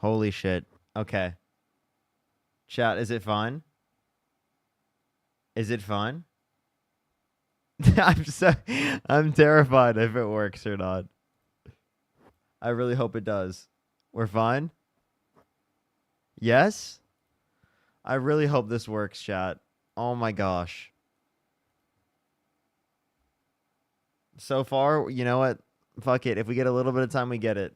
Holy shit. Okay. Chat, is it fine? Is it fine? I'm so I'm terrified if it works or not. I really hope it does. We're fine? Yes? I really hope this works, chat. Oh my gosh. So far, you know what? Fuck it. If we get a little bit of time, we get it.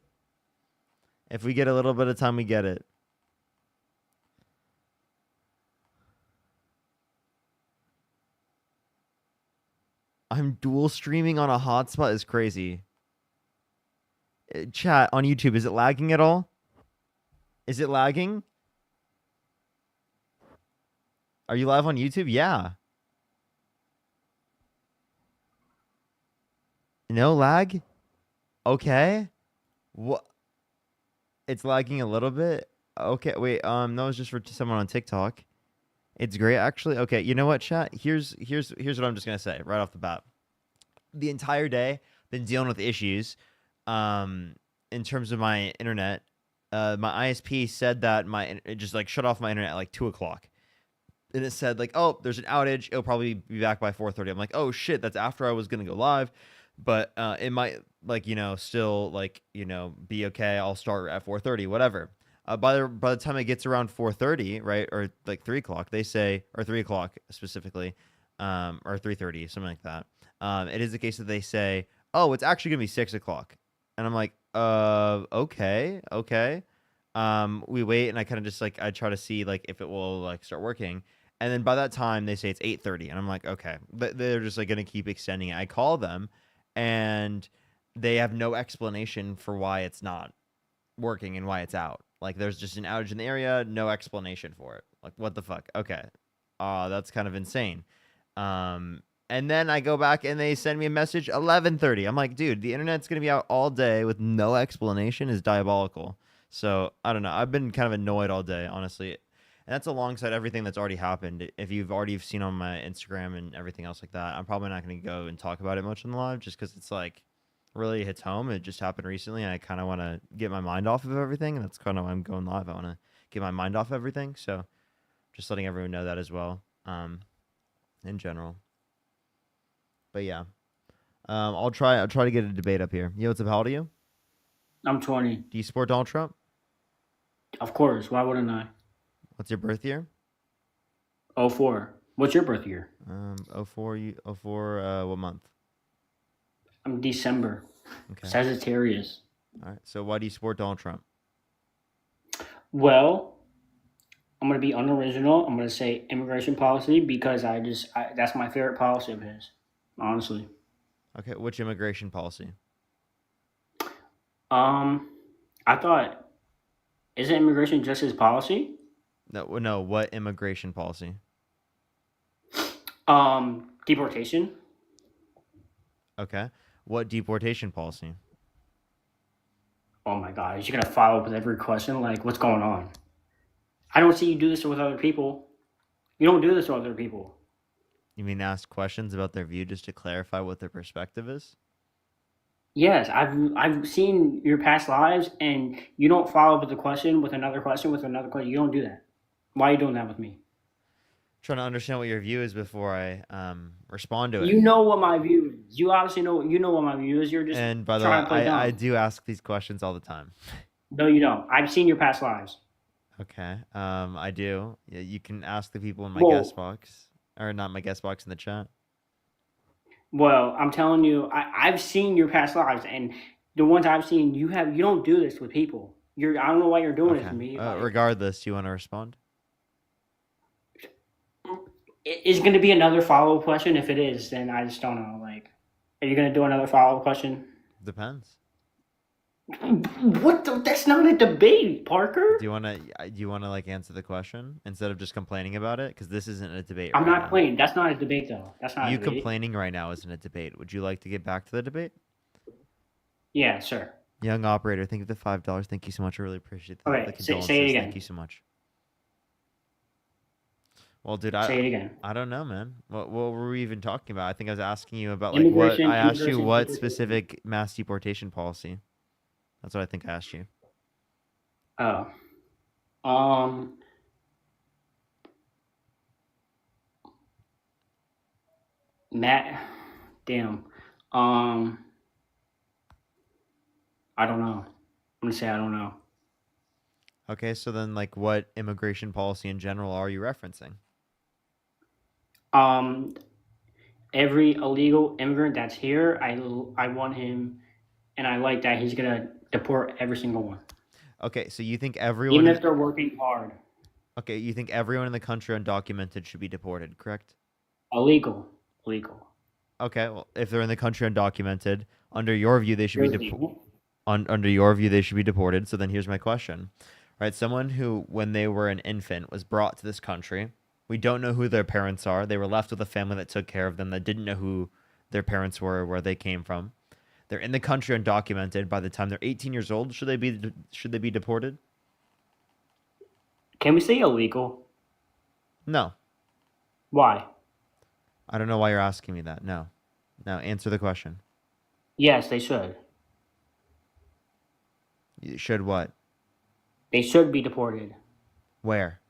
If we get a little bit of time, we get it. I'm dual streaming on a hotspot is crazy. Chat on YouTube, is it lagging at all? Is it lagging? Are you live on YouTube? Yeah. No lag? Okay. What? It's lagging a little bit. Okay, wait. No, it's just for someone on TikTok. It's great, actually. Okay, you know what, chat? Here's what I'm just gonna say right off the bat. The entire day, been dealing with issues, in terms of my internet. My ISP said that it just like shut off my internet at like 2 o'clock, and it said like, oh, there's an outage. It'll probably be back by 4:30. I'm like, oh shit, that's after I was gonna go live, but it might like still like be okay. I'll start at 4:30, whatever. By the time it gets around 4:30, right, or like 3 o'clock, they say, or 3 o'clock specifically, or 3:30, something like that. It is the case that they say, oh, it's actually gonna be 6 o'clock, and I'm like, okay, okay. We wait, and I kind of just like I try to see like if it will like start working, and then by that time they say it's 8:30, and I'm like, okay, but they're just like gonna keep extending it. I call them, and they have no explanation for why it's not working and why it's out. Like there's just an outage in the area, no explanation for it. Like what the fuck? Okay. That's kind of insane. And then I go back and they send me a message 11:30. I'm like, dude, the internet's going to be out all day with no explanation is diabolical. So, I don't know. I've been kind of annoyed all day, honestly. And that's alongside everything that's already happened. If you've already seen on my Instagram and everything else like that, I'm probably not going to go and talk about it much in the live just cuz it's like really hits home. It just happened recently, and I kind of want to get my mind off of everything, and that's kind of why I'm going live. I want to get my mind off everything, so just letting everyone know that as well, in general. But yeah, I'll try to get a debate up here. Yo, what's up? How old are you? I'm 20. Do you support Donald Trump? Of course. Why wouldn't I? What's your birth year? Oh 04. What's your birth year? Oh 04, oh 04, what month? I'm December. Okay. Sagittarius. All right. So why do you support Donald Trump? Well, I'm going to be unoriginal. I'm going to say immigration policy because that's my favorite policy of his, honestly. Okay. Which immigration policy? Um, I thought, isn't immigration just his policy? No, no. What immigration policy? Deportation. Okay. What deportation policy? Oh my God. Is you going to follow up with every question? Like, what's going on? I don't see you do this with other people. You don't do this with other people. You mean ask questions about their view just to clarify what their perspective is? Yes, I've seen your past lives, and you don't follow up with a question with another question with another question. You don't do that. Why are you doing that with me? Trying to understand what your view is before I respond to it. You know what my view is. You obviously know. You know what my view is. You're just And by the way, trying to play I dumb. do ask these questions all the time. No, you don't. I've seen your past lives. Okay. I do. Yeah, you can ask the people in my guest Well, box, or not my guest box in the chat. well, I'm telling you, I've seen your past lives, and the ones I've seen, you don't do this with people. I don't know why you're doing it Okay. to me. Like, Regardless, do you want to respond? is going to be another follow up question. If it is, then I just don't know. Like, are you going to do another follow up question? Depends. What? That's not a debate, Parker. Do you want to like answer the question instead of just complaining about it? Because this isn't a debate I'm right not now. playing. That's not a debate, though. That's not a You debate. complaining right now isn't a debate. Would you like to get back to the debate? Yeah, sure. Young operator, thank you for the $5. Thank you so much. I really appreciate the Okay, say it condolences. again. Thank you so much. Well, dude, Say it again. I don't know, man. What were we even talking about? I think I was asking you about like what Immigration, I asked you immigration, what deportation. specific mass deportation policy. That's what I think I asked you. Oh, um, Matt, damn. Um, I don't know. I'm gonna say I don't know. Okay, so then like what immigration policy in general are you referencing? Um, every illegal immigrant that's here, I want him, and I like that he's gonna deport every single one, Okay, so you think everyone even in if they're working hard. okay, you think everyone in the country undocumented should be deported, correct? Illegal, illegal. Okay, well, if they're in the country undocumented, under your view they should be Here's the under your view they should be deported. So then here's my question. Right, someone who when they were an infant was brought to this country, we don't know who their parents are. They were left with a family that took care of them that didn't know who their parents were, where they came from. They're in the country undocumented. By the time they're 18 years old, should they be deported? Can we say illegal? No. Why? I don't know why you're asking me that. No. No, answer the question. Yes, they should. You should what? They should be deported Where?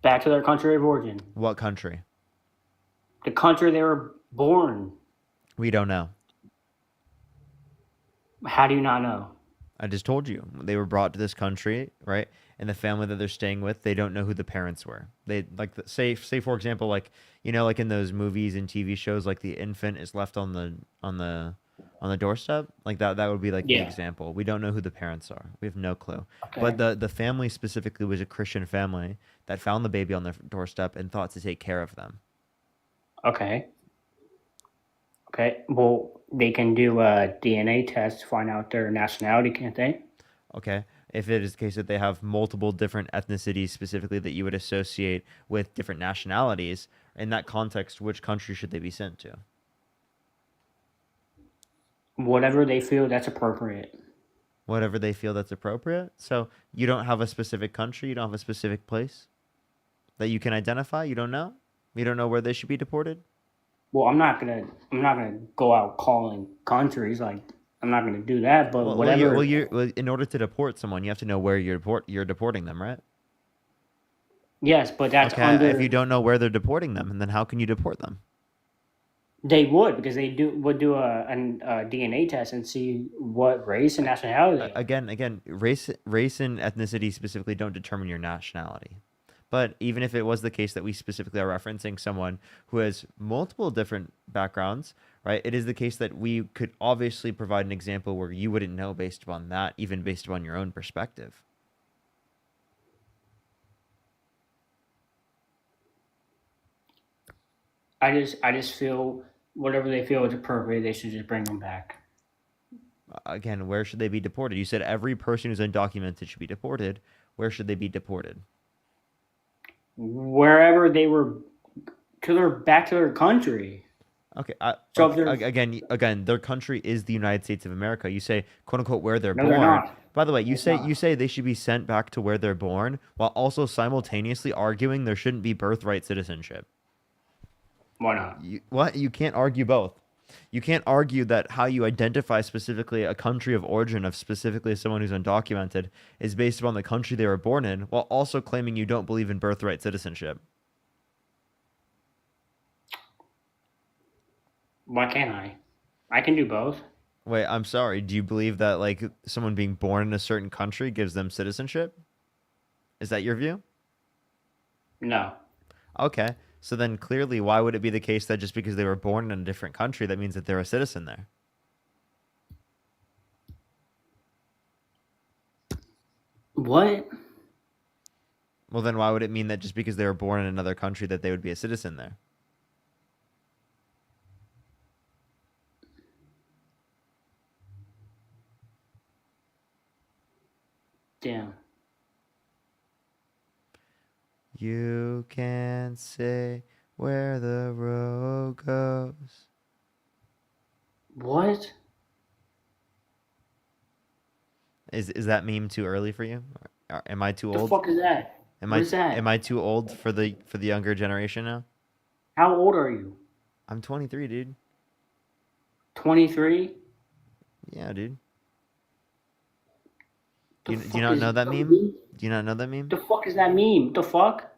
back to their country of origin, What country? the country they were born. We don't know. How do you not know? I just told you. They were brought to this country, right? And the family that they're staying with, they don't know who the parents were. They like say for example, like like in those movies and TV shows, like the infant is left on the doorstep, like that would be like the Yeah. example. We don't know who the parents are. We have no clue. But Okay. the family specifically was a Christian family that found the baby on their doorstep and thought to take care of them. Okay. Okay. Well, they can do a DNA test to find out their nationality, can't they? Okay. If it is the case that they have multiple different ethnicities specifically that you would associate with different nationalities, in that context, which country should they be sent to? Whatever they feel that's appropriate. Whatever they feel that's appropriate. So you don't have a specific country, you don't have a specific place that you can identify, you don't know? You don't know where they should be deported? Well, I'm not gonna go out calling countries like I'm not gonna do that. But whatever. In order to deport someone, you have to know where you're deporting them, right? Yes, but that's Okay, if under. you don't know where they're deporting them, and then how can you deport them? They would because they would do a DNA test and see what race and nationality they are. Again, race and ethnicity specifically don't determine your nationality. But even if it was the case that we specifically are referencing someone who has multiple different backgrounds, right? It is the case that we could obviously provide an example where you wouldn't know based upon that, even based upon your own perspective. I just feel whatever they feel is appropriate, they should just bring them back. Again, where should they be deported? You said every person who's undocumented should be deported. Where should they be deported? Wherever they were to their back to their country. Okay, So if they're again, their country is the United States of America. You say, quote unquote, where they're no, they're born. not. By the way, It's not. you say they should be sent back to where they're born, while also simultaneously arguing there shouldn't be birthright citizenship. Why not? What? You can't argue both. You can't argue that how you identify specifically a country of origin of specifically someone who's undocumented is based upon the country they were born in, while also claiming you don't believe in birthright citizenship. Why can't I? I can do both. Wait, I'm sorry. Do you believe that like someone being born in a certain country gives them citizenship? Is that your view? No. Okay. So then clearly, why would it be the case that just because they were born in a different country, that means that they're a citizen there? What? Well, then why would it mean that just because they were born in another country that they would be a citizen there? Damn. You can't say where the road goes. What? Is that meme too early for you? Am I too The old? fuck is that? What is Am that? I too old for the younger generation now? How old are you? I'm 23, dude. 23? Yeah, dude. The Do you fuck not is know that the meme? meme? Do you not know that meme? The fuck is that meme? The fuck?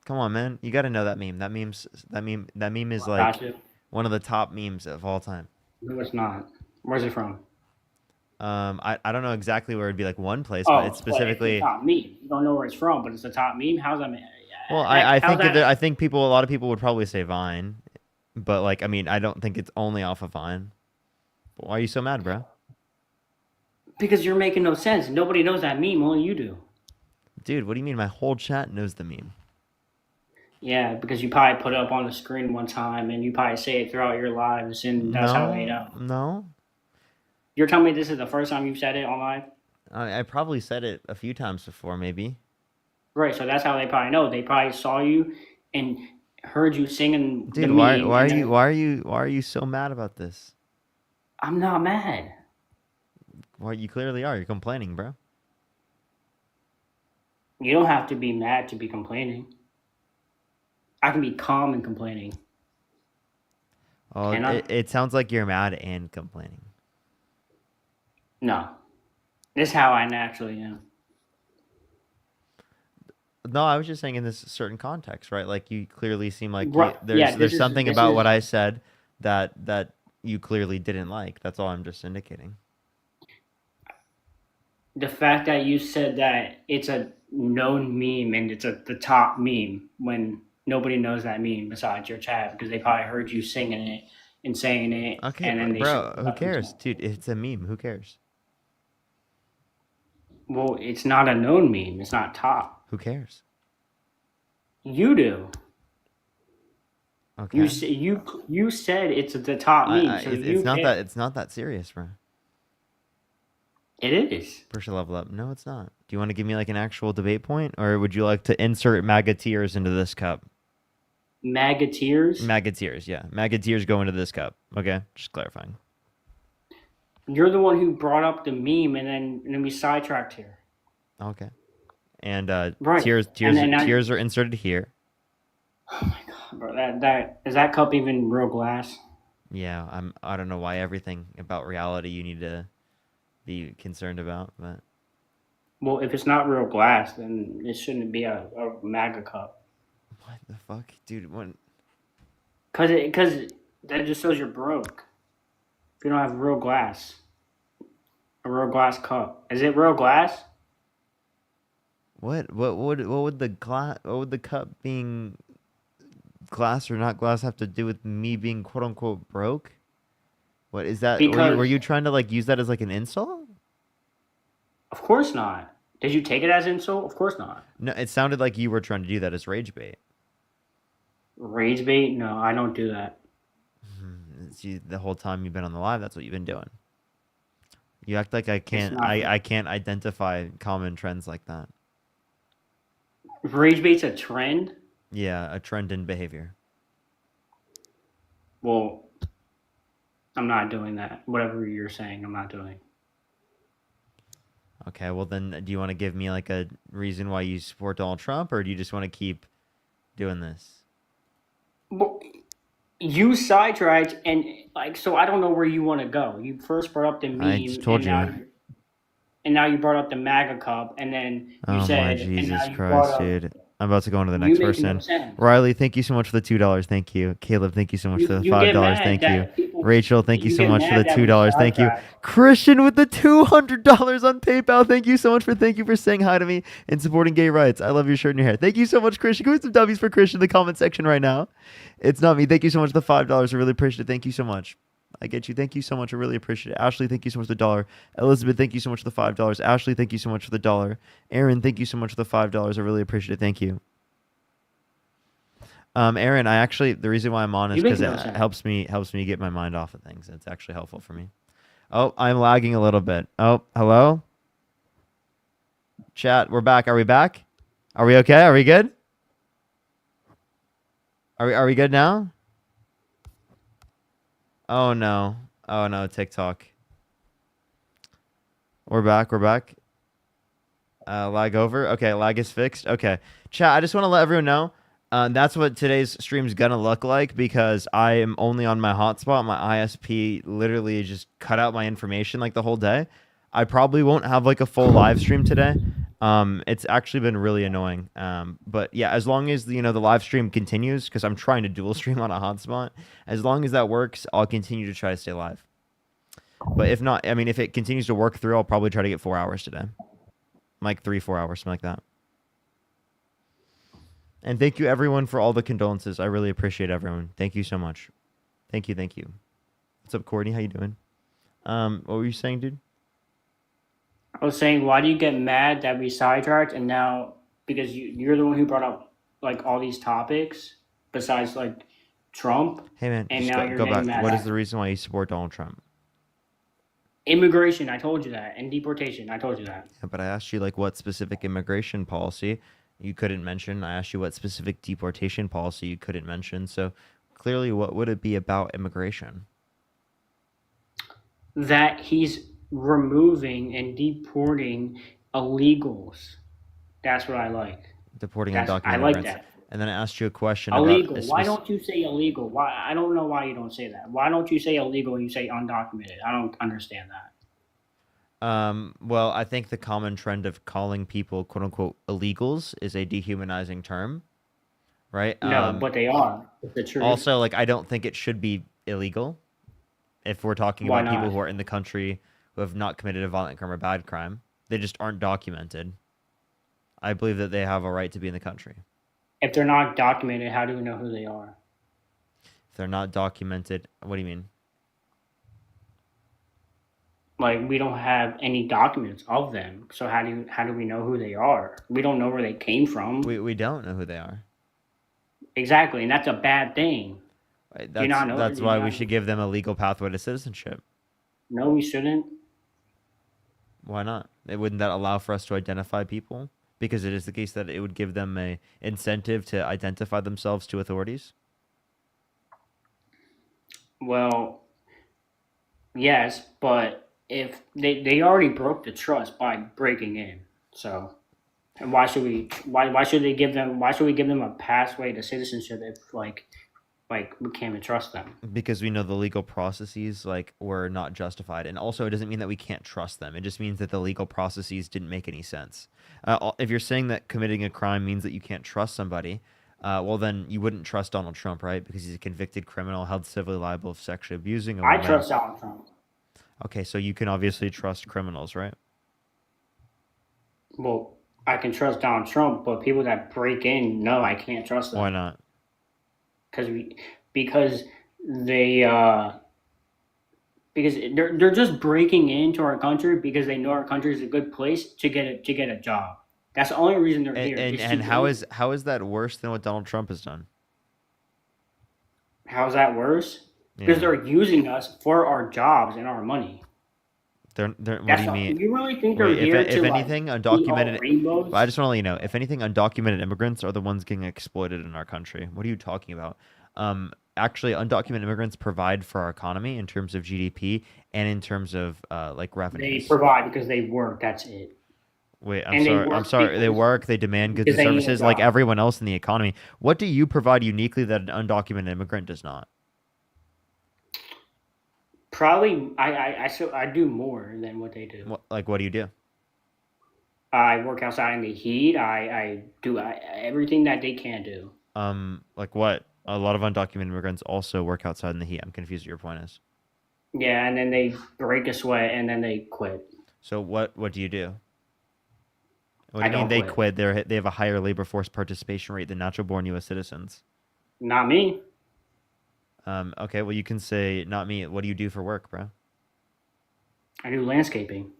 Come on, man. You got to know that meme. That meme is like Gotcha. one of the top memes of all time. No, it's not. Where's it from? I don't know exactly where it'd be like one place, but it's Oh, but it's the specifically. top meme. You don't know where it's from, but it's the top meme. How's that? Well, Heck, I how's think that? I think a lot of people would probably say Vine, but like, I mean, I don't think it's only off of Vine. But why are you so mad, bro? Because you're making no sense. Nobody knows that meme. Only you do. Dude, what do you mean? My whole chat knows the meme. Yeah, because you probably put it up on the screen one time, and you probably say it throughout your lives, and that's how they No, know. no. You're telling me this is the first time you've said it online? I probably said it a few times before, maybe. Right, so that's how they probably know. They probably saw you and heard you singing the Dude, meme, and then why are you so mad about this? I'm not mad. Well, you clearly are. You're complaining, bro. You don't have to be mad to be complaining. I can be calm and complaining. Oh, Can I? it sounds like you're mad and complaining. No. This is how I naturally am. No, I was just saying in this certain context, right? Like you clearly seem like Right. Yeah, there's something this about is what I said that you clearly didn't like. That's all I'm just indicating. the fact that you said that it's a known meme and it's the top meme when nobody knows that meme besides your chat because they probably heard you singing it and saying it Okay, and then they bro, searched it who up and cares, saw. dude? It's a meme. Who cares? Well, it's not a known meme. It's not top. Who cares? You do. Okay. You said it's the top meme, so you care. it's not that serious, bro. It is. Push a level up. No, it's not. Do you want to give me like an actual debate point, or would you like to insert MAGA tears into this cup? MAGA tears. MAGA tears, yeah. MAGA tears go into this cup. Okay, just clarifying. You're the one who brought up the meme, and then we sidetracked here. Okay. And Right. tears are inserted here. Oh my god, bro! That is that cup even real glass? Yeah, I don't know why everything about reality you need to be concerned about, but Well, if it's not real glass, then it shouldn't be a MAGA cup. what the fuck, dude? When Cause that just shows you're broke. If you don't have real glass, a real glass cup. Is it real glass? what would the cup being glass or not glass have to do with me being quote unquote broke? What is that? Because Were you trying to like use that as like an insult? of course not. Did you take it as insult? Of course not. No, it sounded like you were trying to do that as rage bait. Rage bait? No, I don't do that. See, the whole time you've been on the live, that's what you've been doing. You act like It's not. I can't identify common trends like that. Rage bait's a trend. Yeah, a trend in behavior. Well, I'm not doing that. Whatever you're saying, I'm not doing. Okay, well then, do you want to give me like a reason why you support Donald Trump, or do you just want to keep doing this? Well, you sidetracked and like so. I don't know where you want to go. You first brought up the I meme, just told you. and now you brought up the MAGA cup, and then you Oh my said, and now Jesus you brought Christ, up dude. I'm about to go on to the you next making no person. sense. Riley, thank you so much for the $2. Thank you. Caleb, thank you so much for the You get $5. mad Thank you. that people. Rachel, thank you You so get much for mad the that we $2. Thank you. sidetracked. Christian with the $200 on PayPal. Thank you so much thank you for saying hi to me and supporting gay rights. I love your shirt and your hair. Thank you so much, Christian. Give me some W's for Christian in the comment section right now. It's not me. Thank you so much for the $5. I really appreciate it. Thank you so much. I get you. Thank you so much. I really appreciate it. Ashley, thank you so much for the $1. Elizabeth, thank you so much for the $5. Ashley, thank you so much for the $1. Aaron, thank you so much for the $5. I really appreciate it. Thank you. Aaron, I actually the reason why I'm on is You make because no it sense. helps me get my mind off of things. It's actually helpful for me. Oh, I'm lagging a little bit. Oh, hello? Chat, we're back. Are we back? Are we okay? Are we good? Are we good now? Oh no. Oh no, TikTok. We're back. We're back. Lag over. Okay, lag is fixed. Okay. Chat, I just want to let everyone know. That's what today's stream's gonna look like because I am only on my hotspot. My ISP literally just cut out my information like the whole day. I probably won't have like a full live stream today. It's actually been really annoying. But yeah, as long as the live stream continues, because I'm trying to dual stream on a hotspot. As long as that works, I'll continue to try to stay live. But if not, I mean, if it continues to work through, I'll probably try to get 4 hours today, like 3-4 hours, something like that. And thank you everyone for all the condolences. I really appreciate everyone. Thank you so much. Thank you, thank you. What's up, Courtney? How you doing? What were you saying, dude? I was saying, why do you get mad that we sidetracked and now because you're the one who brought up like all these topics besides like Trump, Hey man, and just now go, you're go getting back. mad What is at the reason why you support Donald Trump? immigration. I told you that, and deportation. I told you that. Yeah, but I asked you like what specific immigration policy you couldn't mention. I asked you what specific deportation policy you couldn't mention. So clearly, what would it be about immigration? That he's removing and deporting illegals. That's what I like. Deporting That's I undocumented like immigrants. that. And then I asked you a question about Illegal. Why don't you say illegal? Why I don't know why you don't say that. Why don't you say illegal and you say undocumented? I don't understand that. Well, I think the common trend of calling people quote unquote illegals is a dehumanizing term, right? No, but they are. It's the truth. Also, like, I don't think it should be illegal if we're talking Why about people not? who are in the country who have not committed a violent crime or bad crime. They just aren't documented. I believe that they have a right to be in the country. If they're not documented, how do we know who they are? If they're not documented, what do you mean? Like we don't have any documents of them. So how do we know who they are? We don't know where they came from. We don't know who they are. Exactly, and that's a bad thing. Right? Do you not know? That's Do you why we not? should give them a legal pathway to citizenship. No, we shouldn't. Why not? Wouldn't that allow for us to identify people? Because it is the case that it would give them a incentive to identify themselves to authorities. Well, yes, but if they already broke the trust by breaking in, so and why should they give them why should we give them a pathway to citizenship if like we can't even trust them? Because we know the legal processes like were not justified, and also it doesn't mean that we can't trust them. It just means that the legal processes didn't make any sense. If you're saying that committing a crime means that you can't trust somebody, well then you wouldn't trust Donald Trump, right? Because he's a convicted criminal held civilly liable of sexually abusing a I woman. trust Donald Trump. Okay, so you can obviously trust criminals, right? Well, I can trust Donald Trump, but people that break in, no, I can't trust Why them not? because because they because they're just breaking into our country because they know our country is a good place to get a job. That's the only reason they're And here. and, Is to and how gain. is that worse than what Donald Trump has done? How's that worse? Because Yeah. they're using us for our jobs and our money. They're what do That's you all. mean? You really think they're Wait, here if to like anything, eat all undocumented. But I rainbows? just want to let you know, if anything, undocumented immigrants are the ones getting exploited in our country. What are you talking about? Actually, undocumented immigrants provide for our economy in terms of GDP and in terms of like They revenues. provide because they work. That's it. Wait, I'm And they sorry. I'm work sorry. They work. They demand goods because and they need a services like job. everyone else in the economy. What do you provide uniquely that an undocumented immigrant does not? Probably, I do more than what they do. What do you do? I work outside in the heat. I do everything that they can do. Like what? A lot of undocumented immigrants also work outside in the heat. I'm confused what your point is. Yeah, and then they break a sweat and then they quit. So what do you do? What do I you mean don't they quit. quit? They have a higher labor force participation rate than natural born U.S. citizens. Not me. Okay, well you can say not me. What do you do for work, bro? I do landscaping.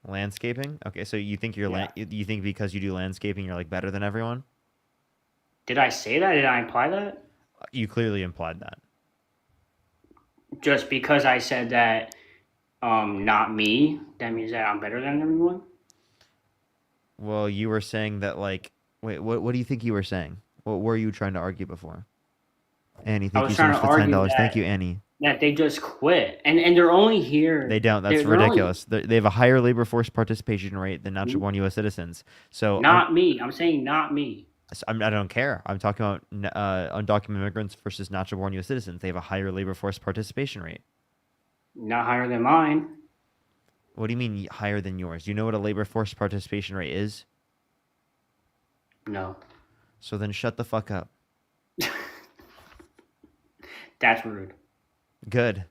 Landscaping. Okay, so you think Yeah. you think because you do landscaping you're like better than everyone? Did I say that? Did I imply that? You clearly implied that. Just because I said that, not me, that means that I'm better than everyone? Well, you were saying that like wait, what do you think you were saying? What were you trying to argue before? Annie, I thank was you so trying much to for the ten argue dollars. Thank that you, Annie. they just quit. And they're only here. They don't. That's They're only ridiculous. They have a higher labor force participation rate than natural born U.S. citizens. So not me. I'm saying not me. I don't care. I'm talking about undocumented immigrants versus natural born U.S. citizens. They have a higher labor force participation rate. Not higher than mine. What do you mean higher than yours? Do you know what a labor force participation rate is? No, So then shut the fuck up. that's rude. Good.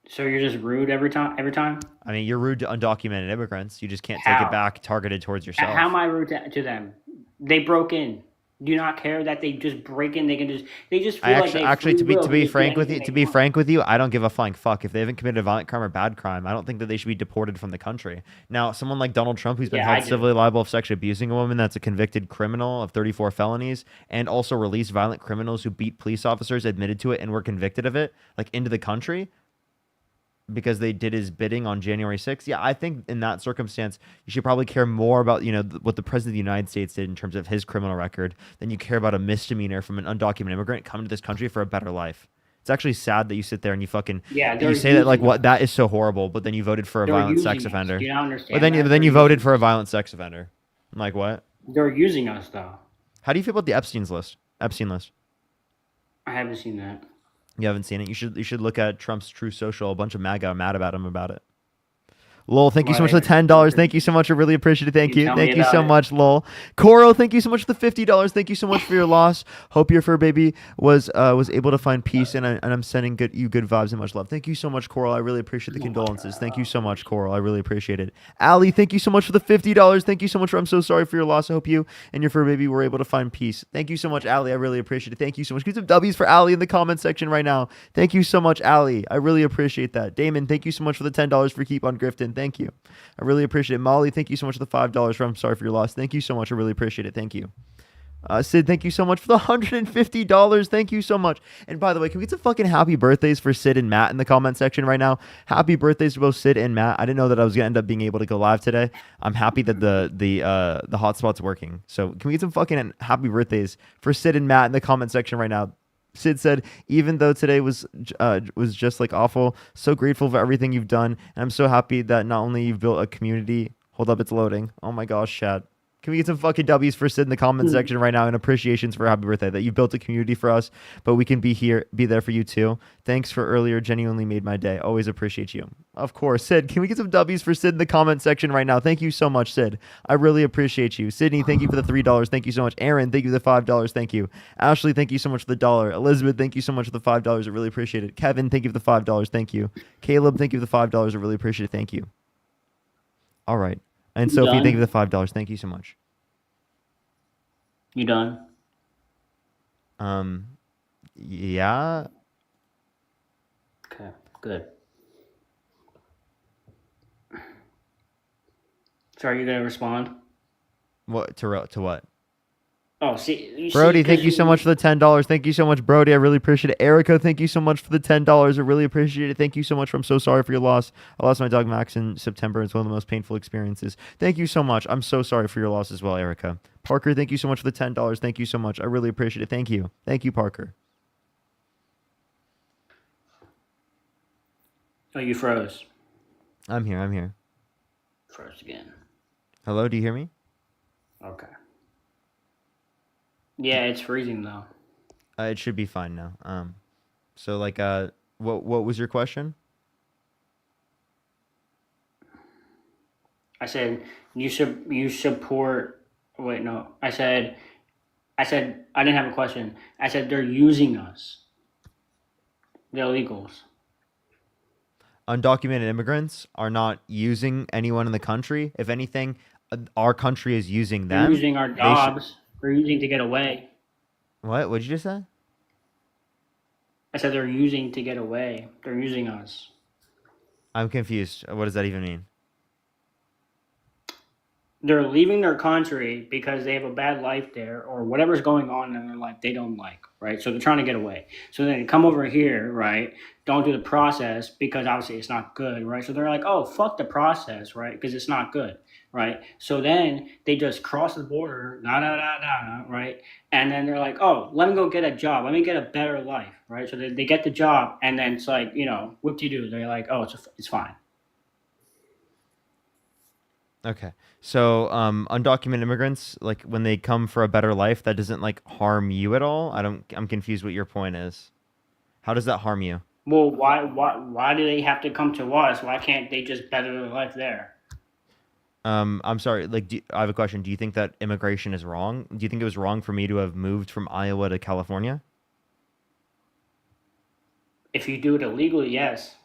So you're just rude every time. Every time. I mean, you're rude to undocumented immigrants. You just can't take it How? back targeted towards How am yourself. I rude to them? They broke in. Do you not care that they just break in? They can just. They just I feel like actually, they have free to will. They be just do frank with anything you, they want. I don't give a flying fuck if they haven't committed a violent crime or bad crime. I don't think that they should be deported from the country. Now, someone like Donald Trump, who's been Yeah, I held do. civilly liable of sexually abusing a woman, that's a convicted criminal of 34 felonies, and also released violent criminals who beat police officers, admitted to it, and were convicted of it, like into the country because they did his bidding on January 6th. Yeah, I think in that circumstance, you should probably care more about, what the president of the United States did in terms of his criminal record than you care about a misdemeanor from an undocumented immigrant coming to this country for a better life. It's actually sad that you sit there and Yeah, you they're say that like using what us. that is so horrible, but then you voted for a They're violent sex using us. Do offender. you not But understand that? then They're you voted using for a us. violent sex offender. I'm like, what? They're using us though. How do you feel about the Epstein list? I haven't seen that. You haven't seen it. You should look at Trump's True Social. A bunch of MAGA are mad about him about it. Lol, thank you so much for the Why? $10. Thank you so much. I really appreciate it. Thank You you. tell me Thank you about so it. much, Lol. Coro, thank you so much for the $50. Thank you so much for your loss. Hope your fur baby was able to find peace, and I'm sending you good vibes and much love. Thank you so much, Coral. I really appreciate the condolences. Thank you so much, Coral. I really appreciate it. Ali, thank you so much for the $50. Thank you so much I'm so sorry for your loss. I hope you and your fur baby were able to find peace. Thank you so much, Ali. I really appreciate it. Thank you so much. Get some W's for Ali in the comment section right now. Thank you so much, Ali. I really appreciate that. Damon, thank you so much for the $10 for keep on grifting. Thank you. I really appreciate it. Molly, thank you so much for the $5 for I'm sorry for your loss. Thank you so much. I really appreciate it. Thank you. Sid, thank you so much for the $150. Thank you so much. And by the way, can we get some fucking happy birthdays for Sid and Matt in the comment section right now? Happy birthdays to both Sid and Matt. I didn't know that I was gonna end up being able to go live today. I'm happy that the hotspot's working. So can we get some fucking happy birthdays for Sid and Matt in the comment section right now? Sid said, even though today was just like awful, so grateful for everything you've done, and I'm so happy that not only you've built a community. Hold up, it's loading. Oh my gosh, chat. Can we get some fucking W's for Sid in the comment Hmm. section right now and appreciations for happy birthday that you built a community for us, but we can be there for you too. Thanks for earlier, genuinely made my day. Always appreciate you. Of course, Sid. Can we get some W's for Sid in the comment section right now? Thank you so much, Sid. I really appreciate you. Sydney, thank you for the $3. Thank you so much. Aaron, thank you for the $5. Thank you. Ashley, thank you so much for the dollar. Elizabeth, thank you so much for the $5. I really appreciate it. Kevin, thank you for the $5. Thank you. Caleb, thank you for the $5. I really appreciate it. Thank you. All right. And You Sophie, thank you for done? the $5. Thank you so much. You done? Um, yeah. Okay, good. So are you gonna respond? What to what? Oh, see, you see, Brody, thank because you so much for the $10. Thank you so much, Brody. I really appreciate it. Erica, thank you so much for the $10. I really appreciate it. Thank you so much. I'm so sorry for your loss. I lost my dog Max in September. It's one of the most painful experiences. Thank you so much. I'm so sorry for your loss as well, Erica. Parker, thank you so much for the $10. Thank you so much. I really appreciate it. Thank you. Thank you, Parker. oh, you froze. I'm here. I'm here. Froze again. Hello, do you hear me? Okay. Yeah, it's freezing though. It should be fine now. So like what was your question? I said you support. Wait, no. I said I didn't have a question. I said they're using us. The illegals. Undocumented immigrants are not using anyone in the country. If anything, our country is using They're them. using our They should. jobs. They're using to get away. What? What'd you just say? I said they're using to get away. They're using us. I'm confused. What does that even mean? They're leaving their country because they have a bad life there or whatever's going on in their life they don't like, right? So they're trying to get away. So then they come over here, right? Don't do the process because obviously it's not good, right? So they're like, oh, fuck the process, right? Because it's not good, right? So then they just cross the border, right? And then they're like, oh, let me go get a job. Let me get a better life, right? So they get the job and then it's like, whoop de doo. They're like, oh, it's fine. Okay. So, undocumented immigrants, like when they come for a better life, that doesn't like harm you at all. I'm confused what your point is. How does that harm you? Well, why do they have to come to us? Why can't they just better their life there? I'm sorry. Like, I have a question. Do you think that immigration is wrong? Do you think it was wrong for me to have moved from Iowa to California? If you do it illegally, yes.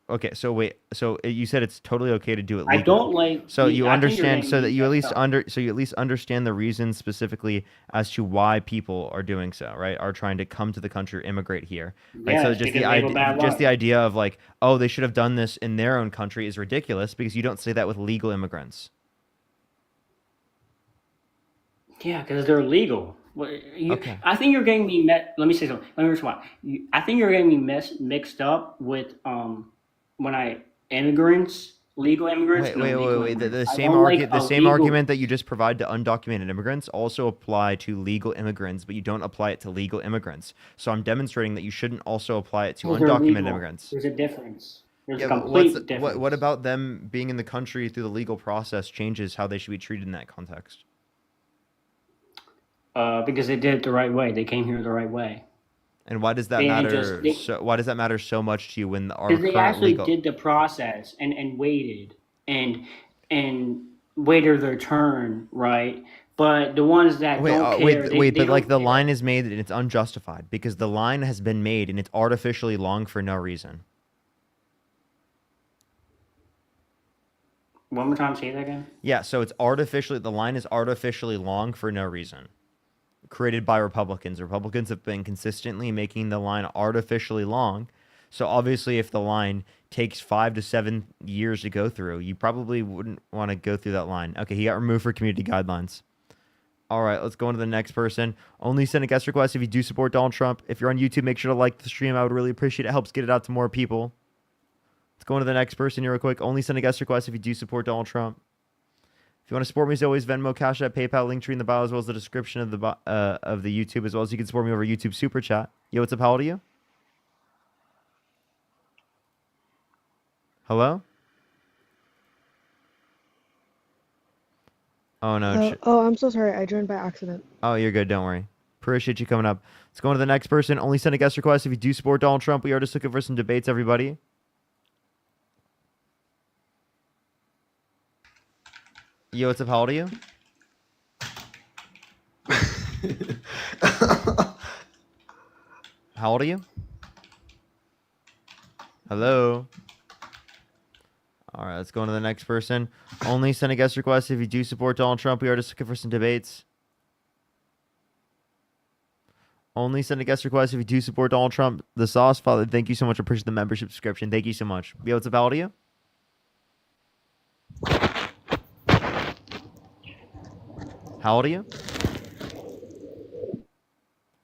Okay, so wait. So you said it's totally okay to do it I legally. don't like So you. you I think you're understand. getting So that me you at messed least up. under. So you at least understand the reasons specifically as to why people are doing so, right? Are trying to come to the country or immigrate here, right? So Yes, just the because they have a idea, bad just the life. idea of like, oh, they should have done this in their own country is ridiculous because you don't say that with legal immigrants. Yeah, because they're illegal. Okay. I think you're getting me met. Let me say something. Let me respond. I think you're getting me mixed up with when I immigrants, legal immigrants, Wait, and wait, wait, illegal wait. immigrants. The I same don't like argu- the same illegal. argument that you just provide to undocumented immigrants also apply to legal immigrants, but you don't apply it to legal immigrants. So I'm demonstrating that you shouldn't also apply it to Because they're undocumented legal. immigrants. There's a difference. There's a Yeah, but what's complete what difference. about them being in the country through the legal process changes how they should be treated in that context? Because they did it the right way. They came here the right way. And why does that They didn't just matter they so why does that matter so much to you when our because they current actually legal did the process and waited and and waited their turn, right? But the ones that don't care, wait, they but like don't the care. line is made and it's unjustified because the line has been made and it's artificially long for no reason. One more time, say that again. Yeah, so the line is artificially long for no reason. Created by Republicans. Republicans have been consistently making the line artificially long. So obviously if the line takes 5 to 7 years to go through, you probably wouldn't want to go through that line. Okay, he got removed for community guidelines. All right, let's go on to the next person. Only send a guest request if you do support Donald Trump. If you're on YouTube, make sure to like the stream. I would really appreciate it. It helps get it out to more people. Let's go on to the next person here real quick. Only send a guest request if you do support Donald Trump. If you want to support me, as always, Venmo, Cash App, PayPal, Linktree in the bio, as well as the description of the YouTube, as well as you can support me over YouTube Super Chat. Yo, what's up? How old are you? Hello? Oh no. I'm so sorry. I joined by accident. Oh, you're good. Don't worry. Appreciate you coming up. Let's go on to the next person. Only send a guest request if you do support Donald Trump. We are just looking for some debates, everybody. Yo, what's up? How old are you? How old are you? Hello? All right, let's go on to the next person. Only send a guest request if you do support Donald Trump. We are just looking for some debates. Only send a guest request if you do support Donald Trump. The Sauce Father, thank you so much. I appreciate the membership subscription. Thank you so much. Yo, what's up? How old are you? How old are you?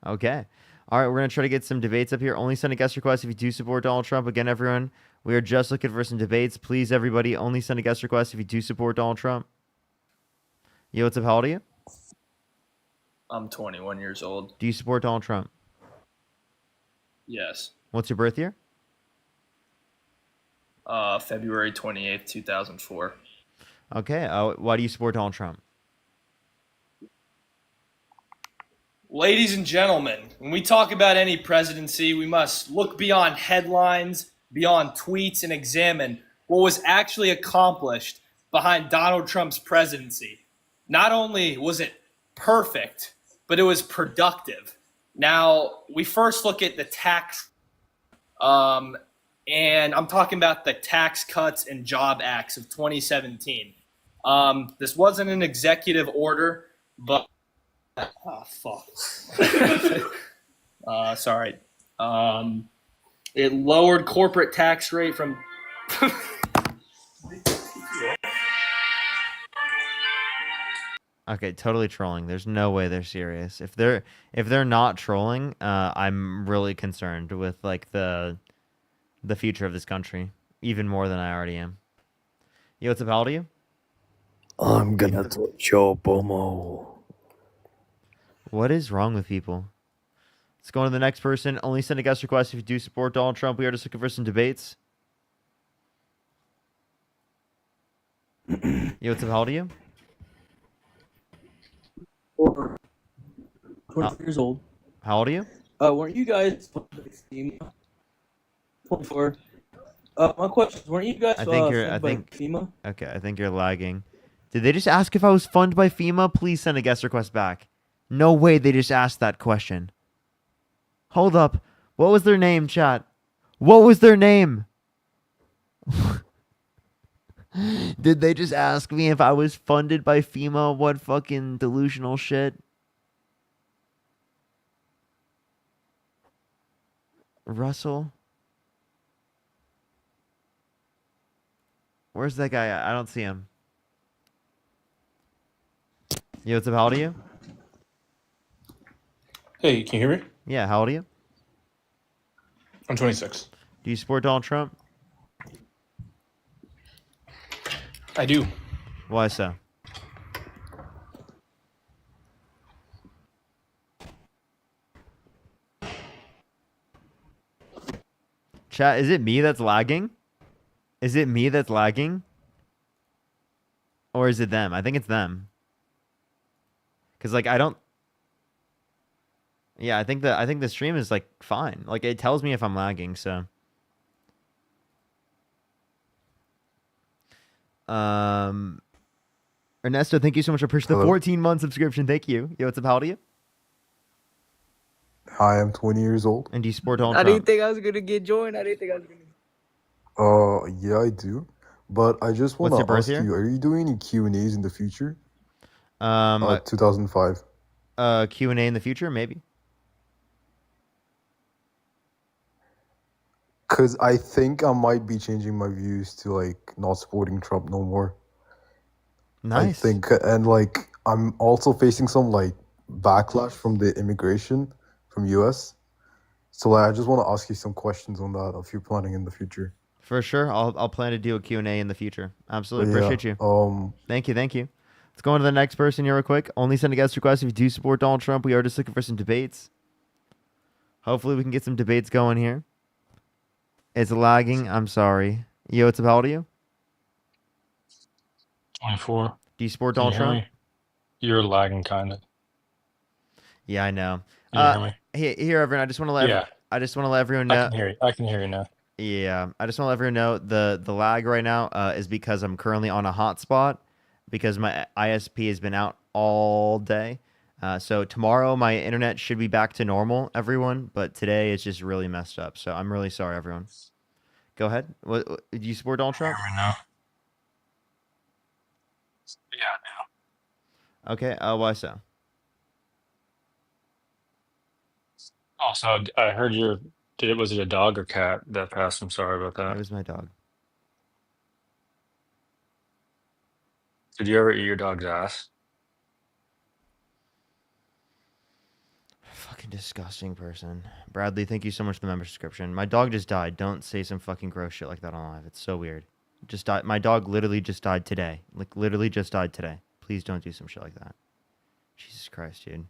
Okay. All right, we're going to try to get some debates up here. Only send a guest request if you do support Donald Trump. Again, everyone, we are just looking for some debates. Please, everybody, only send a guest request if you do support Donald Trump. Yo, what's up? How old are you? I'm 21 years old. Do you support Donald Trump? Yes. What's your birth year? February 28th, 2004. Okay. Why do you support Donald Trump? Ladies and gentlemen, when we talk about any presidency, we must look beyond headlines, beyond tweets, and examine what was actually accomplished behind Donald Trump's presidency. Not only was it perfect, but it was productive. Now, we first look at the tax, and I'm talking about the Tax Cuts and Job Acts of 2017. This wasn't an executive order, but oh fuck. Sorry. It lowered corporate tax rate from. Okay, totally trolling. There's no way they're serious. If they're not trolling, I'm really concerned with like the future of this country, even more than I already am. Yo, what's up? How old are you? I'm gonna touch your bumhole. What is wrong with people? Let's go on to the next person. Only send a guest request if you do support Donald Trump. We are just looking for some debates. Yo, what's up? How old are you? 20 years old. How old are you? Weren't you guys SEMA? 24. My question is, weren't you guys I think you're. I funded by think. FEMA? Okay, I think you're lagging. Did they just ask if I was funded by FEMA? Please send a guest request back. No way they just asked that question. Hold up. What was their name, chat? What was their name? Did they just ask me if I was funded by FEMA? What fucking delusional shit? Russell? Where's that guy at? I don't see him. Yo, what's up? How old are you? Hey, can you hear me? Yeah, how old are you? I'm 26. Do you support Donald Trump? I do. Why so? Chat, is it me that's lagging? Is it me that's lagging? Or is it them? I think it's them. Cause like I don't. Yeah, I think the stream is like fine. Like it tells me if I'm lagging. So. Ernesto, thank you so much for pushing the Hello. 14-month subscription. Thank you. Yo, what's up? How old are you? Hi, I'm 20 years old. And do you support Donald I didn't Trump? think I was gonna get joined. I didn't think I was gonna. Yeah, I do. But I just want What's your to birth ask year? you, are you doing any Q&As in the future? 2005. Q&A in the future, maybe. Because I think I might be changing my views to, like, not supporting Trump no more. I Nice. think, and, like, I'm also facing some, like, backlash from the immigration from US. So, like, I just want to ask you some questions on that if you're planning in the future. For sure. I'll plan to do a Q&A in the future. Absolutely. But yeah, Appreciate you. Thank you. Thank you. Let's go on to the next person here real quick. Only send a guest request if you do support Donald Trump. We are just looking for some debates. Hopefully we can get some debates going here. It's lagging. I'm sorry. Yo, what's up? How old are you? 24. Do you support Can you Donald hear Trump? me? You're lagging kind of. Yeah, I know. Can you hear me? Here, everyone. I just want to let Yeah, everyone I know. can hear you. I can hear you now. Yeah, I just want to let everyone know the lag right now is because I'm currently on a hotspot because my ISP has been out all day. So tomorrow my internet should be back to normal, everyone. But today it's just really messed up. So I'm really sorry, everyone. Go ahead. What do you support Donald Can you Trump? hear me now? Yeah, Okay. Why so? now. Also, I heard was it a dog or cat that passed? I'm sorry about It that. was my dog. Did you ever eat your dog's ass? Fucking disgusting person. Bradley, thank you so much for the member subscription. My dog just died. Don't say some fucking gross shit like that on live. It's so weird. Just died. My dog literally just died today. Like literally just died today. Please don't do some shit like that. Jesus Christ, dude.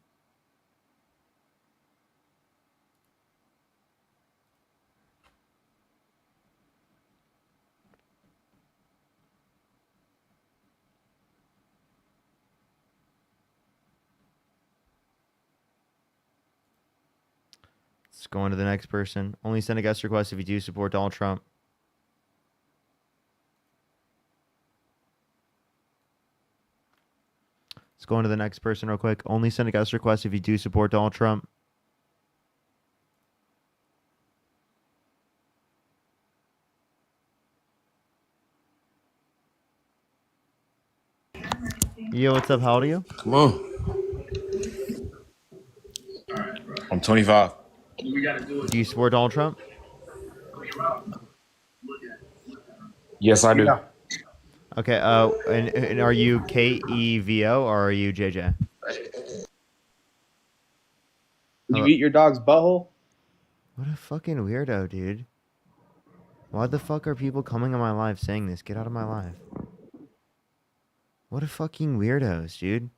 Let's go on to the next person. Only send a guest request if you do support Donald Trump. Let's go on to the next person real quick. Only send a guest request if you do support Donald Trump. Yo, what's up? How old are you? Come on. I'm 25. Do you support Donald Trump? Yes, I do. Yeah. Okay. And are you KEVO or are you JJ? Did you eat your dog's butthole? What a fucking weirdo, dude. Why the fuck are people coming on my live saying this? Get out of my live. What a fucking weirdos, dude.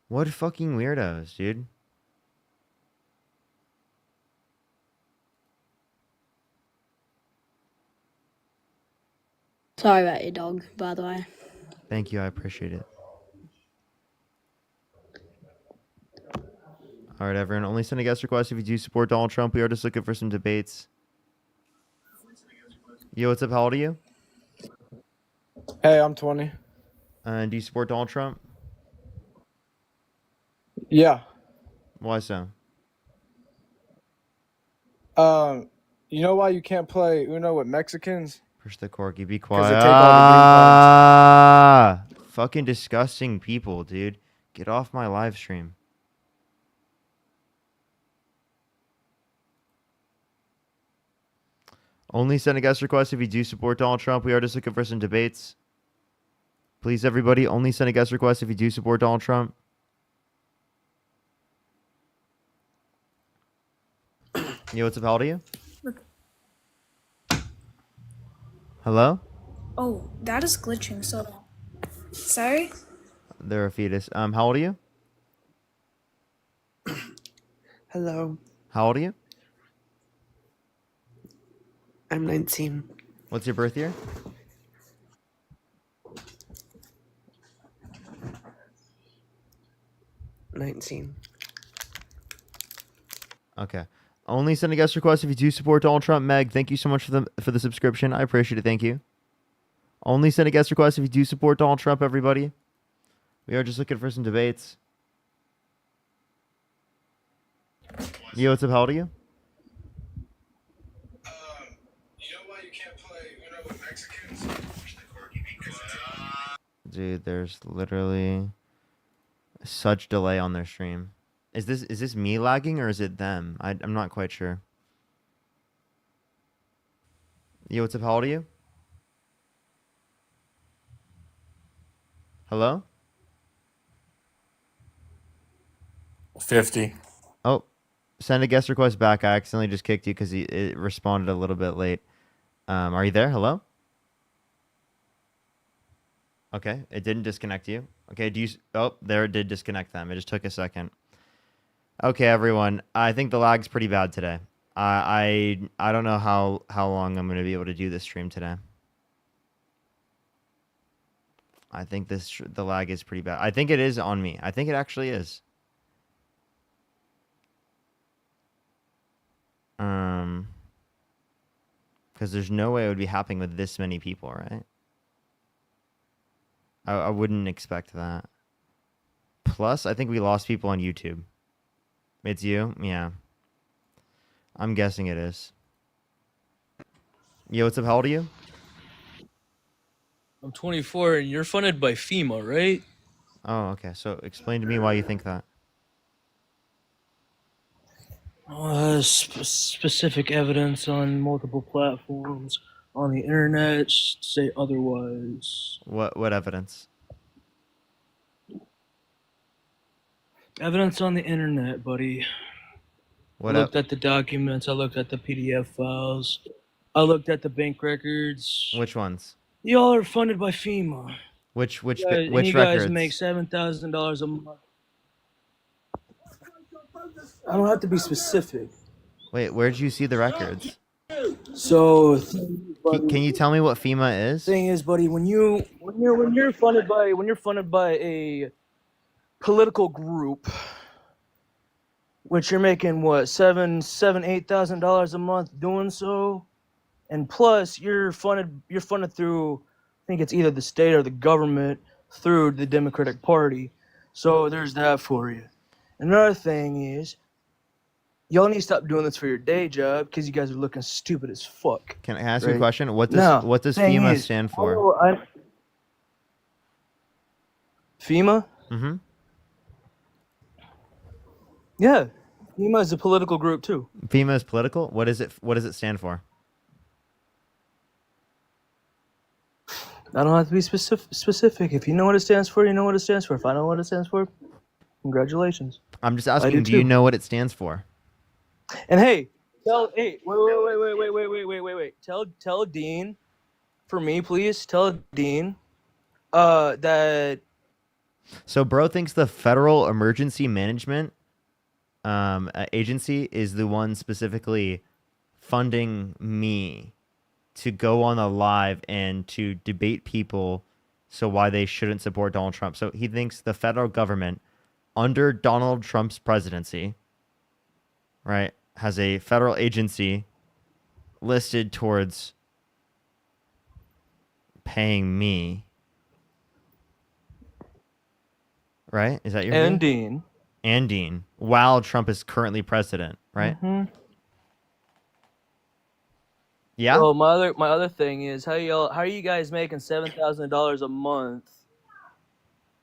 What fucking weirdos, dude. Sorry about your dog, by the way. Thank you. I appreciate it. All right, everyone. Only send a guest request if you do support Donald Trump. We are just looking for some debates. Yo, what's up? How old are you? Hey, I'm 20. And do you support Donald Trump? Yeah. Why so? You know why you can't play Uno with Mexicans? Push the corky. Be 'Cause quiet. they take all the green cards. Fucking disgusting people, dude. Get off my live stream. Only send a guest request if you do support Donald Trump. We are just looking for some debates. Please, everybody, only send a guest request if you do support Donald Trump. Yo, what's up? How old are you? Hello? Oh, that is glitching. So, sorry. They're a fetus. How old are you? Hello, How old are you? I'm 19. What's your birth year? Okay. Only send a guest request if you do support Donald Trump. Meg, thank you so much for the subscription. I appreciate it. Thank you. Only send a guest request if you do support Donald Trump, everybody. We are just looking for some debates. Yo, what's up? How old are you? You know why you can't play Uno with Mexicans? Dude, there's literally such delay on their stream. Is this me lagging or is it them? I'm not quite sure. Yo, what's up? How old are you? Hello? 50. Oh, send a guest request back. I accidentally just kicked you because it responded a little bit late. Are you there? Hello? Okay, it didn't disconnect you. Okay, oh, there it did disconnect them. It just took a second. Okay, everyone. I think the lag's pretty bad today. I don't know how long I'm going to be able to do this stream today. I think the lag is pretty bad. I think it is on me. I think it actually is. Because there's no way it would be happening with this many people, right? I wouldn't expect that. Plus, I think we lost people on YouTube. It's you? Yeah. I'm guessing it is. Yo, what's up? How old are you? I'm 24 and you're funded by FEMA, right? Oh, okay. So explain to me why you think that. Specific evidence on multiple platforms on the internet say otherwise. What evidence? Evidence on the internet, buddy. I looked at the documents. I looked at the PDF files. I looked at the bank records. Which ones? Y'all are funded by FEMA. Which You records? guys make $7,000 a month. I don't have to be specific. Wait, where did you see the records? So, Can you tell me what FEMA is? thing is, buddy, when you're funded by a political group, which you're making what $8,000 a month doing so, and plus you're funded through, I think it's either the state or the government through the Democratic Party. So there's that for you. Another thing is, y'all need to stop doing this for your day job because you guys are looking stupid as fuck. Can I ask you a Right. question? What does thing FEMA is, stand for? FEMA? Mm-hmm. Yeah. FEMA is a political group too. FEMA is political? What is it? What does it stand for? I don't have to be specific. If you know what it stands for, you know what it stands for. If I know what it stands for, congratulations. I'm just asking, do too. you know what it stands for? And hey, wait. Tell Dean, for me, please. Tell Dean, that. So bro thinks the Federal Emergency Management Agency is the one specifically funding me to go on a live and to debate people so why they shouldn't support Donald Trump. So he thinks the federal government under Donald Trump's presidency right, has a federal agency listed towards paying me, right? Is that your And view? Dean. And Dean, while Trump is currently president, right? Mm-hmm. Yeah. Well, my other thing is how are you guys making $7,000 a month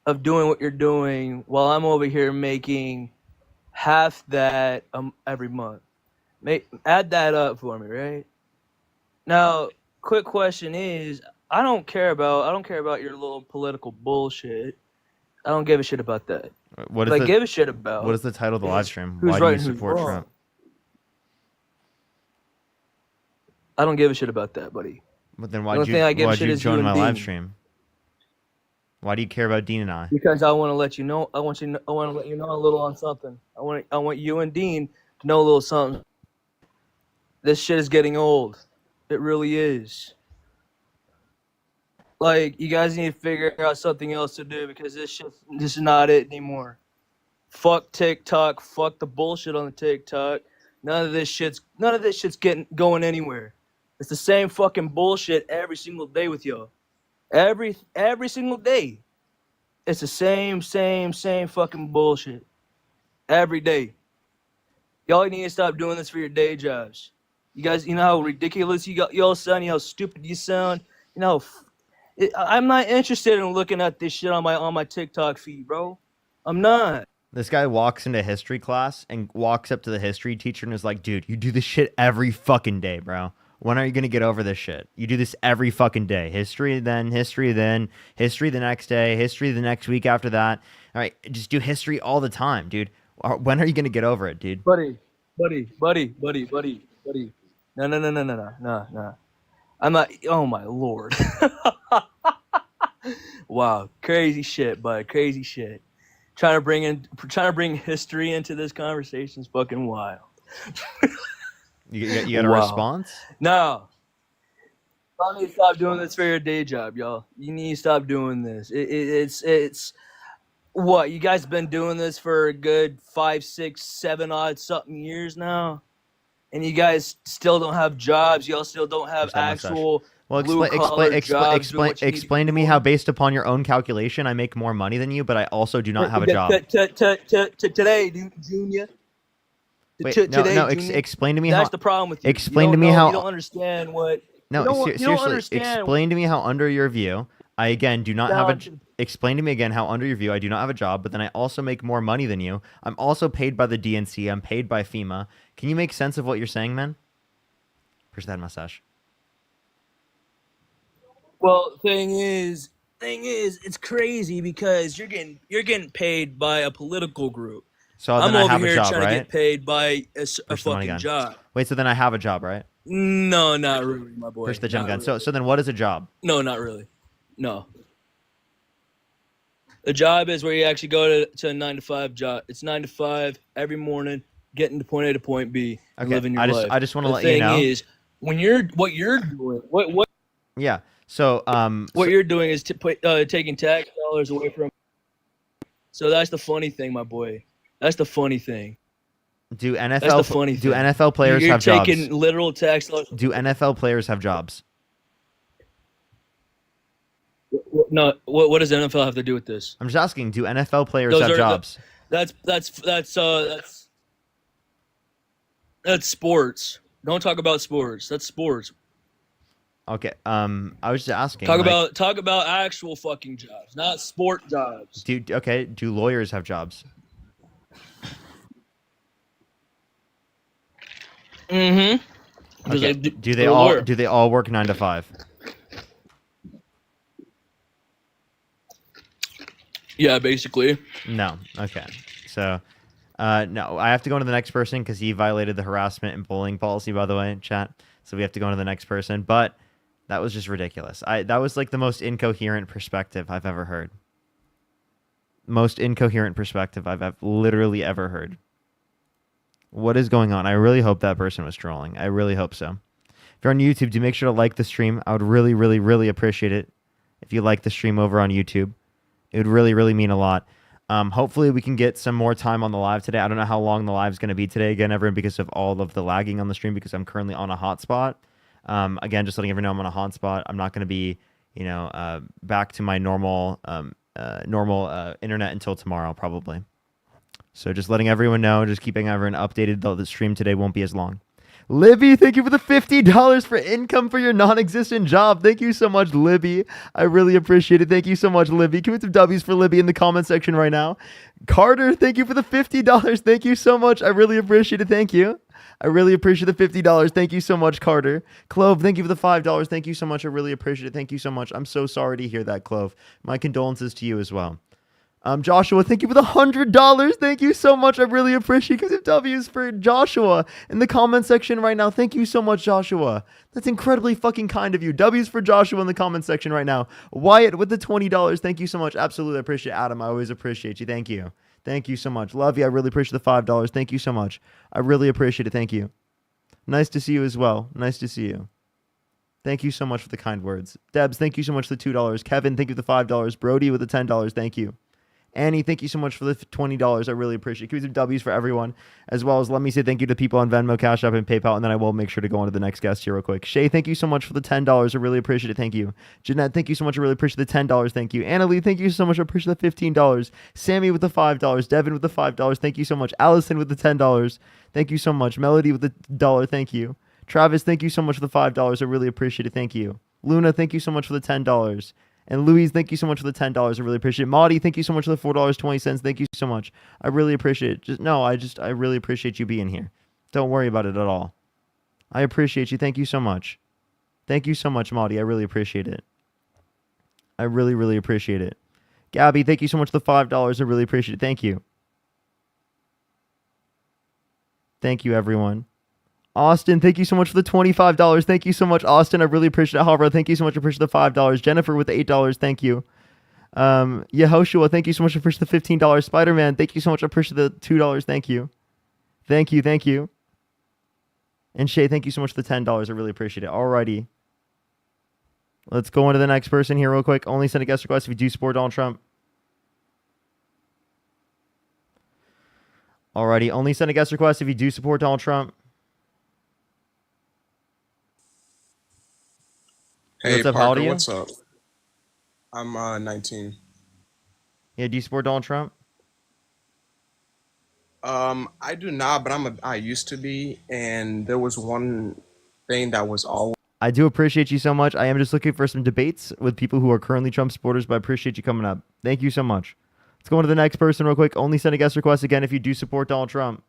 of doing what you're doing while I'm over here making half that every month? Add that up for me, right? Now, quick question is, I don't care about your little political bullshit. I don't give a shit about that. What What is I the give a shit about what is the title of the live is stream? who's Why do right you and who's support wrong. Trump? I don't give a shit about that, buddy. But then The why'd only thing I give a why'd shit you is you join and my live Dean. stream? Why do you care about Dean and I? Because I want to let you know. I want to let you know a little on something. I want you and Dean to know a little something. This shit is getting old. It really is. Like, you guys need to figure out something else to do because this is not it anymore. Fuck TikTok. Fuck the bullshit on the TikTok. None of this shit's going anywhere. It's the same fucking bullshit every single day with y'all. Every single day. It's the same fucking bullshit. Every day. Y'all need to stop doing this for your day jobs. You guys, you know how ridiculous y'all sound, you know how stupid you sound, you know. I'm not interested in looking at this shit on my TikTok feed, bro. I'm not. This guy walks into history class and walks up to the history teacher and is like, dude, you do this shit every fucking day, bro. When are you going to get over this shit? You do this every fucking day. History then, history then, history the next day, history the next week after that. All right, just do history all the time, dude. When are you going to get over it, dude? Buddy. No. I'm not. Oh my lord. Wow, crazy shit, bud. Crazy shit. Trying to bring history into this conversation is fucking wild. You got a Wow. response? No. Y'all need to stop doing this for your day job, y'all. You need to stop doing this. It's what, you guys been doing this for a good 5, 6, 7 odd something years now, and you guys still don't have jobs. Y'all still don't have Where's that mustache? actual Well, blue-collar jobs doing what you need explain to me how, based upon your own calculation, I make more money than you, but I also do not have a job. Today, Junior. Wait, Today, no. Junior. Explain to me That's how. the problem with you. Explain You to don't me know- how. you don't understand what. No, you don't seriously. understand. Explain to me how, under your view, I again do not have a. Down to- Explain to me again how, under your view, I do not have a job, but then I also make more money than you. I'm also paid by the DNC. I'm paid by FEMA. Can you make sense of what you're saying, man? Push that mustache. Well, thing is, it's crazy because you're getting paid by a political group. So then I'm I over have a here job, trying to right? get paid by a Push the money fucking gun. job. Wait, so then I have a job, right? No, not really, my boy. Push the jump Not gun. really. So then what is a job? No, not really. No. The job is where you actually go to a 9 to 5 job. It's 9 to 5 every morning, getting to point A to point B, and Okay, living your life. I just want to The let you thing know. is, what you're doing, Yeah. So what you're doing is taking tax dollars away from. So that's the funny thing, my boy. That's the funny thing. do That's NFL the funny do thing. NFL players You're have jobs? taking literal tax dollars. Do NFL players have jobs? No, what does NFL have to do with this? I'm just asking. Do NFL players Those have are jobs? That's sports. Don't talk about sports. That's sports. Okay. I was just asking. Talk like, about actual fucking jobs, not sport jobs. Do lawyers have jobs? Mm-hmm. Okay. Do they all work 9 to 5? Yeah, basically. No. Okay. So, no, I have to go to the next person because he violated the harassment and bullying policy, by the way, in chat. So we have to go to the next person. But that was just ridiculous. That was like the most incoherent perspective I've ever heard. Most incoherent perspective I've literally ever heard. What is going on? I really hope that person was trolling. I really hope so. If you're on YouTube, do make sure to like the stream. I would really, really, really appreciate it if you like the stream over on YouTube. It would really, really mean a lot. Hopefully we can get some more time on the live today. I don't know how long the live is going to be today, again, everyone, because of all of the lagging on the stream, because I'm currently on a hotspot. Again, just letting everyone know I'm on a hotspot. I'm not going to be, back to my normal internet until tomorrow, probably. So just letting everyone know, just keeping everyone updated, though the stream today won't be as long. Libby, thank you for the $50 for income for your non-existent job. Thank you so much, Libby. I really appreciate it. Thank you so much, Libby. Can we some W's for Libby in the comment section right now? Carter, thank you for the $50. Thank you so much. I really appreciate it. Thank you. I really appreciate the $50. Thank you so much, Carter. Clove, thank you for the $5. Thank you so much. I really appreciate it. Thank you so much. I'm so sorry to hear that, Clove. My condolences to you as well. Joshua, thank you for the $100. Thank you so much. I really appreciate it. Give W's for Joshua in the comment section right now. Thank you so much, Joshua. That's incredibly fucking kind of you. W's for Joshua in the comment section right now. Wyatt with the $20. Thank you so much. Absolutely appreciate it. Adam, I always appreciate you. Thank you. Thank you so much. Love you. I really appreciate the $5. Thank you so much. I really appreciate it. Thank you. Nice to see you as well. Nice to see you. Thank you so much for the kind words. Debs, thank you so much for the $2. Kevin, thank you for the $5. Brody with the $10. Thank you. Annie, thank you so much for the $20. I really appreciate it. Can we do W's for everyone? As well as let me say thank you to people on Venmo, Cash App, and PayPal, and then I will make sure to go on to the next guest here real quick. Shay, thank you so much for the $10. I really appreciate it. Thank you. Jeanette, thank you so much. I really appreciate the $10. Thank you. Anna Lee, thank you so much. I appreciate the $15. Sammy with the $5. Devin with the $5. Thank you so much. Allison with the $10. Thank you so much. Melody with the $1. Thank you. Travis, thank you so much for the $5. I really appreciate it. Thank you. Luna, thank you so much for the $10. And Louise, thank you so much for the $10. I really appreciate it. Maudie, thank you so much for the $4.20. Thank you so much. I really appreciate it. I really appreciate you being here. Don't worry about it at all. I appreciate you. Thank you so much. Thank you so much, Maudie. I really appreciate it. I really, really appreciate it. Gabby, thank you so much for the $5. I really appreciate it. Thank you. Thank you, everyone. Austin, thank you so much for the $25. Thank you so much, Austin. I really appreciate it. However, thank you so much. I appreciate the $5. Jennifer with the $8. Thank you. Yehoshua, thank you so much. I appreciate the $15. Spider-Man, thank you so much. I appreciate the $2. Thank you. Thank you. Thank you. And Shay, thank you so much for the $10. I really appreciate it. Alrighty. Let's go on to the next person here real quick. Only send a guest request if you do support Donald Trump. Alrighty. Only send a guest request if you do support Donald Trump. Hey, what's up? How old are you? What's up? I'm 19. Yeah, do you support Donald Trump? I do not, but I used to be, and there was one thing that was always. I do appreciate you so much. I am just looking for some debates with people who are currently Trump supporters, but I appreciate you coming up. Thank you so much. Let's go on to the next person real quick. Only send a guest request again if you do support Donald Trump.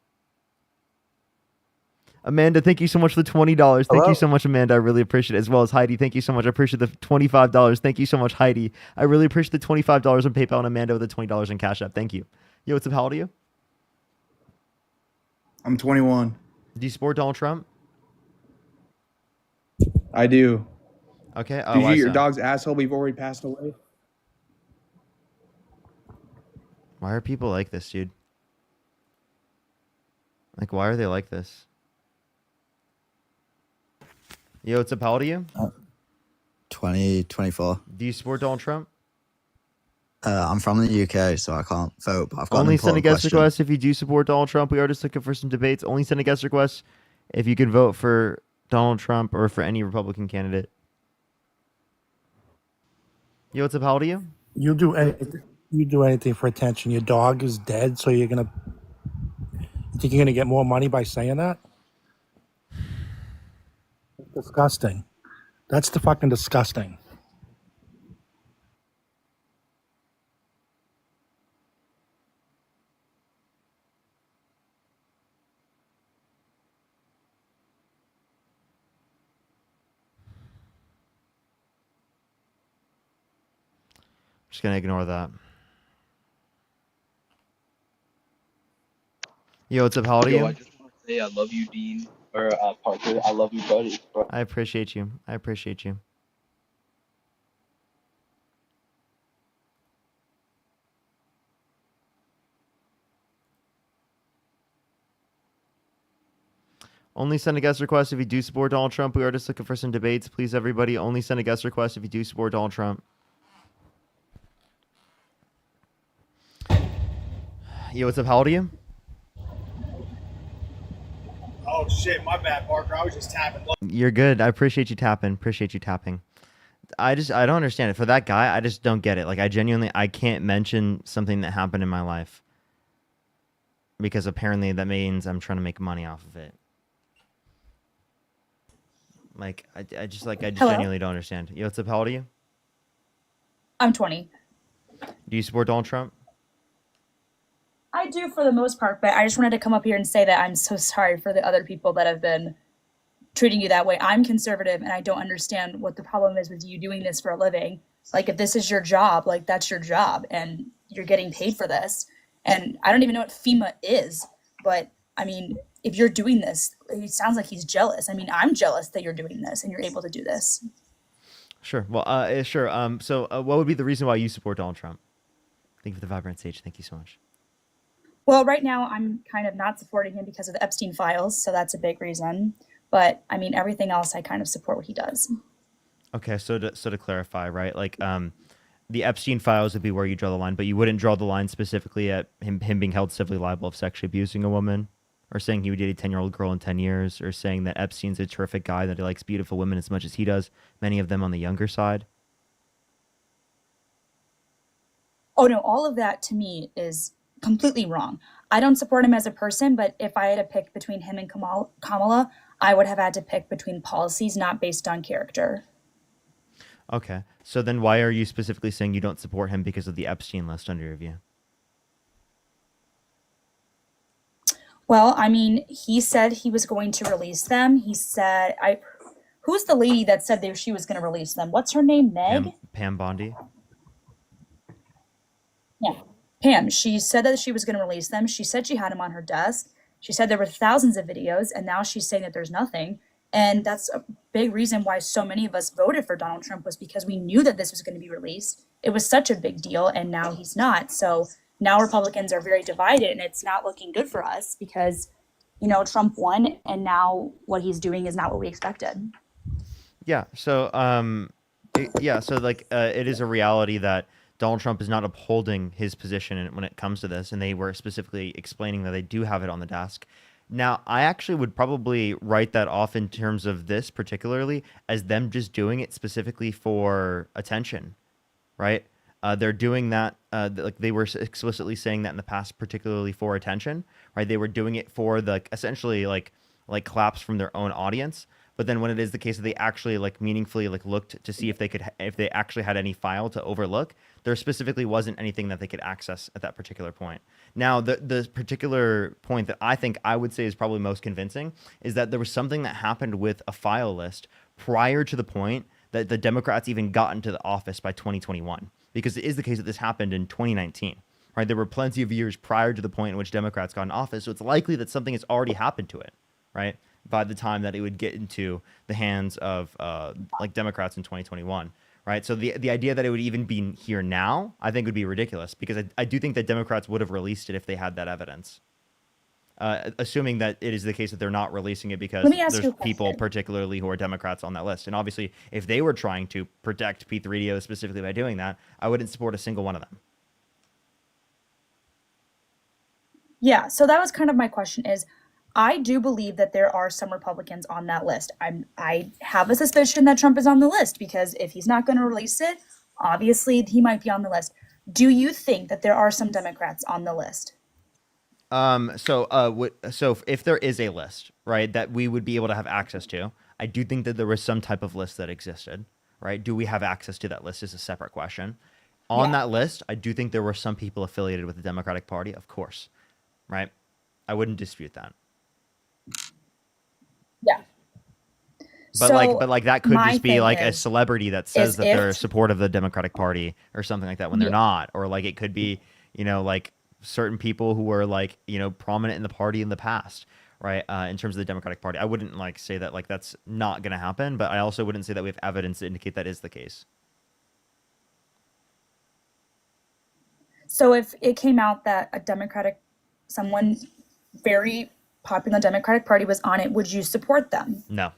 Amanda, thank you so much for the $20. Thank you so much, Amanda. I really appreciate it. As well as Heidi, thank you so much. I appreciate the $25. Thank you so much, Heidi. I really appreciate the $25 on PayPal and Amanda with the $20 in Cash App. Thank you. Yo, what's up? How old are you? I'm 21. Do you support Donald Trump? I do. Okay. Did you get your dog's asshole before he passed away? Why are people like this, dude? Like, why are they like this? Yo, what's up? How old are you? 24. Do you support Donald Trump? I'm from the UK, so I can't vote, but I've got Only an send a important guest question. request if you do support Donald Trump. We are just looking for some debates. Only send a guest request if you can vote for Donald Trump or for any Republican candidate. Yo, what's up? How old are you? You do anything for attention. Your dog is dead, so you think you're gonna get more money by saying that? Disgusting. That's the fucking disgusting. Just gonna ignore that. Yo, what's up? How old are you? I just want to say I love you, Dean. Or Parker, I love you, buddy. Bro. I appreciate you. I appreciate you. Only send a guest request if you do support Donald Trump. We are just looking for some debates. Please, everybody, only send a guest request if you do support Donald Trump. Yo, what's up? How old are you? Oh shit, my bad, Parker. I was just tapping. You're good. I appreciate you tapping. Appreciate you tapping. I don't understand it. For that guy, I just don't get it. Like, I can't mention something that happened in my life because apparently that means I'm trying to make money off of it. Like, I just Hello? genuinely don't understand. Yo, what's up? How old are you? I'm 20. Do you support Donald Trump? I do for the most part, but I just wanted to come up here and say that I'm so sorry for the other people that have been treating you that way. I'm conservative and I don't understand what the problem is with you doing this for a living. Like, if this is your job, like, that's your job and you're getting paid for this. And I don't even know what FEMA is, but I mean, if you're doing this, it sounds like he's jealous. I mean, I'm jealous that you're doing this and you're able to do this. Sure. Well, sure. So what would be the reason why you support Donald Trump? Thank you for the vibrant sage. Thank you so much. Well, right now I'm kind of not supporting him because of the Epstein files, so that's a big reason. But I mean, everything else, I kind of support what he does. Okay, so to clarify, right? Like, the Epstein files would be where you draw the line, but you wouldn't draw the line specifically at him being held civilly liable of sexually abusing a woman, or saying he would date a 10-year-old girl in 10 years, or saying that Epstein's a terrific guy, that he likes beautiful women as much as he does, many of them on the younger side. Oh no, all of that to me is completely wrong. I don't support him as a person, but if I had to pick between him and Kamala, I would have had to pick between policies, not based on character. Okay, so then why are you specifically saying you don't support him because of the Epstein list under your view? Well, I mean, he said he was going to release them. He said, who's the lady that said she was going to release them? What's her name? Meg? Pam Bondi? Yeah. Pam, she said that she was going to release them. She said she had them on her desk. She said there were thousands of videos, and now she's saying that there's nothing. And that's a big reason why so many of us voted for Donald Trump, was because we knew that this was going to be released. It was such a big deal, and now he's not. So now Republicans are very divided, and it's not looking good for us because, you know, Trump won, and now what he's doing is not what we expected. Yeah. So, it is a reality that Donald Trump is not upholding his position when it comes to this, and they were specifically explaining that they do have it on the desk. Now, I actually would probably write that off in terms of this particularly as them just doing it specifically for attention, right? They're doing that, like they were explicitly saying that in the past, particularly for attention, right? They were doing it for the essentially like claps from their own audience. But then when it is the case that they actually like meaningfully like looked to see if they actually had any file to overlook, there specifically wasn't anything that they could access at that particular point. Now, the particular point that I think I would say is probably most convincing is that there was something that happened with a file list prior to the point that the Democrats even got into the office by 2021, because it is the case that this happened in 2019. Right? There were plenty of years prior to the point in which Democrats got in office, so it's likely that something has already happened to it, right? By the time that it would get into the hands of like Democrats in 2021, right? So the idea that it would even be here now, I think would be ridiculous, because I do think that Democrats would have released it if they had that evidence. Assuming that it is the case that they're not releasing it because there's people particularly who are Democrats on that list. And obviously, if they were trying to protect Pete Radio specifically by doing that, I wouldn't support a single one of them. Yeah, so that was kind of my question is, I do believe that there are some Republicans on that list. I have a suspicion that Trump is on the list, because if he's not going to release it, obviously he might be on the list. Do you think that there are some Democrats on the list? So if there is a list, right, that we would be able to have access to, I do think that there was some type of list that existed, right? Do we have access to that list is a separate question. On that list, I do think there were some people affiliated with the Democratic Party, of course, right? I wouldn't dispute that. Yeah. But like that could just be like a celebrity that says that they're supportive of the Democratic Party or something like that when they're not, or like it could be, you know, like certain people who were like, you know, prominent in the party in the past, right? In terms of the Democratic Party, I wouldn't like say that like that's not going to happen, but I also wouldn't say that we have evidence to indicate that is the case. So if it came out that someone very popular in the Democratic Party was on it, would you support them? No.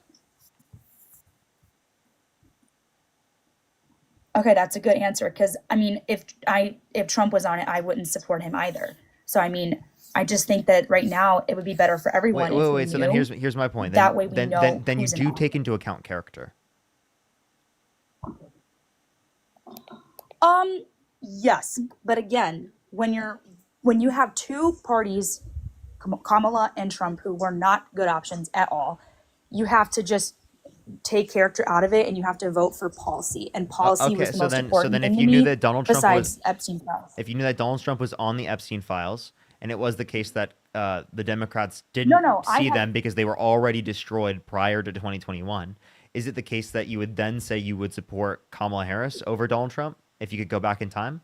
Okay, that's a good answer, because I mean, if Trump was on it, I wouldn't support him either. So I mean, I just think that right now it would be better for everyone. Wait, if wait, we wait. So then knew. here's my point. That Then way we then know then you who's do involved. take into account character. Yes, but again, when you have two parties, Kamala and Trump, who were not good options at all, you have to just take character out of it, and you have to vote for policy. And policy Okay, was the so most then important if thing you to knew me, that Donald Trump besides was Epstein files. if you knew that Donald Trump was on the Epstein files, and it was the case that the Democrats didn't No, I see have- them because they were already destroyed prior to 2021, is it the case that you would then say you would support Kamala Harris over Donald Trump if you could go back in time?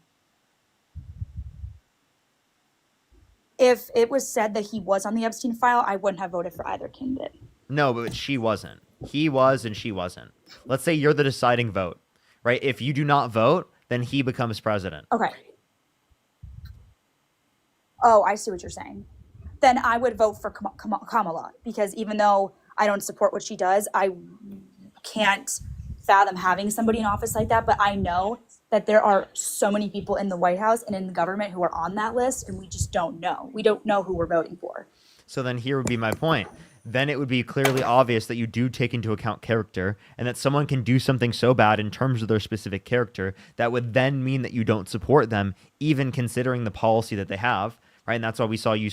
If it was said that he was on the Epstein file, I wouldn't have voted for either candidate. No, but she wasn't. He was and she wasn't. Let's say you're the deciding vote, right? If you do not vote, then he becomes president. Okay. Oh, I see what you're saying. Then I would vote for Kamala, because even though I don't support what she does, I can't fathom having somebody in office like that. But I know that there are so many people in the White House and in the government who are on that list, and we just don't know. We don't know who we're voting for. So then here would be my point. Then it would be clearly obvious that you do take into account character, and that someone can do something so bad in terms of their specific character that would then mean that you don't support them, even considering the policy that they have, right? And that's why we saw you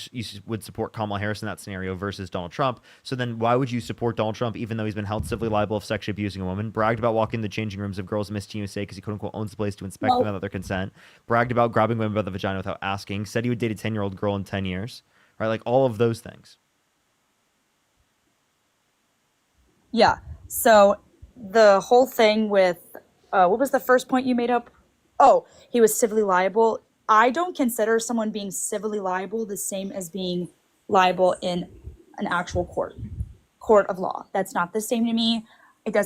would support Kamala Harris in that scenario versus Donald Trump. So then why would you support Donald Trump even though he's been held civilly liable of sexually abusing a woman, bragged about walking the changing rooms of girls in Miss Teen USA because he quote-unquote owns the place to inspect them without their consent, bragged about grabbing women by the vagina without asking, said he would date a 10-year-old girl in 10 years, right? Like all of those things. Yeah. So the whole thing with what was the first point you made up? Oh, he was civilly liable. I don't consider someone being civilly liable the same as being liable in an actual court of law. That's not the same to me. It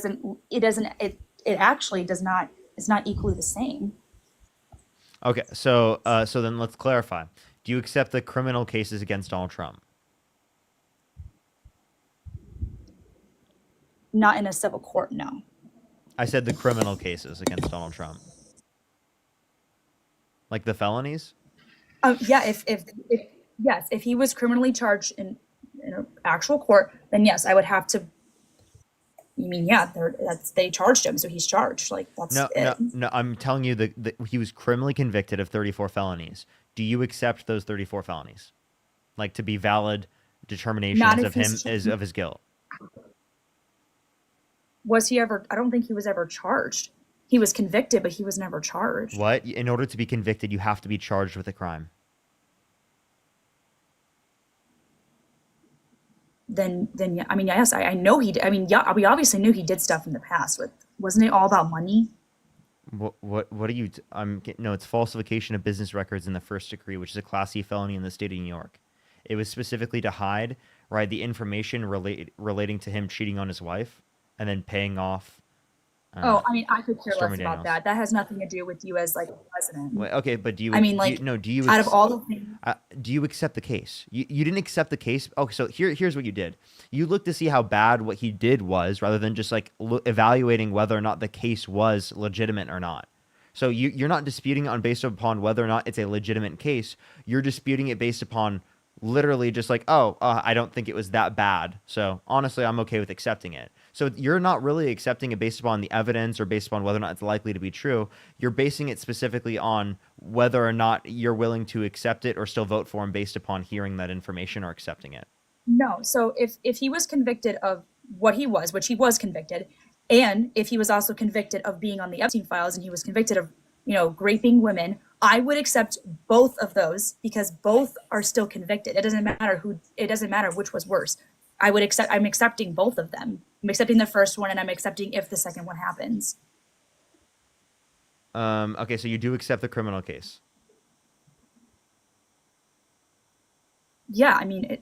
actually does not, it's not equally the same. Okay, so then let's clarify. Do you accept the criminal cases against Donald Trump? Not in a civil court, no. I said the criminal cases against Donald Trump. Like the felonies? Yeah, if he was criminally charged in an actual court, then yes, I would have to. You mean, yeah, they charged him, so he's charged. Like that's it. No. I'm telling you that he was criminally convicted of 34 felonies. Do you accept those 34 felonies, like to be valid determinations of him of his guilt? Was he ever? I don't think he was ever charged. He was convicted, but he was never charged. What? In order to be convicted, you have to be charged with a crime. Then yeah. I mean, yes, I know he did. I mean, yeah, we obviously knew he did stuff in the past. Wasn't it all about money? What are you? No, it's falsification of business records in the first degree, which is a Class C felony in the state of New York. It was specifically to hide, right, the information relating to him cheating on his wife and then paying off. I mean, I could care Stormy less about Daniels. that. That has nothing to do with you as like a president. Wait, okay, but do you? I mean, do you? Out of all the things. Do you accept the case? You didn't accept the case. Okay, so here's what you did. You looked to see how bad what he did was, rather than just like evaluating whether or not the case was legitimate or not. So you're not disputing it based upon whether or not it's a legitimate case. You're disputing it based upon literally just like, I don't think it was that bad. So honestly, I'm okay with accepting it. So you're not really accepting it based upon the evidence or based upon whether or not it's likely to be true. You're basing it specifically on whether or not you're willing to accept it or still vote for him based upon hearing that information or accepting it. No. So if he was convicted of what he was, which he was convicted, and if he was also convicted of being on the Epstein files and he was convicted of, raping women, I would accept both of those because both are still convicted. It doesn't matter which was worse. I'm accepting both of them. I'm accepting the first one and I'm accepting if the second one happens. Okay, so you do accept the criminal case. Yeah, I mean,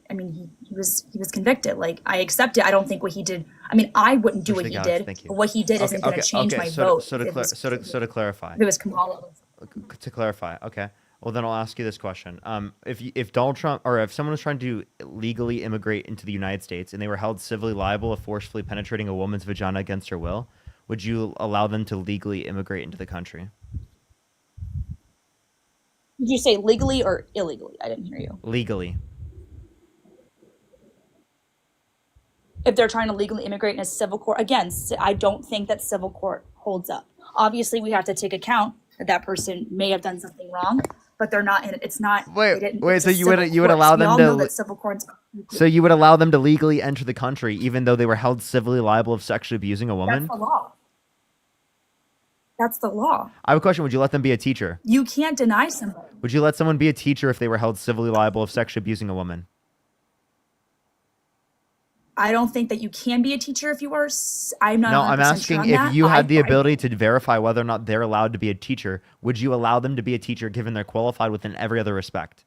he was convicted. Like, I accept it. I don't think what he did. I mean, I wouldn't do what he did. But what he did isn't going to change my vote. So to clarify. If it was Kamala. To clarify, okay. Well, then I'll ask you this question: if Donald Trump, or if someone was trying to legally immigrate into the United States and they were held civilly liable of forcefully penetrating a woman's vagina against her will, would you allow them to legally immigrate into the country? Did you say legally or illegally? I didn't hear you. Legally. If they're trying to legally immigrate in a civil court, again, I don't think that civil court holds up. Obviously, we have to take account that that person may have done something wrong, but they're not in it. It's not. Wait, it's so a you civil would court. allow We them all to know that civil courts. So you would allow them to legally enter the country even though they were held civilly liable of sexually abusing a woman? That's the law. That's the law. I have a question. Would you let them be a teacher? You can't deny somebody. Would you let someone be a teacher if they were held civilly liable of sexually abusing a woman? I don't think that you can be a teacher if you are. I'm not. No, I'm 100% sure asking on if that. you had the ability to verify whether or not they're allowed to be a teacher, would you allow them to be a teacher given they're qualified within every other respect?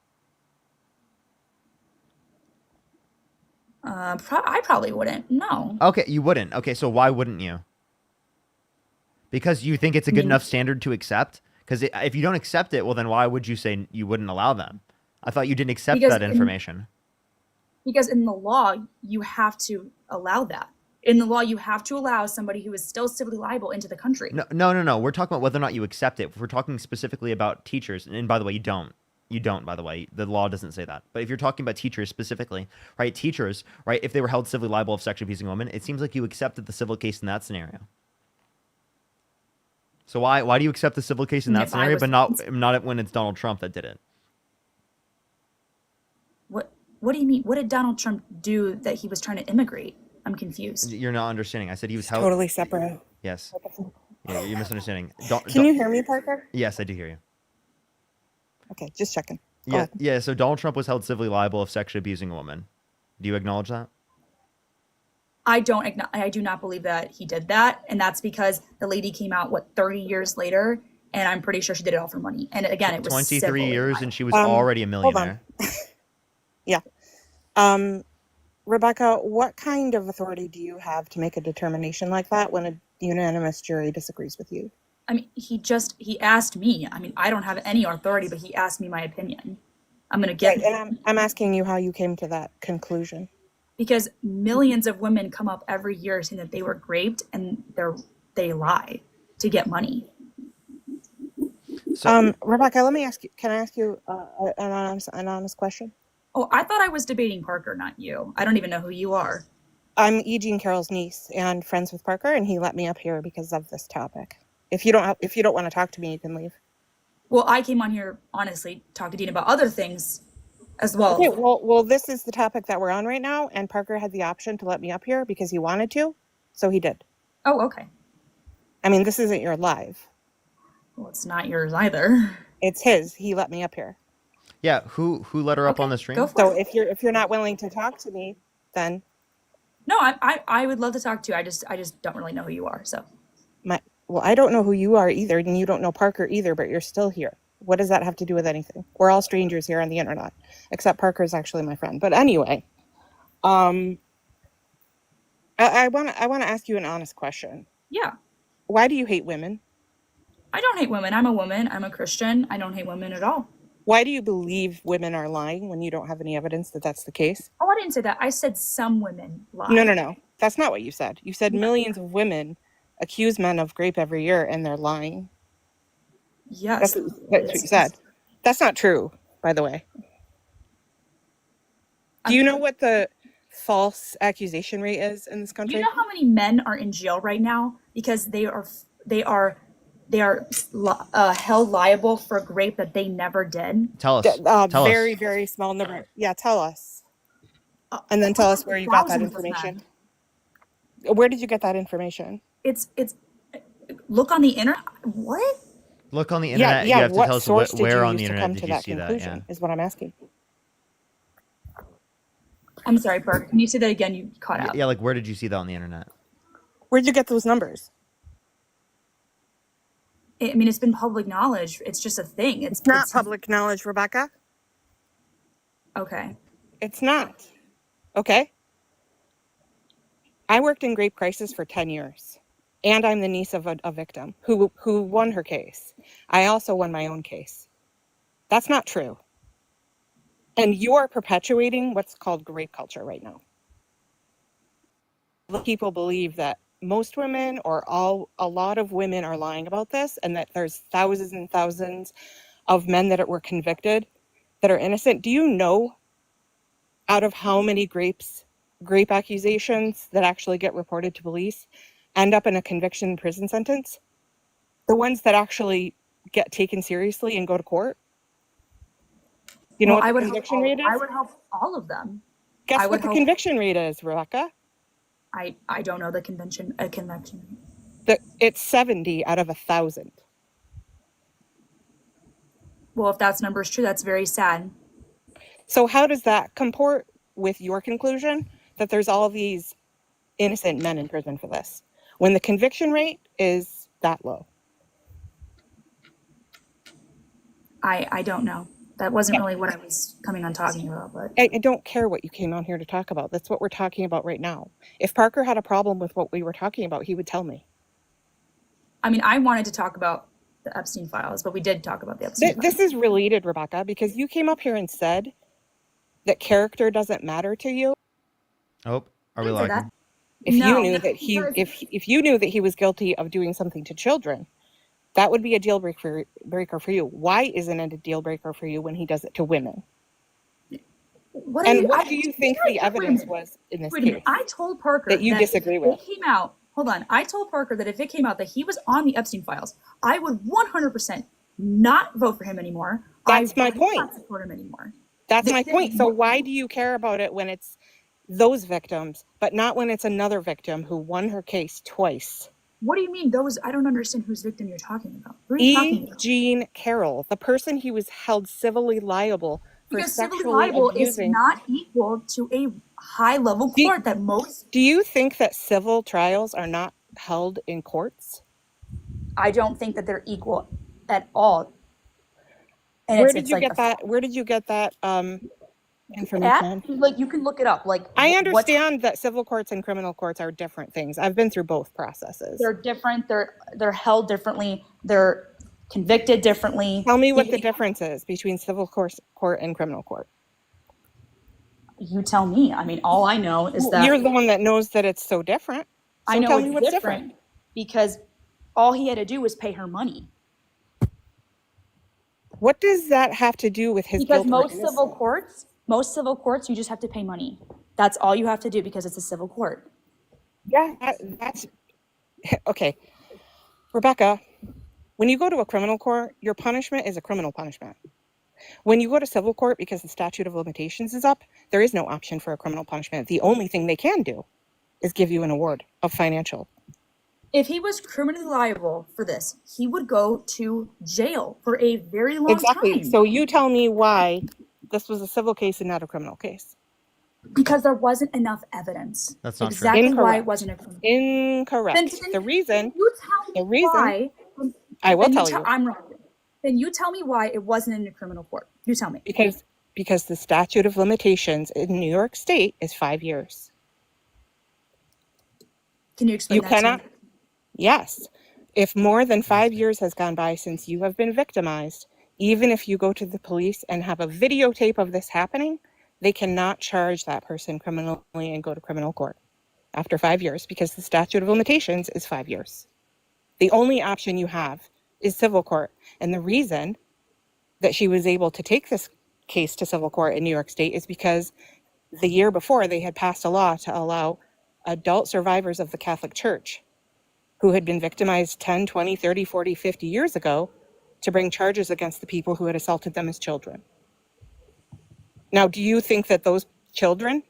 I probably wouldn't. No. Okay, you wouldn't. Okay, so why wouldn't you? Because you think it's a good enough standard to accept? Because if you don't accept it, well, then why would you say you wouldn't allow them? I thought you didn't accept that information. Because in the law, you have to allow that. In the law, you have to allow somebody who is still civilly liable into the country. No. We're talking about whether or not you accept it. We're talking specifically about teachers. And by the way, you don't. You don't, by the way. The law doesn't say that. But if you're talking about teachers specifically, right? Teachers, right? If they were held civilly liable of sexually abusing a woman, it seems like you accepted the civil case in that scenario. So why do you accept the civil case in that scenario, but not when it's Donald Trump that did it? What do you mean? What did Donald Trump do that he was trying to immigrate? I'm confused. You're not understanding. I said he was held. Totally separate. Yes. Yeah, you're misunderstanding. Can you hear me, Parker? Yes, I do hear you. Okay, just checking. Yeah. So Donald Trump was held civilly liable of sexually abusing a woman. Do you acknowledge that? I do not believe that he did that, and that's because the lady came out 30 years later, and I'm pretty sure she did it all for money. And again, it was 23 years, and she was already a millionaire. Yeah. Rebecca, what kind of authority do you have to make a determination like that when a unanimous jury disagrees with you? I mean, he asked me. I mean, I don't have any authority, but he asked me my opinion. I'm gonna get. Right, and I'm asking you how you came to that conclusion. Because millions of women come up every year saying that they were raped, and they lie to get money. So, Rebecca, let me ask you. Can I ask you an honest question? Oh, I thought I was debating Parker, not you. I don't even know who you are. I'm E. Jean Carroll's niece and friends with Parker, and he let me up here because of this topic. If you don't want to talk to me, you can leave. Well, I came on here honestly talk to Dean about other things as well. Okay, well, this is the topic that we're on right now, and Parker had the option to let me up here because he wanted to, so he did. Oh, okay. I mean, this isn't your live. Well, it's not yours either. It's his. He let me up here. Yeah, who let her up on the stream? So if you're not willing to talk to me, then no, I would love to talk to you. I just don't really know who you are. So well, I don't know who you are either, and you don't know Parker either, but you're still here. What does that have to do with anything? We're all strangers here on the internet, except Parker is actually my friend. But anyway, I want to ask you an honest question. Yeah. Why do you hate women? I don't hate women. I'm a woman. I'm a Christian. I don't hate women at all. Why do you believe women are lying when you don't have any evidence that that's the case? Oh, I didn't say that. I said some women lie. No. That's not what you said. You said millions of women accuse men of rape every year and they're lying. Yes. That's what you said. That's not true, by the way. Do you know what the false accusation rate is in this country? Do you know how many men are in jail right now because they are held liable for rape that they never did? Tell us. Very, very small number. Yeah, tell us. And then tell us where you got that information. Where did you get that information? It's look on the internet. What? Look on the internet. Yeah, you have to what tell us source did where you on use the to internet come did to you that see that? conclusion? Yeah. Is what I'm asking. I'm sorry, Parker. Can you say that again? You caught out. Yeah, like where did you see that on the internet? Where'd you get those numbers? I mean, it's been public knowledge. It's just a thing. It's not public knowledge, Rebecca. Okay. It's not. Okay. I worked in rape crisis for 10 years, and I'm the niece of a victim who won her case. I also won my own case. That's not true. And you are perpetuating what's called rape culture right now. People believe that most women or a lot of women are lying about this, and that there's thousands and thousands of men that were convicted that are innocent. Do you know out of how many grape accusations that actually get reported to police end up in a conviction and prison sentence? The ones that actually get taken seriously and go to court? You know Well, what the conviction rate is? I would help all of them. Guess what the conviction rate is, Rebecca? I don't know the convention rate. It's 70 out of 1,000. Well, if that number is true, that's very sad. So how does that comport with your conclusion that there's all these innocent men in prison for this, when the conviction rate is that low? I don't know. That wasn't really what I was coming on talking about, but I don't care what you came on here to talk about. That's what we're talking about right now. If Parker had a problem with what we were talking about, he would tell me. I mean, I wanted to talk about the Epstein files, but we did talk about the Epstein files. This is related, Rebecca, because you came up here and said that character doesn't matter to you. Oh, are we lagging? If you knew that if you knew that he was guilty of doing something to children, that would be a deal breaker for you. Why isn't it a deal breaker for you when he does it to women? What do you think the evidence was in this case? I told Parker that you disagree with. It came out. Hold on. I told Parker that if it came out that he was on the Epstein files, I would 100% not vote for him anymore. That's my I would point. not support him anymore. That's my point. So why do you care about it when it's those victims, but not when it's another victim who won her case twice? What do you mean those? I don't understand whose victim you're talking about. Who are you talking about? Jean Carroll, the person he was held civilly liable for Because civilly sexually liable abusing. is not equal to a high-level court that most. Do you think that civil trials are not held in courts? I don't think that they're equal at all. And Where did you get that? Where did you get that information? Like, you can look it up. Like, I understand that civil courts and criminal courts are different things. I've been through both processes. They're different. They're held differently. They're convicted differently. Tell me what the difference is between civil court and criminal court. You tell me. I mean, all I know is that you're the one that knows that it's so different. So I know tell me it's what's different because all he had to do was pay her money. What does that have to do with his Because guilt or innocence? most civil courts, you just have to pay money. That's all you have to do because it's a civil court. Yeah, that's okay. Rebecca, when you go to a criminal court, your punishment is a criminal punishment. When you go to civil court, because the statute of limitations is up, there is no option for a criminal punishment. The only thing they can do is give you an award of financial. If he was criminally liable for this, he would go to jail for a very long Exactly. time. So you tell me why this was a civil case and not a criminal case. Because there wasn't enough evidence. That's not exactly true. why Incorrect. it wasn't a criminal. Incorrect. Then the reason why, I will then tell you. I'm wrong. Then you tell me why it wasn't in a criminal court. You tell me. Because the statute of limitations in New York State is 5 years. Can you explain You that cannot. to me? Yes. If more than 5 years has gone by since you have been victimized, even if you go to the police and have a videotape of this happening, they cannot charge that person criminally and go to criminal court after 5 years because the statute of limitations is 5 years. The only option you have is civil court. And the reason that she was able to take this case to civil court in New York State is because the year before they had passed a law to allow adult survivors of the Catholic Church who had been victimized 10, 20, 30, 40, 50 years ago to bring charges against the people who had assaulted them as children. Now, do you think that those children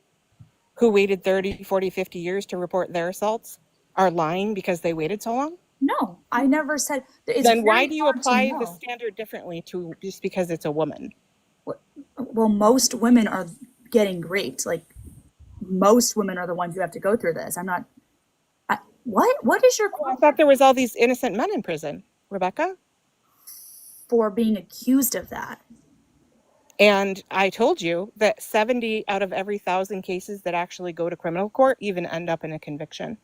who waited 30, 40, 50 years to report their assaults are lying because they waited so long? No, I never said. Then why do you apply the standard differently to just because it's a woman? Well, most women are getting raped. Like, most women are the ones who have to go through this. I'm not. What is your I thought there was all these innocent men in prison, Rebecca? For being accused of that. And I told you that 70 out of every 1,000 cases that actually go to criminal court even end up in a conviction.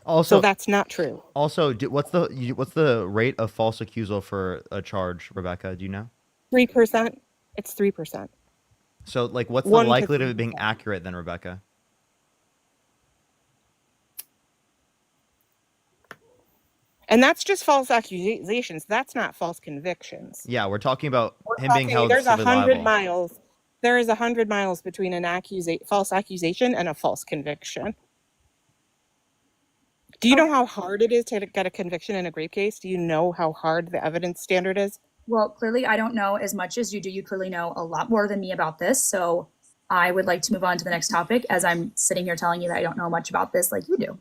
Also, so that's not true. Also, what's the rate of false accusal for a charge, Rebecca? Do you know? 3%. It's 3%. So, like, what's the 1 to likelihood of it 3%. being accurate then, Rebecca? And that's just false accusations. That's not false convictions. Yeah, we're talking about We're him being talking, held there's civilly 100 liable. miles. There is 100 miles between an false accusation and a false conviction. Do you know how hard it is to get a conviction in a rape case? Do you know how hard the evidence standard is? Well, clearly I don't know as much as you do. You clearly know a lot more than me about this. So I would like to move on to the next topic, as I'm sitting here telling you that I don't know much about this like you do.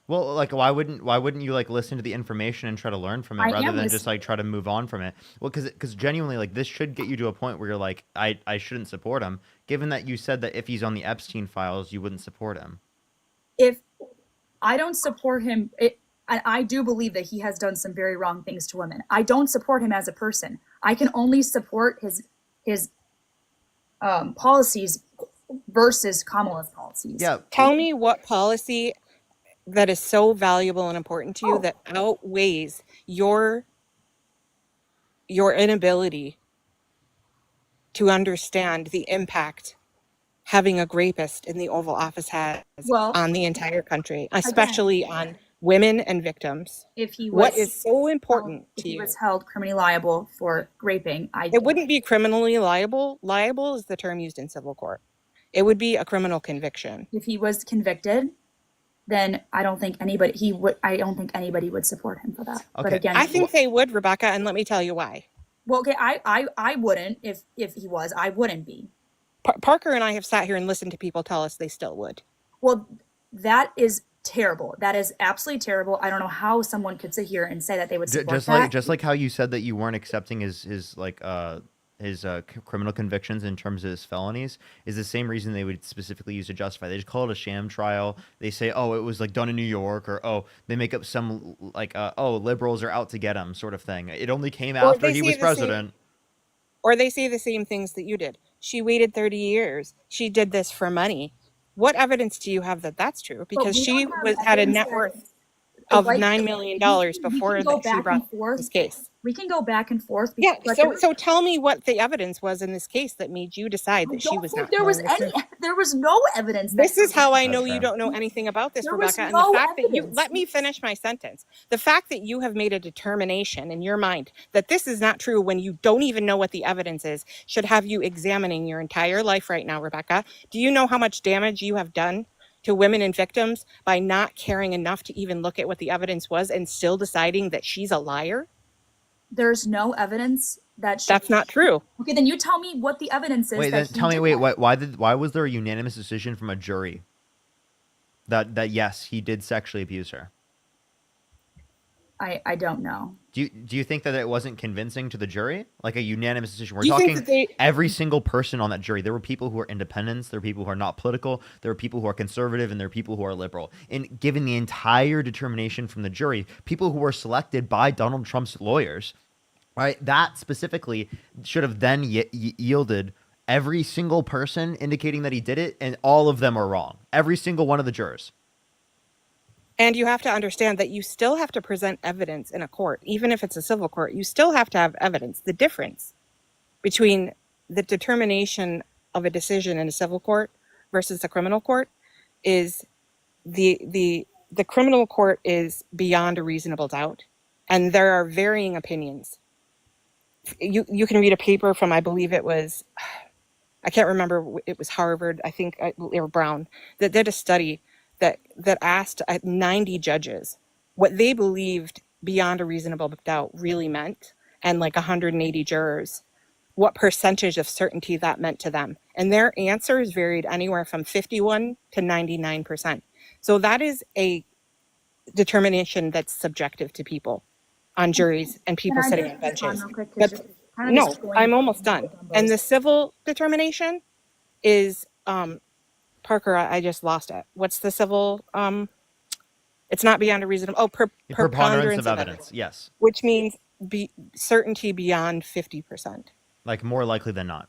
Well, like why wouldn't you like listen to the information and try to learn from it I rather am than just listening. like try to move on from it? Well, because genuinely, like this should get you to a point where you're like, I shouldn't support him, given that you said that if he's on the Epstein files, you wouldn't support him. If I don't support him, and I do believe that he has done some very wrong things to women. I don't support him as a person. I can only support his policies versus Kamala's policies. Yeah. Tell me what policy that is so valuable and important to you that outweighs your inability to understand the impact having a rapist in the Oval Office has on the entire country, especially on women and victims. If he was, What is so important if to he you? was held criminally liable for raping, It wouldn't be criminally liable. Liable is the term used in civil court. It would be a criminal conviction. if he was convicted, then I don't think anybody would support him for that. But again, I think they would, Rebecca, and let me tell you why. well, okay, I wouldn't if he was. I wouldn't be. Parker and I have sat here and listened to people tell us they still would. Well, that is terrible. That is absolutely terrible. I don't know how someone could sit here and say that they would support that. Just like how you said that you weren't accepting his criminal convictions in terms of his felonies is the same reason they would specifically use to justify. They just call it a sham trial. They say, oh, it was like done in New York, or oh, they make up some like oh, liberals are out to get him sort of thing. It only came Or after they he say was the president. Or they say the same things that you did. She waited 30 years. She did this for money. What evidence do you have that that's true? Because she had a net worth of $9 million before that she brought this case. We can go back and forth. Yeah. So tell me what the evidence was in this case that made you decide that she was not. There was no evidence. This is how I know you don't know anything about this, Rebecca. And the fact that you let me finish my sentence. The fact that you have made a determination in your mind that this is not true when you don't even know what the evidence is should have you examining your entire life right now, Rebecca. Do you know how much damage you have done to women and victims by not caring enough to even look at what the evidence was and still deciding that she's a liar? There's no evidence that that's not true. Okay, then you tell me what the evidence is. Wait, then tell me. Wait, why was there a unanimous decision from a jury that yes, he did sexually abuse her? I don't know. Do you think that it wasn't convincing to the jury? Like a unanimous decision. We're Do you think talking that they- every single person on that jury. There were people who are independents. There were people who are not political. There were people who are conservative, and there are people who are liberal. And given the entire determination from the jury, people who were selected by Donald Trump's lawyers, right? That specifically should have then yielded every single person indicating that he did it, and all of them are wrong. Every single one of the jurors. And you have to understand that you still have to present evidence in a court, even if it's a civil court. You still have to have evidence. The difference between the determination of a decision in a civil court versus a criminal court is the criminal court is beyond a reasonable doubt, and there are varying opinions. You can read a paper from, I believe it was, I can't remember, it was Harvard, I think, or Brown, that did a study that asked 90 judges what they believed beyond a reasonable doubt really meant, and like 180 jurors, what percentage of certainty that meant to them. And their answers varied anywhere from 51 to 99%. So that is a determination that's subjective to people on juries and people sitting on benches. But no, I'm almost done. And the civil determination is, Parker, I just lost it. What's the civil? It's not beyond a reasonable. Oh, preponderance of evidence. Yes. Which means certainty beyond 50%. Like more likely than not.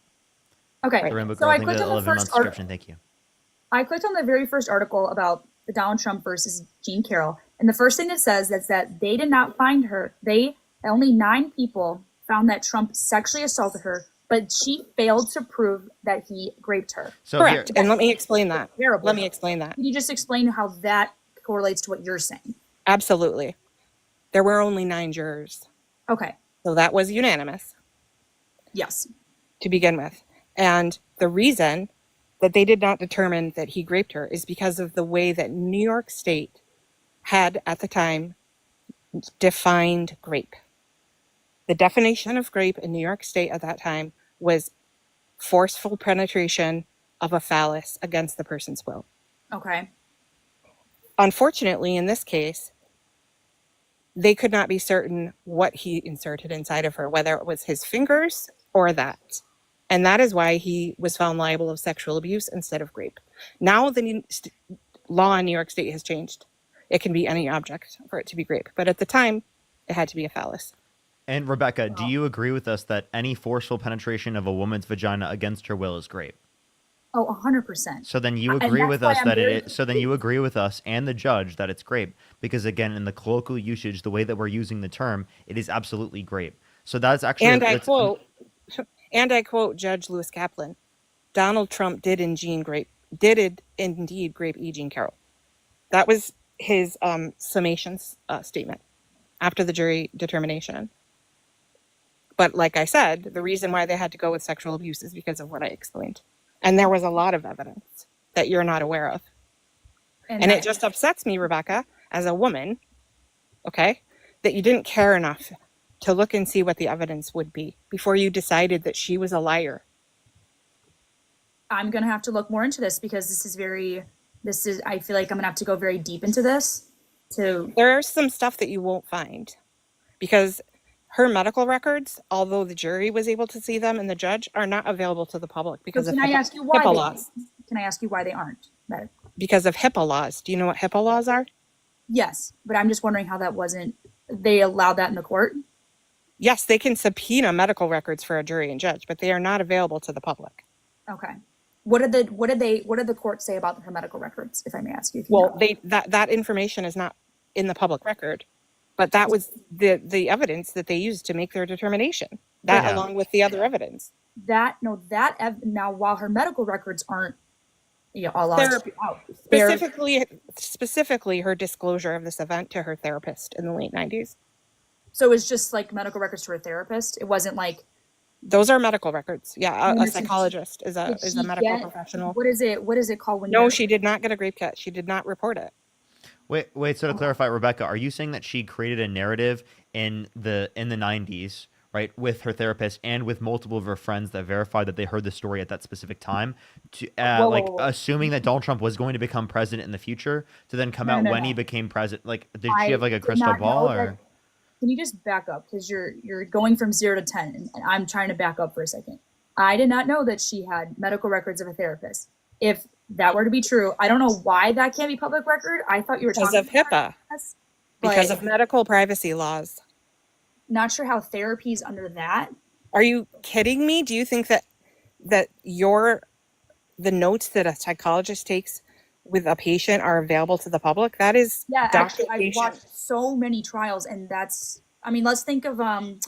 Okay. The Rainbow So Girl, I thank clicked you on for the the 11-month first subscription. Thank you. I clicked on the very first article about the Donald Trump versus Jean Carroll, and the first thing it says is that they did not find her. Only 9 people found that Trump sexually assaulted her, but she failed to prove that he raped her. So correct. And let me explain that. Terrible. Let me explain that. Can you just explain how that correlates to what you're saying? Absolutely. There were only 9 jurors. Okay. So that was unanimous. Yes. To begin with. And the reason that they did not determine that he raped her is because of the way that New York State had at the time defined grape. The definition of grape in New York State at that time was forceful penetration of a phallus against the person's will. Okay. Unfortunately, in this case, they could not be certain what he inserted inside of her, whether it was his fingers or that. And that is why he was found liable of sexual abuse instead of grape. Now the law in New York State has changed. It can be any object for it to be grape. But at the time, it had to be a phallus. And Rebecca, do you agree with us that any forceful penetration of a woman's vagina against her will is grape? Oh, 100%. So then you And agree that's with why us I'm that very it is, so then you agree with us and the judge that it's grape, because again, in the colloquial usage, the way that we're using the term, it is absolutely grape. So that's actually, And I quote Judge Lewis Kaplan, Donald Trump did indeed grape E. Jean Carroll. That was his summation statement after the jury determination. But like I said, the reason why they had to go with sexual abuse is because of what I explained. And there was a lot of evidence that you're not aware of. And it just upsets me, Rebecca, as a woman, okay, that you didn't care enough to look and see what the evidence would be before you decided that she was a liar. I'm going to have to look more into this because I feel like I'm going to have to go very deep into this. There's some stuff that you won't find because her medical records, although the jury was able to see them and the judge, are not available to the public because of HIPAA laws. Can I ask you why they aren't? Because of HIPAA laws. Do you know what HIPAA laws are? Yes, but I'm just wondering how they allowed that in the court? Yes, they can subpoena medical records for a jury and judge, but they are not available to the public. Okay. What did the court say about her medical records, if I may ask you? That information is not in the publip record. But that was the evidence that they used to make their determination. Along with the other evidence. Now while her medical records aren't allowed out. Specifically her disclosure of this event to her therapist in the late 90s. So it's just like medical records to her therapist. It wasn't like those are medical records. Yeah, a psychologist is a medical professional. What is it called when No, she did not get a grape kit. She did not report it. Wait. So to clarify, Rebecca, are you saying that she created a narrative in the 90s, right, with her therapist and with multiple of her friends that verified that they heard the story at that specific time, to assuming that Donald Trump was going to become president in the future, to then come out when he became president? Like, did she have like a crystal ball or? Can you just back up because you're going from 0 to 10, and I'm trying to back up for a second. I did not know that she had medical records of a therapist. If that were to be true, I don't know why that can't be public record. I thought you were talking because of HIPAA, because of medical privacy laws. Not sure how therapy is under that. Are you kidding me? Do you think that the notes that a psychologist takes with a patient are available to the public? That is actually, I've watched so many trials, and let's think of what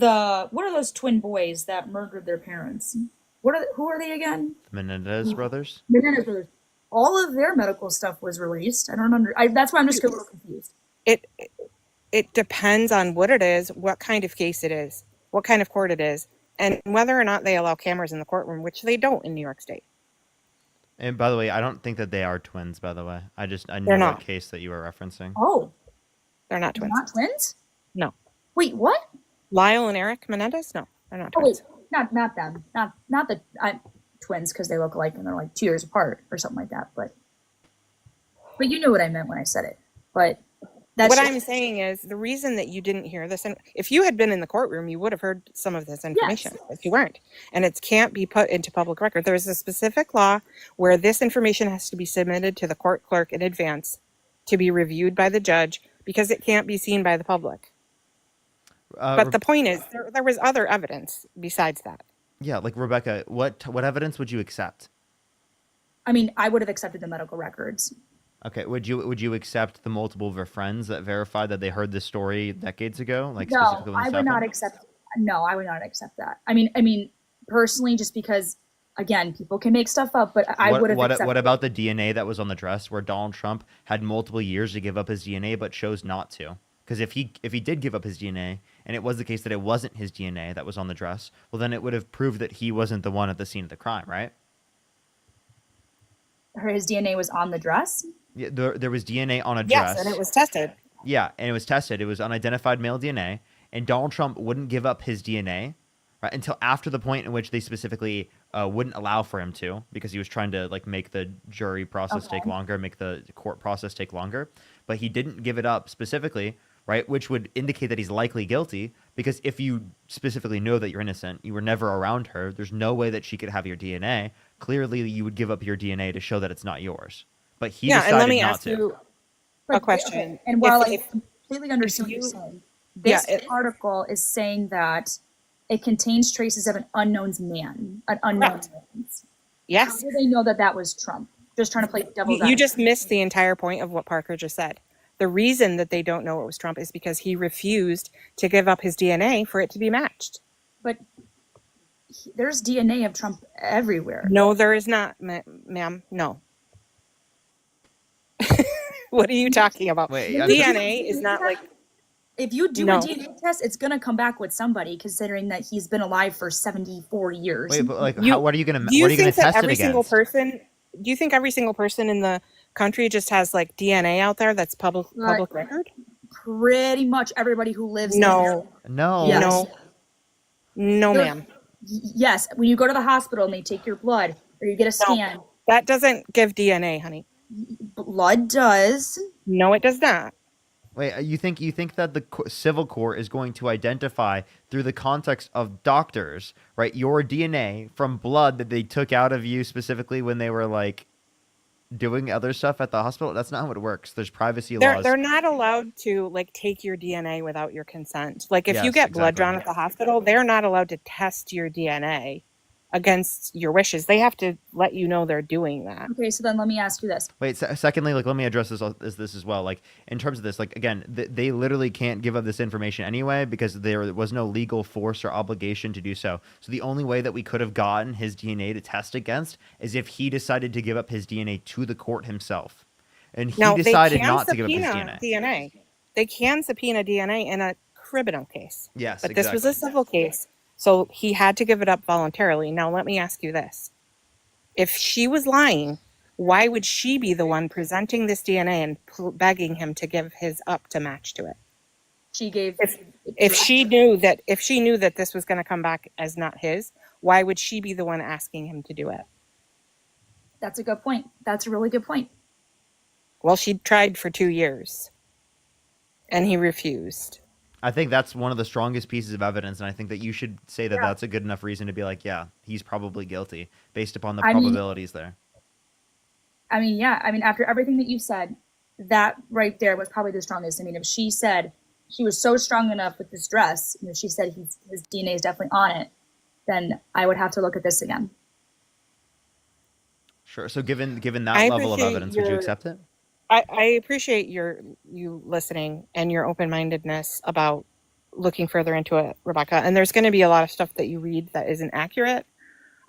are those twin boys that murdered their parents? Who are they again? Menendez brothers. Menendez brothers. All of their medical stuff was released. I don't that's why I'm just a little confused. It depends on what it is, what kind of case it is, what kind of court it is, and whether or not they allow cameras in the courtroom, which they don't in New York State. And by the way, I don't think that they are twins, by the way. I know what case that you were referencing. Oh. They're not twins. Not twins? No. Wait, what? Lyle and Eric Menendez? No, they're not twins. Oh, wait, not them. Not the twins because they look alike and they're like 2 years apart or something like that. But you knew what I meant when I said it. But what I'm saying is the reason that you didn't hear this, and if you had been in the courtroom, you would have heard some of this information, but you weren't. And it can't be put into public record. There is a specific law where this information has to be submitted to the court clerk in advance to be reviewed by the judge because it can't be seen by the public. But the point is, there was other evidence besides that. Yeah, like Rebecca, what evidence would you accept? I mean, I would have accepted the medical records. Okay, would you accept the multiple of her friends that verified that they heard this story decades ago? No, I would not accept. No, I would not accept that. I mean, personally, just because, again, people can make stuff up, but I would have accepted. What about the DNA that was on the dress, where Donald Trump had multiple years to give up his DNA but chose not to Because if he did give up his DNA, and it was the case that it wasn't his DNA that was on the dress, well, then it would have proved that he wasn't the one at the scene of the crime, right? His DNA was on the dress. Yeah, there was DNA on a dress. Yes, and it was tested. Yeah, and it was tested. It was unidentified male DNA, and Donald Trump wouldn't give up his DNA, right, until after the point in which they specifically wouldn't allow for him to, because he was trying to like make the jury process take longer, make the court process take longer. But he didn't give it up specifically, right, which would indicate that he's likely guilty, because if you specifically know that you're innocent, you were never around her, there's no way that she could have your DNA. Clearly, you would give up your DNA to show that it's not yours. But he decided and let me not ask to. you a question. And while I If- completely understand what you- you're saying, this Yeah, article is saying that it contains traces of an unknown man. Man. Yes. How do they know that that was Trump? Just trying to play devil's You advocate. just missed the entire point of what Parker just said. The reason that they don't know it was Trump is because he refused to give up his DNA for it to be matched. But there's DNA of Trump everywhere. No, there is not, ma'am. No. What are you talking about? Wait, DNA is not like. If you do No. a DNA test, it's gonna come back with somebody, considering that he's been alive for 74 years. Wait, but like, You- what are you gonna Do you think that test it every single against? person? Do you think every single person in the country just has like DNA out there that's public record? Pretty much everybody who lives No. No. Yes. No, There- ma'am. Yes, when you go to the hospital and they take your blood or you get a scan, That doesn't give DNA, honey. blood does. No, it does not. Wait, you think that the civil court is going to identify through the context of doctors, right, your DNA from blood that they took out of you specifically when they were like doing other stuff at the hospital? That's not how it works. There's privacy laws. They're not allowed to like take your DNA without your consent. Like if you Yes, get blood exactly. drawn at the hospital, they're not allowed to test your DNA against your wishes. They have to let you know they're doing that. Okay, so then let me ask you this. Wait, secondly, like, let me address this as well. Like, in terms of this, like, again, they literally can't give up this information anyway because there was no legal force or obligation to do so. So the only way that we could have gotten his DNA to test against is if he decided to give up his DNA to the court himself. And he Now, decided they can not to give up his subpoena DNA. They can subpoena DNA in a criminal case. Yes, But this was a civil case. So he had to give it up voluntarily. Now, let me ask you this. If she was lying, why would she be the one presenting this DNA and begging him to give his up to match to it? She gave. If she knew that this was going to come back as not his, why would she be the one asking him to do it? That's a good point. That's a really good point. Well, she tried for 2 years and he refused. I think that's one of the strongest pieces of evidence, and I think that you should say that that's a good enough reason to be like, yeah, he's probably guilty based upon the probabilities there. I mean, yeah. I mean, after everything that you said, that right there was probably the strongest. I mean, if she said she was so strong enough with this dress, you know, she said his DNA is definitely on it, then I would have to look at this again. Sure. So given that level of evidence, would you accept it? I appreciate you listening and your open-mindedness about looking further into it, Rebecca. And there's going to be a lot of stuff that you read that isn't accurate.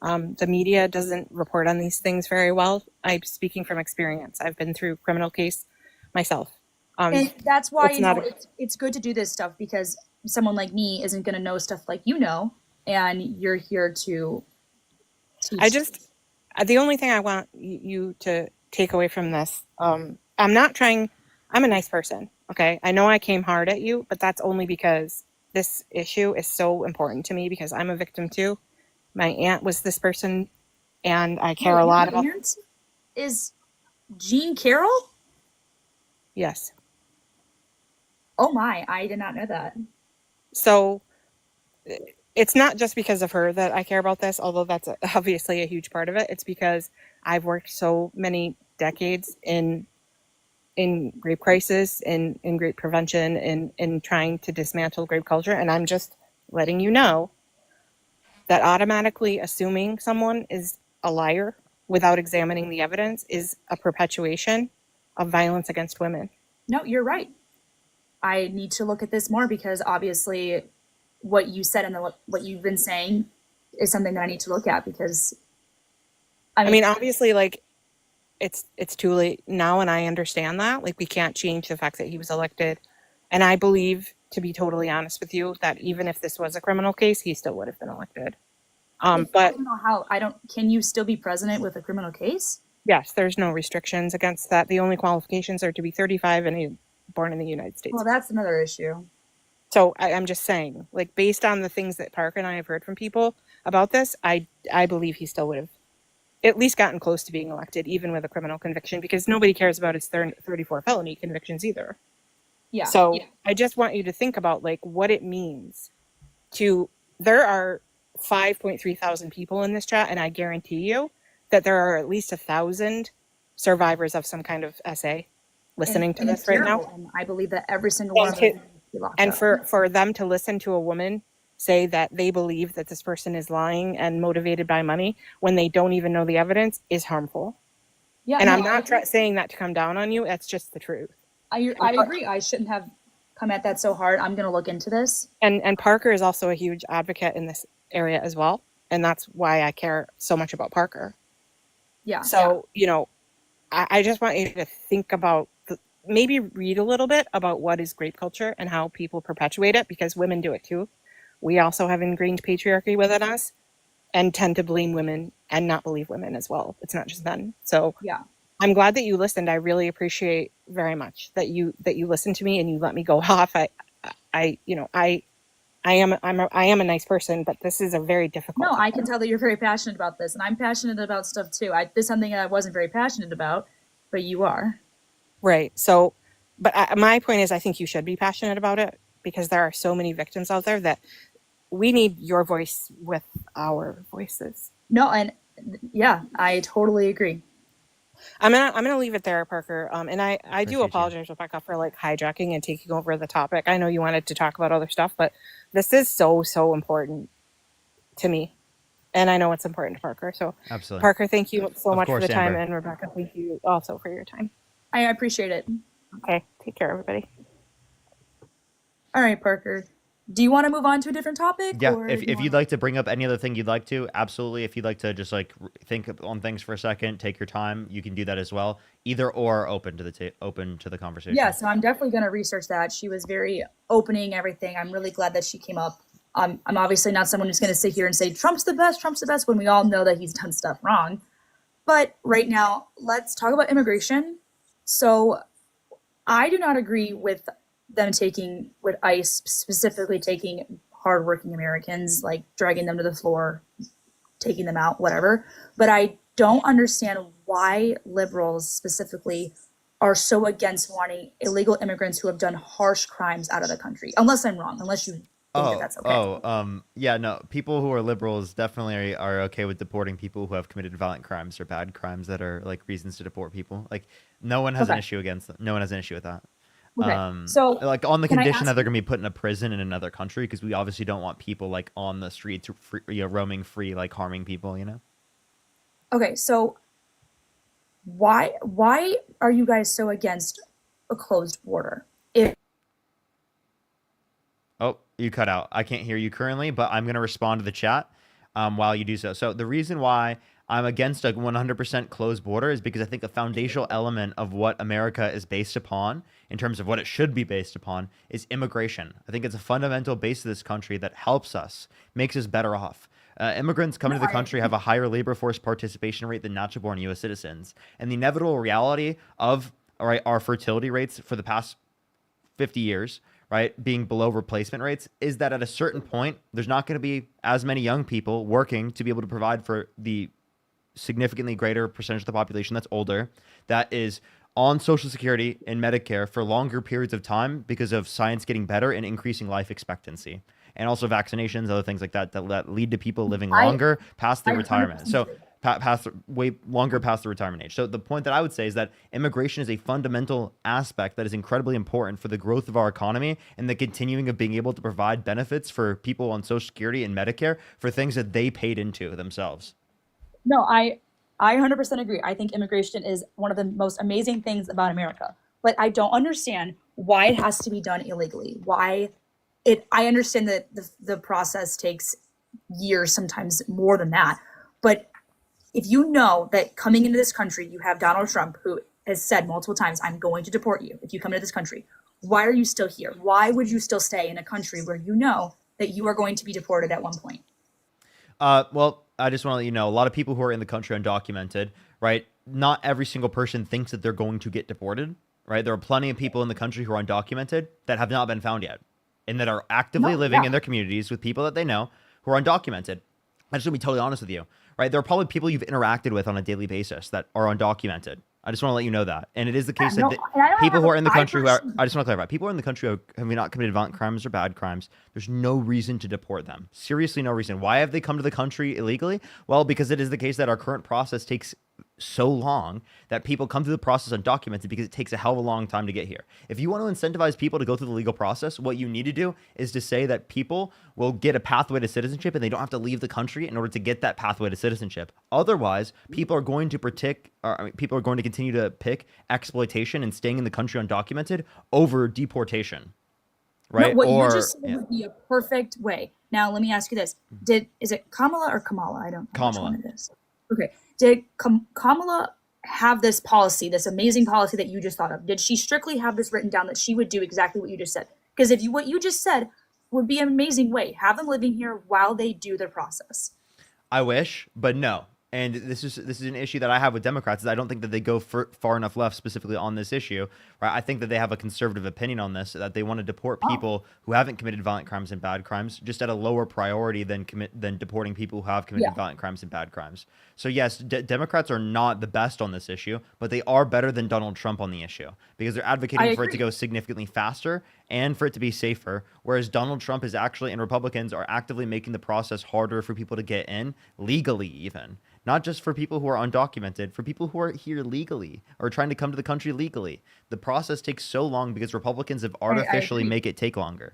The media doesn't report on these things very well. I'm speaking from experience. I've been through criminal case myself. And that's why it's not it's good to do this stuff, because someone like me isn't going to know stuff like you know, and you're here to teach. The only thing I want you to take away from this, I'm a nice person, okay? I know I came hard at you, but that's only because this issue is so important to me because I'm a victim too. My aunt was this person, and I care a lot about. Your aunt is Jean Carroll? Yes. Oh my, I did not know that. So it's not just because of her that I care about this, although that's obviously a huge part of it. It's because I've worked so many decades in rape crisis, in rape prevention, in trying to dismantle rape culture. And I'm just letting you know that automatically assuming someone is a liar without examining the evidence is a perpetuation of violence against women. No, you're right. I need to look at this more, because obviously what you said and what you've been saying is something that I need to look at, because I mean obviously, like, it's too late now, and I understand that. Like, we can't change the fact that he was elected And I believe, to be totally honest with you, that even if this was a criminal case, he still would have been elected. I But don't know how. Can you still be president with a criminal case? yes, there's no restrictions against that. The only qualifications are to be 35 and born in the United States. Well, that's another issue. So I'm just saying, like, based on the things that Parker and I have heard from people about this, I believe he still would have at least gotten close to being elected, even with a criminal conviction, because nobody cares about his 34 felony convictions either. Yeah. So I just want you to think about like what it means there are 5.3 thousand people in this chat, and I guarantee you that there are at least 1,000 survivors of some kind of SA listening to this right now. And I believe that every single one of them needs to be locked And up. for them to listen to a woman say that they believe that this person is lying and motivated by money when they don't even know the evidence is harmful. Yeah, And no, I'm not saying that to come down on you. That's just the truth. I agree. I shouldn't have come at that so hard. I'm going to look into this. And Parker is also a huge advocate in this area as well. And that's why I care so much about Parker. Yeah. So, you know, I just want you to think about, maybe read a little bit about what is grape culture and how people perpetuate it, because women do it too. We also have ingrained patriarchy within us and tend to blame women and not believe women as well. It's not just men. So yeah, I'm glad that you listened. I really appreciate very much that you listened to me and you let me go off. I am a nice person, but this is a very difficult. No, I can tell that you're very passionate about this, and I'm passionate about stuff too. This is something I wasn't very passionate about, but you are. Right. So, but my point is, I think you should be passionate about it, because there are so many victims out there that we need your voice with our voices. No, and yeah, I totally agree. I'm gonna leave it there, Parker. And I do apologize, Rebecca, for like hijacking and taking over the topic. I know you wanted to talk about other stuff, but this is so important to me, and I know it's important to Parker. So, Absolutely. Parker, thank you so Of much course, for the time, Amber. and Rebecca, thank you also for your time. I appreciate it. Okay, take care, everybody. All right, Parker. Do you want to move on to a different topic? Yeah, or if you'd like to bring up any other thing you'd like to, absolutely. If you'd like to just like think on things for a second, take your time, you can do that as well. Either or, open to the conversation. Yeah, so I'm definitely going to research that. She was very opening everything. I'm really glad that she came up. I'm obviously not someone who's going to sit here and say Trump's the best, when we all know that he's done stuff wrong. But right now, let's talk about immigration. So I do not agree with them with ICE specifically taking hardworking Americans, like dragging them to the floor, taking them out, whatever. But I don't understand why liberals specifically are so against wanting illegal immigrants who have done harsh crimes out of the country. Unless I'm wrong, unless you think that that's okay. Yeah, no, people who are liberals definitely are okay with deporting people who have committed violent crimes or bad crimes that are like reasons to deport people. Like, no one has an issue against them. No one has an issue with that. Okay. So like on the can I condition that ask they're going to be put in a prison in another country, because we obviously don't want people like on the streets, roaming free, like harming people, you know? Okay, so why are you guys so against a closed border? Oh, you cut out. I can't hear you currently, but I'm going to respond to the chat while you do so. So the reason why I'm against a 100% closed border is because I think a foundational element of what America is based upon, in terms of what it should be based upon, is immigration. I think it's a fundamental base of this country that helps us, makes us better off. Immigrants coming to the country have a higher labor force participation rate than natural-born U.S. citizens. And the inevitable reality of our fertility rates for the past 50 years, right, being below replacement rates, is that at a certain point, there's not going to be as many young people working to be able to provide for the significantly greater percentage of the population that's older, that is on Social Security and Medicare for longer periods of time because of science getting better and increasing life expectancy. And also vaccinations, other things like that lead to people living longer past the retirement. So way longer past the retirement age. So the point that I would say is that immigration is a fundamental aspect that is incredibly important for the growth of our economy and the continuing of being able to provide benefits for people on Social Security and Medicare for things that they paid into themselves. No, I 100% agree. I think immigration is one of the most amazing things about America. But I don't understand why it has to be done illegally. I understand that the process takes years, sometimes more than that. But if you know that coming into this country, you have Donald Trump, who has said multiple times, I'm going to deport you if you come into this country. Why are you still here? Why would you still stay in a country where you know that you are going to be deported at one point? Well, I just want to let you know, a lot of people who are in the country undocumented, right? Not every single person thinks that they're going to get deported, right? There are plenty of people in the country who are undocumented that have not been found yet and that are actively living in their communities with people that they know who are undocumented. I just want to be totally honest with you, right? There are probably people you've interacted with on a daily basis that are undocumented. I just want to let you know that. And it is the case that people who are in the country I just want to clarify, people who are in the country who have not committed violent crimes or bad crimes, there's no reason to deport them. Seriously, no reason. Why have they come to the country illegally? Well, because it is the case that our current process takes so long that people come through the process undocumented because it takes a hell of a long time to get here. If you want to incentivize people to go through the legal process, what you need to do is to say that people will get a pathway to citizenship and they don't have to leave the country in order to get that pathway to citizenship. Otherwise, people are going to people are going to continue to pick exploitation and staying in the country undocumented over deportation. Right? No, what you just said would be a perfect way. Now, let me ask you this. Is it Kamala or Kamala? I don't know which one it is. Okay. Did Kamala have this policy, this amazing policy that you just thought of? Did she strictly have this written down that she would do exactly what you just said? Because what you just said would be an amazing way. Have them living here while they do their process. I wish, but no. And this is an issue that I have with Democrats. Is I don't think that they go far enough left specifically on this issue. Right? I think that they have a conservative opinion on this, that they want to deport people who haven't committed violent crimes and bad crimes, just at a lower priority than deporting people who have committed violent crimes and bad crimes. So yes, Democrats are not the best on this issue, but they are better than Donald Trump on the issue because they're advocating for it to go significantly faster and for it to be safer. Whereas Donald Trump is actually, and Republicans are actively making the process harder for people to get in legally, even. Not just for people who are undocumented, for people who are here legally or trying to come to the country legally. The process takes so long because Republicans have artificially make it take longer.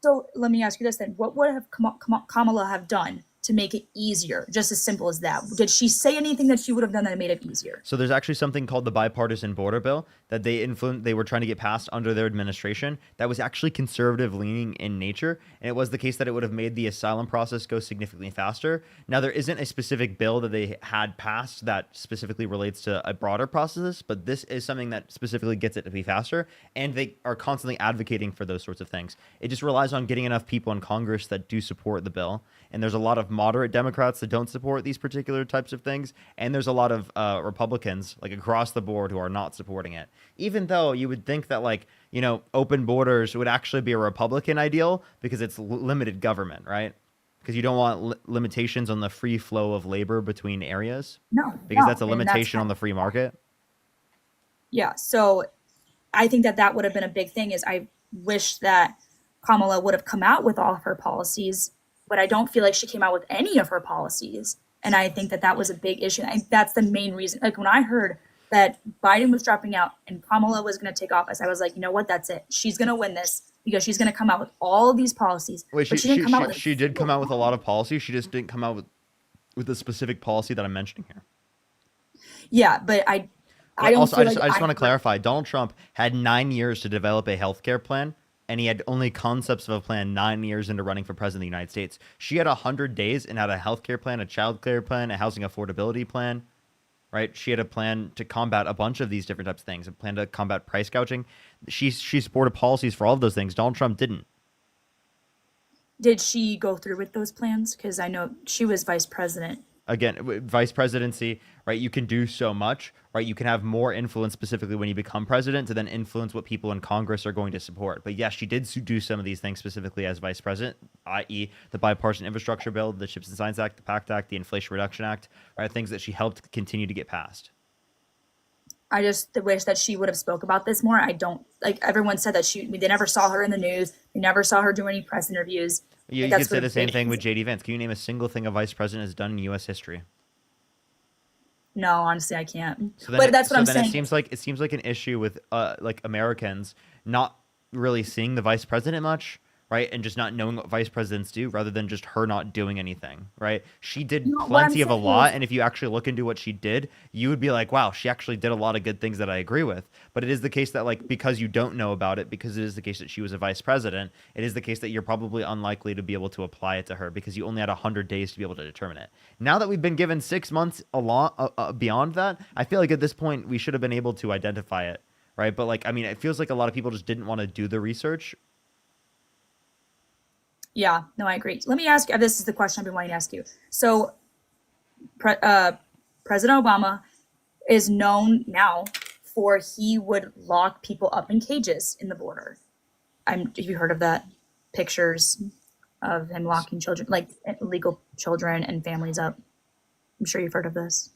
So let me ask you this then. What would have Kamala have done to make it easier? Just as simple as that. Did she say anything that she would have done that made it easier? So there's actually something called the bipartisan border bill that they were trying to get passed under their administration that was actually conservative leaning in nature. And it was the case that it would have made the asylum process go significantly faster. Now, there isn't a specific bill that they had passed that specifically relates to a broader process, but this is something that specifically gets it to be faster. And they are constantly advocating for those sorts of things. It just relies on getting enough people in Congress that do support the bill. And there's a lot of moderate Democrats that don't support these particular types of things. And there's a lot of Republicans, like across the board, who are not supporting it. Even though you would think that, like, you know, open borders would actually be a Republican ideal because it's limited government, right? Because you don't want limitations on the free flow of labor between areas. No. Because that's a limitation on the free market. Yeah. So I think that would have been a big thing. Is I wish that Kamala would have come out with all of her policies, but I don't feel like she came out with any of her policies. And I think that was a big issue. And that's the main reason. Like when I heard that Biden was dropping out and Kamala was going to take office, I was like, you know what? That's it. She's going to win this because she's going to come out with all of these policies. Wait, she didn't come out with she did come out with a lot of policies. She just didn't come out with the specific policy that I'm mentioning here. Yeah, but I don't also, feel I just want to clarify. Donald Trump had 9 years to develop a healthcare plan. And he had only concepts of a plan 9 years into running for president of the United States. She had 100 days and had a healthcare plan, a child care plan, a housing affordability plan, right? She had a plan to combat a bunch of these different types of things, a plan to combat price gouging. She supported policies for all of those things. Donald Trump didn't. Did she go through with those plans? Because I know she was vice president. Again, vice presidency, right? You can do so much, right? You can have more influence specifically when you become president to then influence what people in Congress are going to support. But yes, she did do some of these things specifically as vice president, i.e. the Bipartisan Infrastructure Bill, the CHIPS and Science Act, the PACT Act, the Inflation Reduction Act, right? Things that she helped continue to get passed. I just wish that she would have spoke about this more. I don't, like everyone said that they never saw her in the news. They never saw her do any press interviews. You could say the same thing with J.D. Vance. Can you name a single thing a vice president has done in U.S. history? No, honestly, I can't. So then but that's what I'm saying. It seems like an issue with like Americans not really seeing the vice president much, right? And just not knowing what vice presidents do rather than just her not doing anything, right? She did plenty of a lot. And if you actually look into what she did, you would be like, wow, she actually did a lot of good things that I agree with. But it is the case that, like, because you don't know about it, because it is the case that she was a vice president, it is the case that you're probably unlikely to be able to apply it to her because you only had 100 days to be able to determine it. Now that we've been given 6 months beyond that, I feel like at this point we should have been able to identify it. right? But like, I mean, it feels like a lot of people just didn't want to do the research. Yeah, no, I agree. Let me ask you, this is the question I've been wanting to ask you. So President Obama is known now for he would lock people up in cages in the border. Have you heard of that? Pictures of him locking children, like illegal children and families up. I'm sure you've heard of this.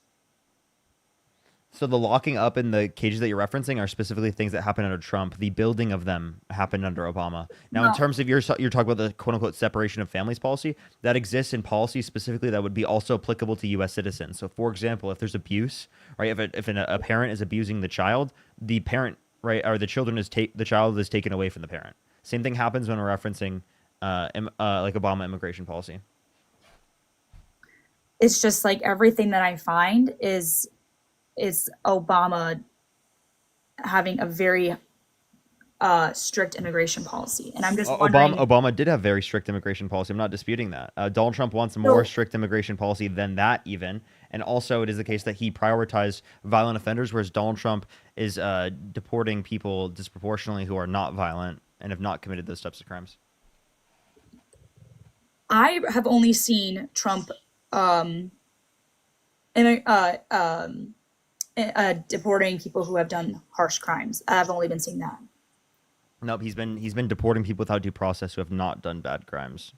So the locking up in the cages that you're referencing are specifically things that happened under Trump. The building of them happened under Obama. Now, in No. terms of you're talking about the quote unquote separation of families policy, that exists in policy specifically that would be also applicable to U.S. citizens. So, for example, if there's abuse, right? If a parent is abusing the child, the parent, right, or the child is taken away from the parent. Same thing happens when we're referencing like Obama immigration policy. It's just like everything that I find is Obama having a very strict immigration policy, and I'm just wondering. Obama did have very strict immigration policy. I'm not disputing that. Donald Trump wants more strict immigration policy than that even, and also it is the case that he prioritized violent offenders, whereas Donald Trump is deporting people disproportionately who are not violent and have not committed those types of crimes. I have only seen Trump deporting people who have done harsh crimes. I've only been seeing that. Nope, he's been deporting people without due process who have not done bad crimes.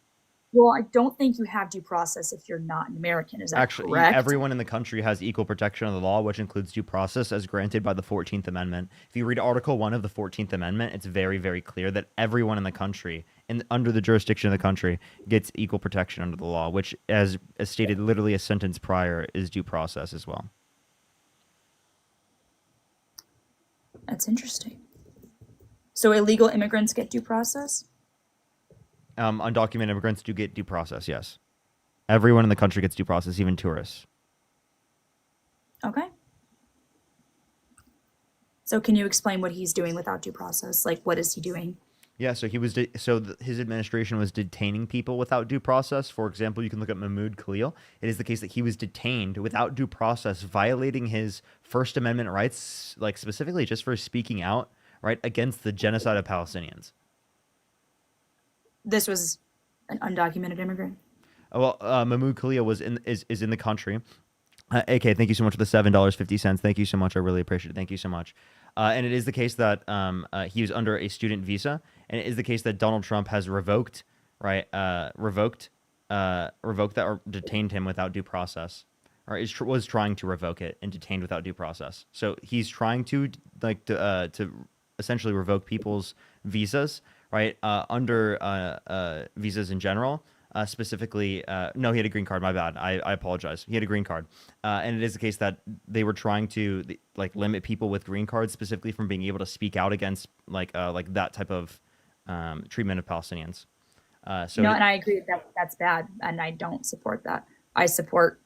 Well, I don't think you have due process if you're not an American. Is that Actually, correct? everyone in the country has equal protection of the law, which includes due process as granted by the 14th Amendment. If you read Article 1 of the 14th Amendment, it's very, very clear that everyone in the country, under the jurisdiction of the country, gets equal protection under the law, which, as stated literally a sentence prior, is due process as well. That's interesting. So illegal immigrants get due process? Undocumented immigrants do get due process, yes. Everyone in the country gets due process, even tourists. Okay. So can you explain what he's doing without due process? Like, what is he doing? Yeah, so his administration was detaining people without due process. For example, you can look at Mahmoud Khalil. It is the case that he was detained without due process, violating his First Amendment rights, like specifically just for speaking out, right, against the genocide of Palestinians. This was an undocumented immigrant. Well, Mahmoud Khalil is in the country. AK, thank you so much for the $7.50. Thank you so much. I really appreciate it. Thank you so much. And it is the case that he was under a student visa, and it is the case that Donald Trump has revoked that or detained him without due process, or was trying to revoke it and detained without due process. So he's trying to to essentially revoke people's visas, right? Under visas in general. Specifically, no, he had a green card. My bad. I apologize. He had a green card, and it is the case that they were trying to limit people with green cards specifically from being able to speak out against like that type of treatment of Palestinians. And I agree that that's bad, and I don't support that. I support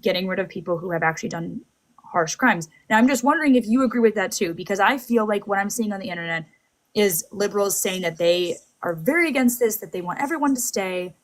getting rid of people who have actually done harsh crimes. Now, I'm just wondering if you agree with that too, because I feel like what I'm seeing on the internet is liberals saying that they are very against this, that they want everyone to stay.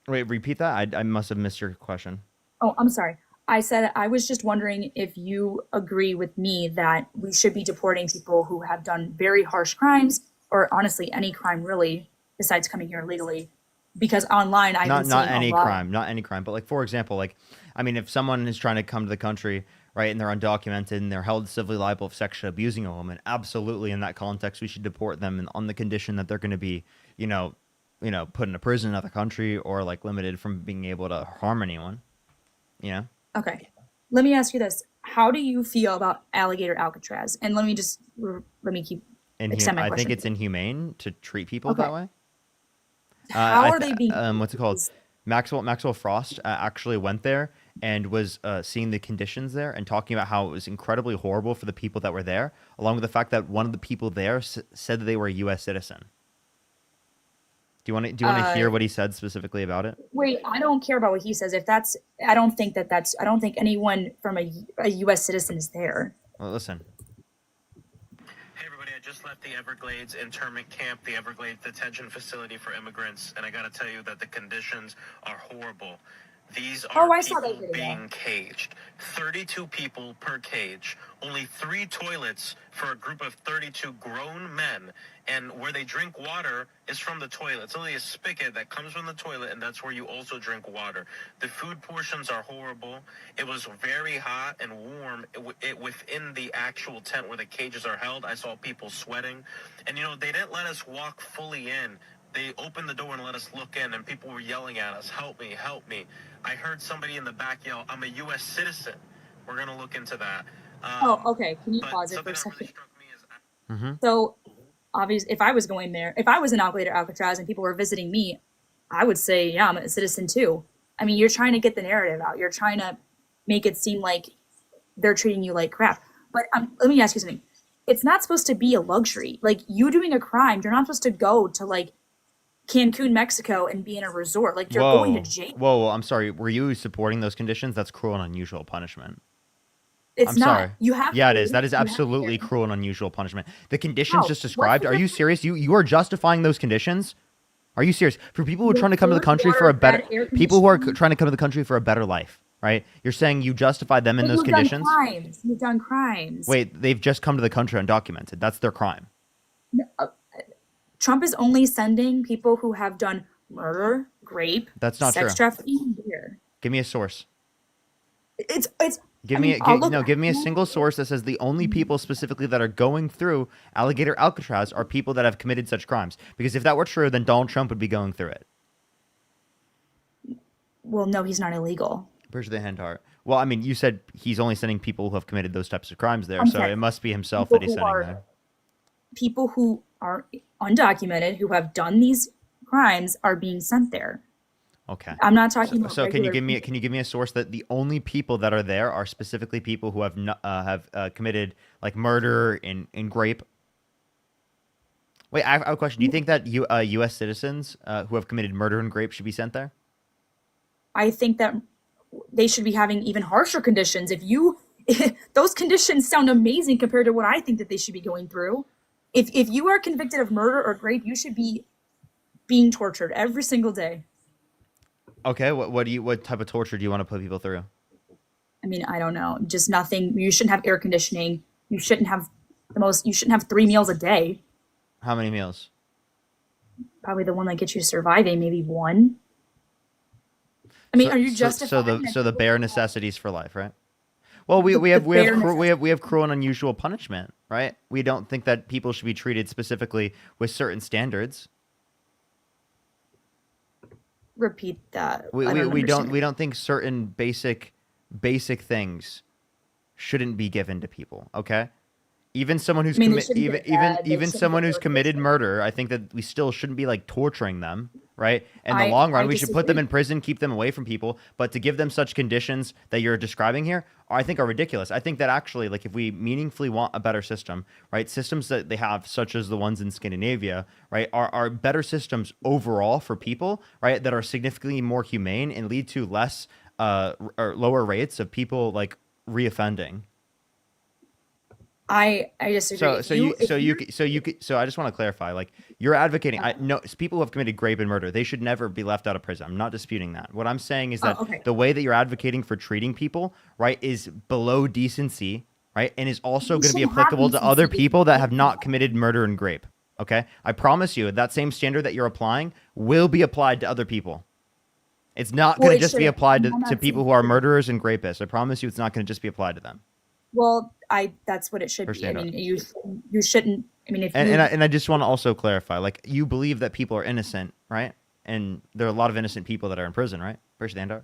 Wait, repeat that? I must have missed your question. Oh, I'm sorry. I said I was just wondering if you agree with me that we should be deporting people who have done very harsh crimes, or honestly any crime really, besides coming here illegally. Because online I've been seeing not any a lot. crime, but like for example, like I mean, if someone is trying to come to the country, right, and they're undocumented and they're held civilly liable for sexually abusing a woman, absolutely in that context we should deport them on the condition that they're going to be, put in a prison in another country or like limited from being able to harm anyone. Okay. Let me ask you this. How do you feel about alligator Alcatraz? And let me keep extend my I question. think it's inhumane to treat people Okay. that way. How are they being what's it called? Maxwell Frost actually went there and was seeing the conditions there and talking about how it was incredibly horrible for the people that were there, along with the fact that one of the people there said that they were a U.S. citizen. Do you want to hear what he said specifically about it? Wait, I don't care about what he says. I don't think anyone from a U.S. citizen is there. Well, listen. Hey everybody, I just left the Everglades internment camp, the Everglades detention facility for immigrants, and I gotta tell you that the conditions are horrible. These are Oh, I saw that people video. being caged. 32 people per cage. Only 3 toilets for a group of 32 grown men. And where they drink water is from the toilet. It's only a spigot that comes from the toilet, and that's where you also drink water. The food portions are horrible. It was very hot and warm within the actual tent where the cages are held. I saw people sweating. And, they didn't let us walk fully in. They opened the door and let us look in, and people were yelling at us, "Help me, help me." I heard somebody in the back yell, "I'm a U.S. citizen." We're going to look into that. Oh, okay. Can you pause it for a second? Mm-hmm. So, obviously, if I was going there, if I was an operator at Alcatraz and people were visiting me, I would say, yeah, I'm a citizen too. I mean, you're trying to get the narrative out. You're trying to make it seem like they're treating you like crap. But let me ask you something. It's not supposed to be a luxury. Like, you doing a crime, you're not supposed to go to, like, Cancun, Mexico, and be in a resort. Like, you're going to jail. Whoa, I'm sorry. Were you supporting those conditions? That's cruel and unusual punishment. It's I'm not. sorry. You have Yeah, to. it is. That is You have absolutely to. cruel and unusual punishment. The conditions How? just What's described. the Are you serious? You are justifying those conditions? Are you serious? For people who are trying to come to the country for a better, people who are trying to come to the country for a better life, right? You're saying you justify them in those conditions? You've done crimes. Wait, they've just come to the country undocumented. That's their crime. Trump is only sending people who have done murder, rape, That's not sex true. trafficking here. Give me a source. It's. Give I me mean, I'll look- give me a single source that says the only people specifically that are going through Alligator Alcatraz are people that have committed such crimes. Because if that were true, then Donald Trump would be going through it. Well, no, he's not illegal. Push the hand heart. Well, I mean, you said he's only sending people who have committed those types of crimes there, I'm so sorry. it must be himself People that he's who sending are- there. People who are undocumented, who have done these crimes, are being sent there. Okay. I'm not talking about. So can you regular give me a source that the only people that are there are specifically people who have committed like murder and rape? Wait, I have a question. Do you think that U.S. citizens who have committed murder and rape should be sent there? I think that they should be having even harsher conditions. Those conditions sound amazing compared to what I think that they should be going through. If you are convicted of murder or rape, you should be being tortured every single day. Okay, what type of torture do you want to put people through? I mean, I don't know, just nothing. You shouldn't have air conditioning. You shouldn't have you shouldn't have 3 meals a day. How many meals? Probably the one that gets you surviving, maybe 1. I mean, are you justifying so the bare necessities for life, right? Well, we have cruel and unusual punishment, right? We don't think that people should be treated specifically with certain standards. Repeat that. We don't think certain basic things shouldn't be given to people. Okay, even someone who's even someone who's committed murder, I think that we still shouldn't be like torturing them, right? In the long run, we should put them in prison, keep them away from people. But to give them such conditions that you're describing here, I think are ridiculous. I think that actually, like, if we meaningfully want a better system, right? Systems that they have, such as the ones in Scandinavia, right, are better systems overall for people, right? That are significantly more humane and lead to less or lower rates of people like reoffending. I disagree. So I just want to clarify, like, you're advocating. People who have committed rape and murder, they should never be left out of prison. I'm not disputing that. What I'm saying is that the way that you're advocating for treating people, right, is below decency, right, and is also going to be applicable to other people that have not committed murder and rape. Okay, I promise you that same standard that you're applying will be applied to other people. It's not going to just be applied to people who are murderers and rapists. I promise you, it's not going to just be applied to them. Well, that's what it should be. I mean, you shouldn't. I mean, and I just want to also clarify, like, you believe that people are innocent, right? And there are a lot of innocent people that are in prison, right? First Andar?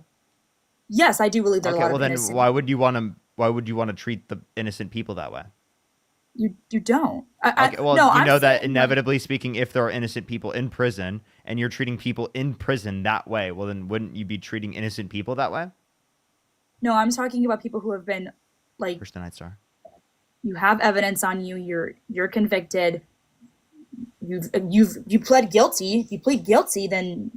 Yes, I do believe there are a lot of Then innocent. why would you want to treat the innocent people that way? You don't. You know that inevitably speaking, if there are innocent people in prison and you're treating people in prison that way, well, then wouldn't you be treating innocent people that way? No, I'm talking about people who have been, like, First Night Star. You have evidence on you. You're convicted. You pled guilty. If you plead guilty, then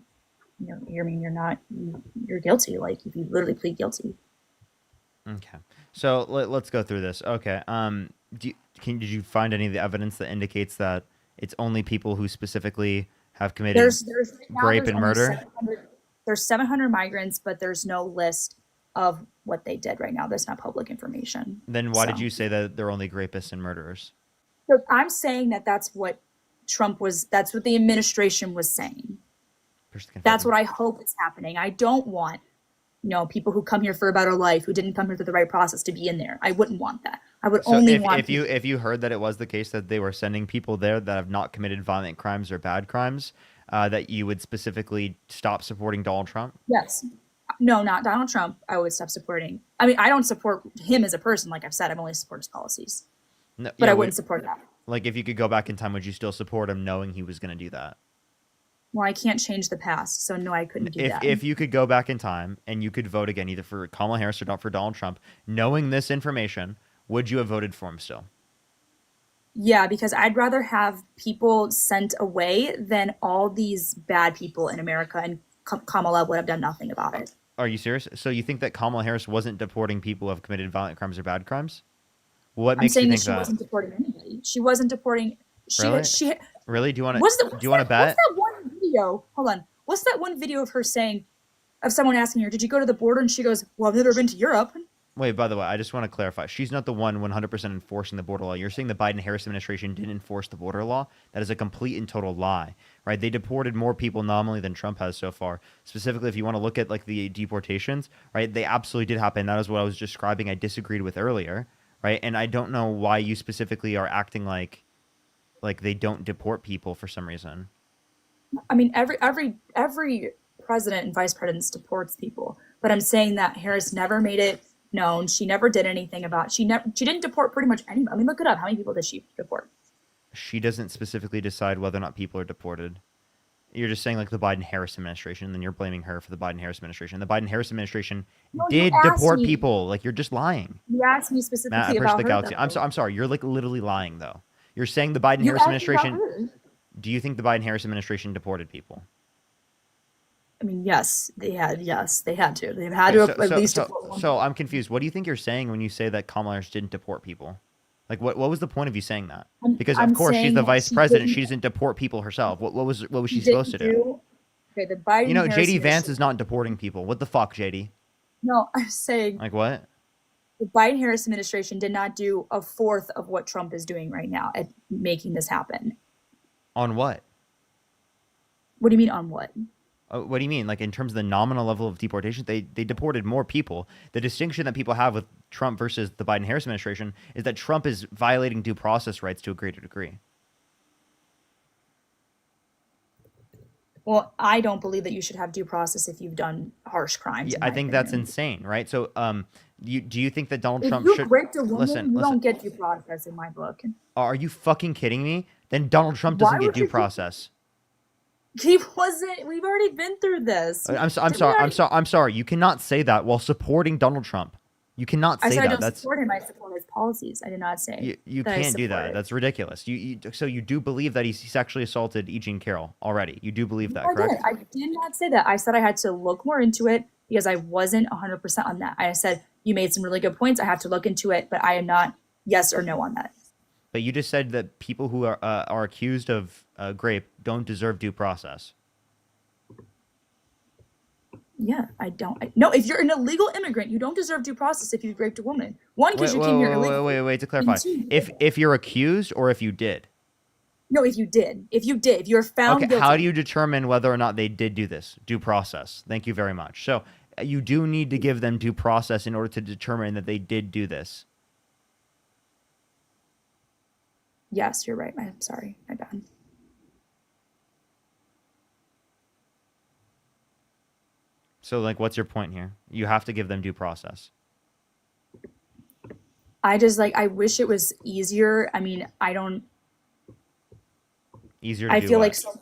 you're guilty. Like, if you literally plead guilty. Okay, so let's go through this. Okay, did you find any of the evidence that indicates that it's only people who specifically have committed rape and murder? there's 700 migrants, but there's no list of what they did right now. There's not public information. Then why did So- you say that they're only rapists and murderers? So I'm saying that that's what that's what the administration was saying. That's what I hope is happening. I don't want, people who come here for a better life, who didn't come here through the right process, to be in there. I wouldn't want that. I would So only want if you heard that it was the case that they were sending people there that have not committed violent crimes or bad crimes, that you would specifically stop supporting Donald Trump? Yes. No, not Donald Trump. I would stop supporting. I mean, I don't support him as a person. Like I've said, I've only supported his policies. No, But yeah, I wouldn't support that. Like, if you could go back in time, would you still support him knowing he was going to do that? Well, I can't change the past, so no, I couldn't do that. If you could go back in time and you could vote again, either for Kamala Harris or not for Donald Trump, knowing this information, would you have voted for him still? Yeah, because I'd rather have people sent away than all these bad people in America, and Kamala would have done nothing about it. Are you serious? So you think that Kamala Harris wasn't deporting people who have committed violent crimes or bad crimes? What makes you I'm saying think that she that? wasn't deporting anybody. She wasn't deporting. Really? Do you want What's to? Do you want to bet? What's that one video? Hold on. What's that one video of her saying, of someone asking her, "Did you go to the border?" And she goes, "Well, I've never been to Europe." Wait, by the way, I just want to clarify. She's not the one 100% enforcing the border law. You're saying the Biden-Harris administration didn't enforce the border law? That is a complete and total lie, right? They deported more people nominally than Trump has so far. Specifically, if you want to look at like the deportations, right? They absolutely did happen. That is what I was describing. I disagreed with earlier, right? And I don't know why you specifically are acting like they don't deport people for some reason. I mean, every president and vice president deports people, but I'm saying that Harris never made it known. She never did anything about. She didn't deport pretty much anybody. I mean, look it up. How many people did she deport? She doesn't specifically decide whether or not people are deported. You're just saying like the Biden-Harris administration, and then you're blaming her for the Biden-Harris administration. The Biden-Harris administration did deport people. Like, you're just lying. You asked me specifically Matt, I about the her. galaxy. I'm sorry. You're like literally lying though. You're saying the Biden-Harris administration. Do you think the Biden-Harris administration deported people? I mean, yes, they had. Yes, they had to. They've had to have at least deport one. So I'm confused. What do you think you're saying when you say that Kamala Harris didn't deport people? Like, what was the point of you saying that? Because I'm of course she's saying the that vice she president. didn't- She doesn't deport people herself. What was she Didn't supposed to do? Okay, the Biden. You know, Harris JD Vance administration- is not deporting people. What the fuck, JD? No, I'm saying Like what? the Biden Harris administration did not do a fourth of what Trump is doing right now at making this happen. On what? What do you mean on what? What do you mean? Like in terms of the nominal level of deportation, they deported more people. The distinction that people have with Trump versus the Biden-Harris administration is that Trump is violating due process rights to a greater degree. Well, I don't believe that you should have due process if you've done harsh crimes. Yeah, in I my think that's opinion. insane, right? So, do you think that Donald If Trump you should raped a woman, listen? you don't get due process in my book. Are you fucking kidding me? Then Donald Trump Why doesn't get would due you- process. He wasn't. We've already been through this. I'm Didn't we sorry. already- I'm sorry. You cannot say that while supporting Donald Trump. You cannot I say said I that. don't That's support him. I support his policies. I did not say you that I can't do support that. it. That's ridiculous. So you do believe that he sexually assaulted E. Jean Carroll already? You do believe that, No, correct? I did not say that. I said I had to look more into it because I wasn't 100% on that. I said you made some really good points. I have to look into it, but I am not yes or no on that. But you just said that people who are accused of rape don't deserve due process. Yeah, I don't. No, if you're an illegal immigrant, you don't deserve due process if you've raped a woman. One, because you came here illegally. Wait, to clarify. And two, If you're accused or if you did. No, if you did. If you're found Okay, guilty. how do you determine whether or not they did do this? Due process. Thank you very much. So you do need to give them due process in order to determine that they did do this. Yes, you're right. I'm sorry. My bad. So, like, what's your point here? You have to give them due process. I just I wish it was easier. I mean, I don't. Easier to I do feel what? like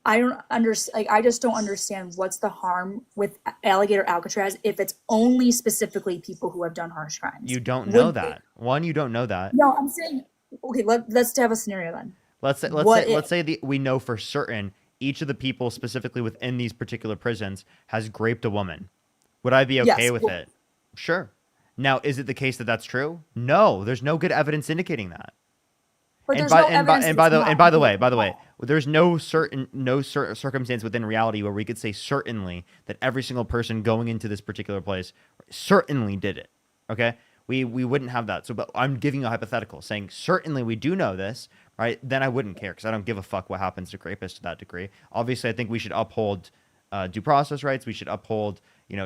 I don't understand. Like, I just don't understand what's the harm with Alligator Alcatraz if it's only specifically people who have done harsh crimes. You don't know Would- that. One, you don't know that. No, I'm saying. Okay, let's have a scenario then. Let's say we know for certain each of the people specifically within these particular prisons has raped a woman. Would I be okay Yes, with well- it? Sure. Now, is it the case that that's true? No, there's no good evidence indicating that. But And there's by no and by evidence and by it's the not. and by the way, There's no certain circumstance within reality where we could say certainly that every single person going into this particular place certainly did it. Okay, we wouldn't have that. So, but I'm giving you a hypothetical, saying certainly we do know this, right? Then I wouldn't care because I don't give a fuck what happens to rapists to that degree. Obviously, I think we should uphold due process rights. We should uphold,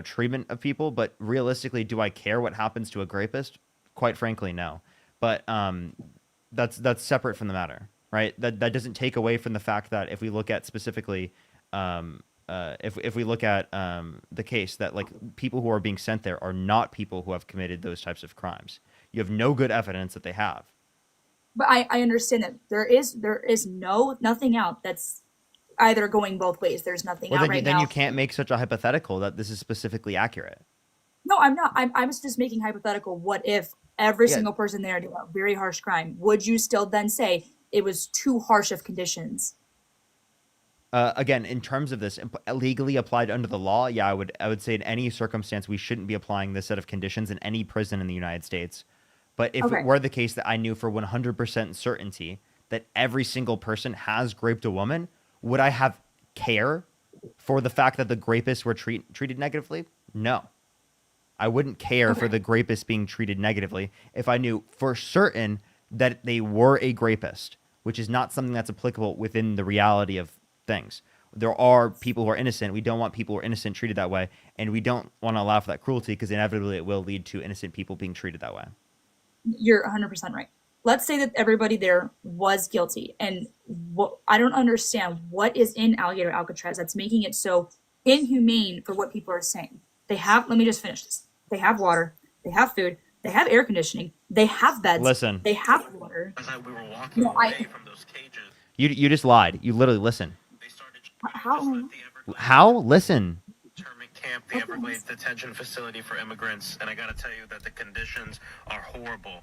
treatment of people. But realistically, do I care what happens to a rapist? Quite frankly, no. But that's separate from the matter, right? That doesn't take away from the fact that if we look at specifically, if we look at the case that like people who are being sent there are not people who have committed those types of crimes. You have no good evidence that they have. But I understand that there is nothing out that's either going both ways. There's nothing Well, out then, right then now. you can't make such a hypothetical that this is specifically accurate. No, I'm not. I was just making hypothetical. What if every Yeah. single person there did a very harsh crime? Would you still then say it was too harsh of conditions? Again, in terms of this legally applied under the law, yeah, I would say in any circumstance we shouldn't be applying this set of conditions in any prison in the United States. But if Okay. it were the case that I knew for 100% certainty that every single person has raped a woman, would I have care for the fact that the rapists were treated negatively? No. I wouldn't care for the rapist being treated negatively if I knew for certain that they were a rapist, which is not something that's applicable within the reality of things. There are people who are innocent. We don't want people who are innocent treated that way, and we don't want to allow for that cruelty because inevitably it will lead to innocent people being treated that way. You're 100% right. Let's say that everybody there was guilty, and I don't understand what is in Alligator Alcatraz that's making it so inhumane for what people are saying. Let me just finish this. They have water, they have food, they have air conditioning, they have beds. Listen. They have water. We were walking No, away from those cages. You just lied. You literally listen. How? Listen. Camp, the Everglades Detention Facility for Immigrants, and I gotta tell you that the conditions are horrible.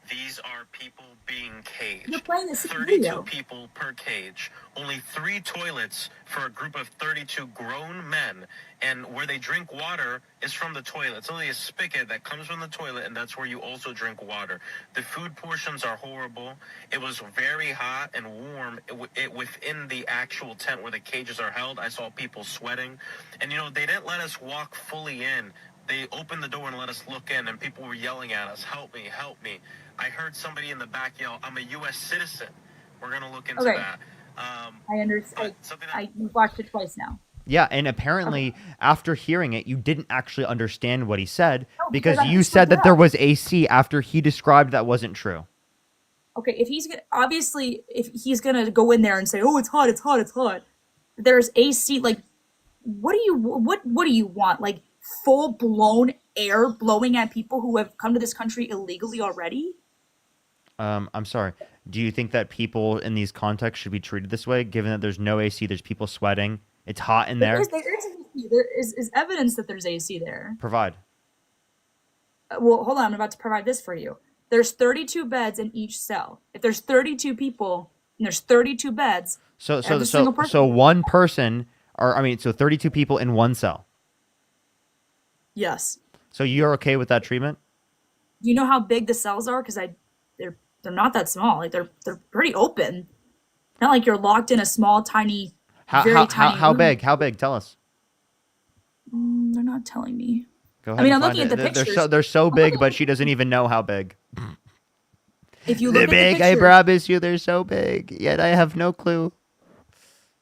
These are people being caged. You're playing this 32 video. people per cage. Only 3 toilets for a group of 32 grown men. And where they drink water is from the toilet. It's only a spigot that comes from the toilet, and that's where you also drink water. The food portions are horrible. It was very hot and warm within the actual tent where the cages are held. I saw people sweating. And, they didn't let us walk fully in. They opened the door and let us look in, and people were yelling at us, "Help me, help me." I heard somebody in the back yell, "I'm a U.S. citizen." We're going to look into Okay. that. I understand. You've watched it twice now. Yeah, and apparently after hearing it, you didn't actually understand what he said No, because because I you just said looked it that there up. was AC after he described that wasn't true. Okay, if he's gonna go in there and say, "Oh, it's hot, it's hot, it's hot," there's AC. Like, what do you want? Like full blown air blowing at people who have come to this country illegally already? I'm sorry. Do you think that people in these contexts should be treated this way, given that there's no AC, there's people sweating, it's hot in there? There is AC. There is evidence that there's AC there. Provide. Well, hold on. I'm about to provide this for you. There's 32 beds in each cell. If there's 32 people and there's 32 beds, So every single person. one person, so 32 people in one cell. Yes. So you're okay with that treatment? Do you know how big the cells are? Because they're not that small. Like they're pretty open. Not like you're locked in a small, tiny, very tiny. How room. big? How big? Tell us. They're not telling me. Go ahead. I mean, and I'm find looking at it. the pictures. They're so big, but she doesn't even know how big. If you They're look at big. the I pictures, promise you, they're so big. Yet I have no clue.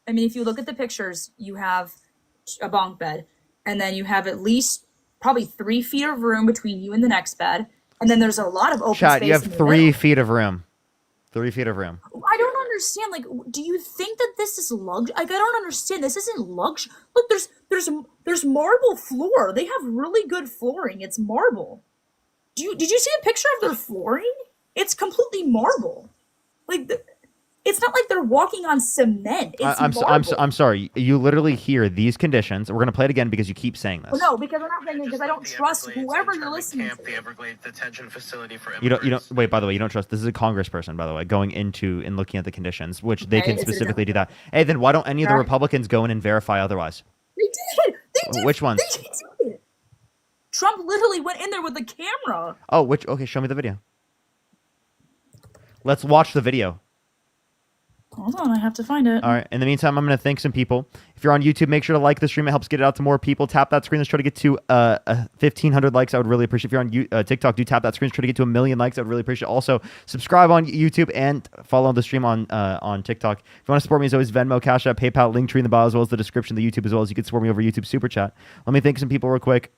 I mean, if you look at the pictures, you have a bunk bed, and then you have at least probably 3 feet of room between you and the next bed, and then there's a lot of open Chat, space. you have in the 3 middle. feet of room. 3 feet of room. I don't understand. Like, do you think that this is luxury? Like, I don't understand. This isn't luxury. Look, there's marble floor. They have really good flooring. It's marble. Did you see a picture of their flooring? It's completely marble. Like, it's not like they're walking on cement. It's marble. I'm sorry. You literally hear these conditions. We're gonna play it again because you keep saying this. Well, no, because I'm not saying it because I don't trust whoever you're listening Camp, to. the Everglades Detention Facility for You Immigrants. don't wait. By the way, you don't trust. This is a congressperson, by the way, going into and looking at the conditions, which they Okay, can is it a specifically do that. Hey, then why don't any of the Right. Republicans go in and verify otherwise? They did. They did. Which ones? They did it. Trump literally went in there with the camera. Oh, which? Okay, show me the video. Let's watch the video. Hold on, I have to find it. All right. In the meantime, I'm going to thank some people. If you're on YouTube, make sure to like the stream. It helps get it out to more people. Tap that screen. Let's try to get to 1,500 likes. I would really appreciate. If you're on TikTok, do tap that screen. Try to get to 1 million likes. I would really appreciate. Also, subscribe on YouTube and follow the stream on TikTok. If you want to support me, as always, Venmo, Cash App, PayPal, Linktree in the bio, as well as the description of the YouTube, as well as you can support me over YouTube Super Chat. Let me thank some people real quick.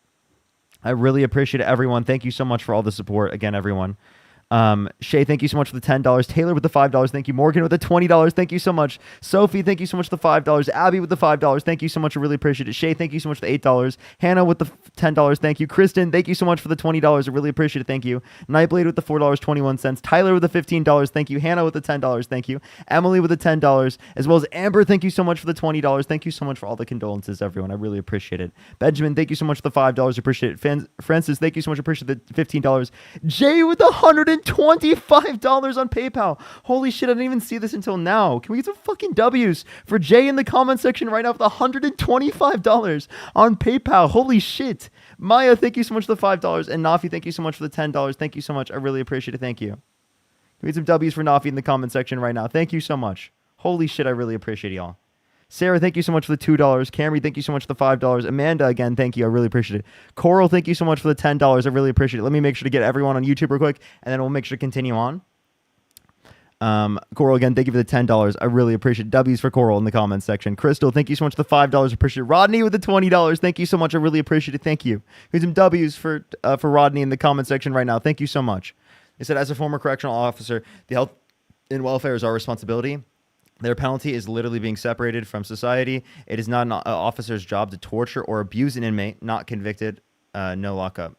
I really appreciate it, everyone. Thank you so much for all the support. Again, everyone. Shay, thank you so much for the $10. Taylor with the $5. Thank you. Morgan with the $20. Thank you so much. Sophie, thank you so much for the $5. Abby with the $5. Thank you so much. I really appreciate it. Shay, thank you so much for the $8. Hannah with the $10. Thank you. Kristen, thank you so much for the $20. I really appreciate it. Thank you. Nightblade with the $4.21. Tyler with the $15. Thank you. Hannah with the $10. Thank you. Emily with the $10, as well as Amber. Thank you so much for the $20. Thank you so much for all the condolences, everyone. I really appreciate it. Benjamin, thank you so much for the $5. Appreciate it. Francis, thank you so much. Appreciate the $15. Jay with the $125 on PayPal. Holy shit, I didn't even see this until now. Can we get some fucking W's for Jay in the comment section right now with the $125 on PayPal? Holy shit. Maya, thank you so much for the $5. And Nafi, thank you so much for the $10. Thank you so much. I really appreciate it. Thank you. Can we get some W's for Nafi in the comment section right now? Thank you so much. Holy shit, I really appreciate y'all. Sarah, thank you so much for the $2. Camry, thank you so much for the $5. Amanda, again, thank you. I really appreciate it. Coral, thank you so much for the $10. I really appreciate it. Let me make sure to get everyone on YouTube real quick, and then we'll make sure to continue on. Coral, again, thank you for the $10. I really appreciate it. W's for Coral in the comments section. Crystal, thank you so much for the $5. Appreciate it. Rodney with the $20. Thank you so much. I really appreciate it. Thank you. Here's some W's for Rodney in the comment section right now. Thank you so much. They said, as a former correctional officer, the health and welfare is our responsibility. Their penalty is literally being separated from society. It is not an officer's job to torture or abuse an inmate. Not convicted. No lockup.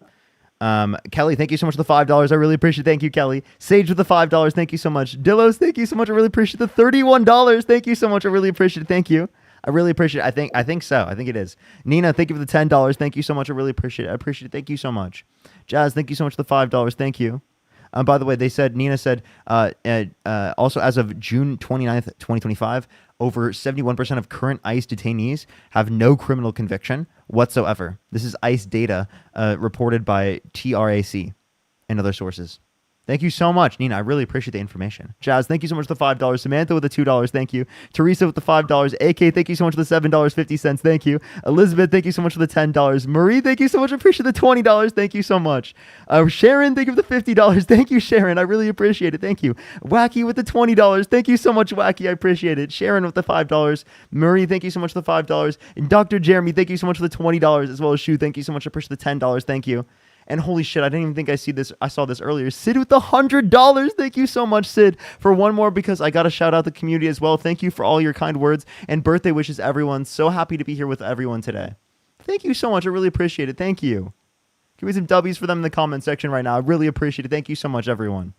Kelly, thank you so much for the $5. I really appreciate it. Thank you, Kelly. Sage with the $5. Thank you so much. Dillos, thank you so much. I really appreciate the $31. Thank you so much. I really appreciate it. Thank you. I really appreciate it. I think so. I think it is. Nina, thank you for the $10. Thank you so much. I really appreciate it. I appreciate it. Thank you so much. Jazz, thank you so much for the $5. Thank you. By the way, Nina said, also as of June 29th, 2025, over 71% of current ICE detainees have no criminal conviction whatsoever. This is ICE data reported by TRAC and other sources. Thank you so much, Nina. I really appreciate the information. Jazz, thank you so much for the $5. Samantha with the $2. Thank you. Teresa with the $5. AK, thank you so much for the $7.50. Thank you. Elizabeth, thank you so much for the $10. Marie, thank you so much. I appreciate the $20. Thank you so much. Sharon, thank you for the $50. Thank you, Sharon. I really appreciate it. Thank you. Wacky with the $20. Thank you so much, Wacky. I appreciate it. Sharon with the $5. Marie, thank you so much for the $5. And Dr. Jeremy, thank you so much for the $20, as well as Shu. Thank you so much. I appreciate the $10. Thank you. And holy shit, I didn't even think I saw this earlier. Sid with the $100. Thank you so much, Sid. For one more, because I got to shout out the community as well. Thank you for all your kind words and birthday wishes, everyone. So happy to be here with everyone today. Thank you so much. I really appreciate it. Thank you. Give me some W's for them in the comment section right now. I really appreciate it. Thank you so much, everyone.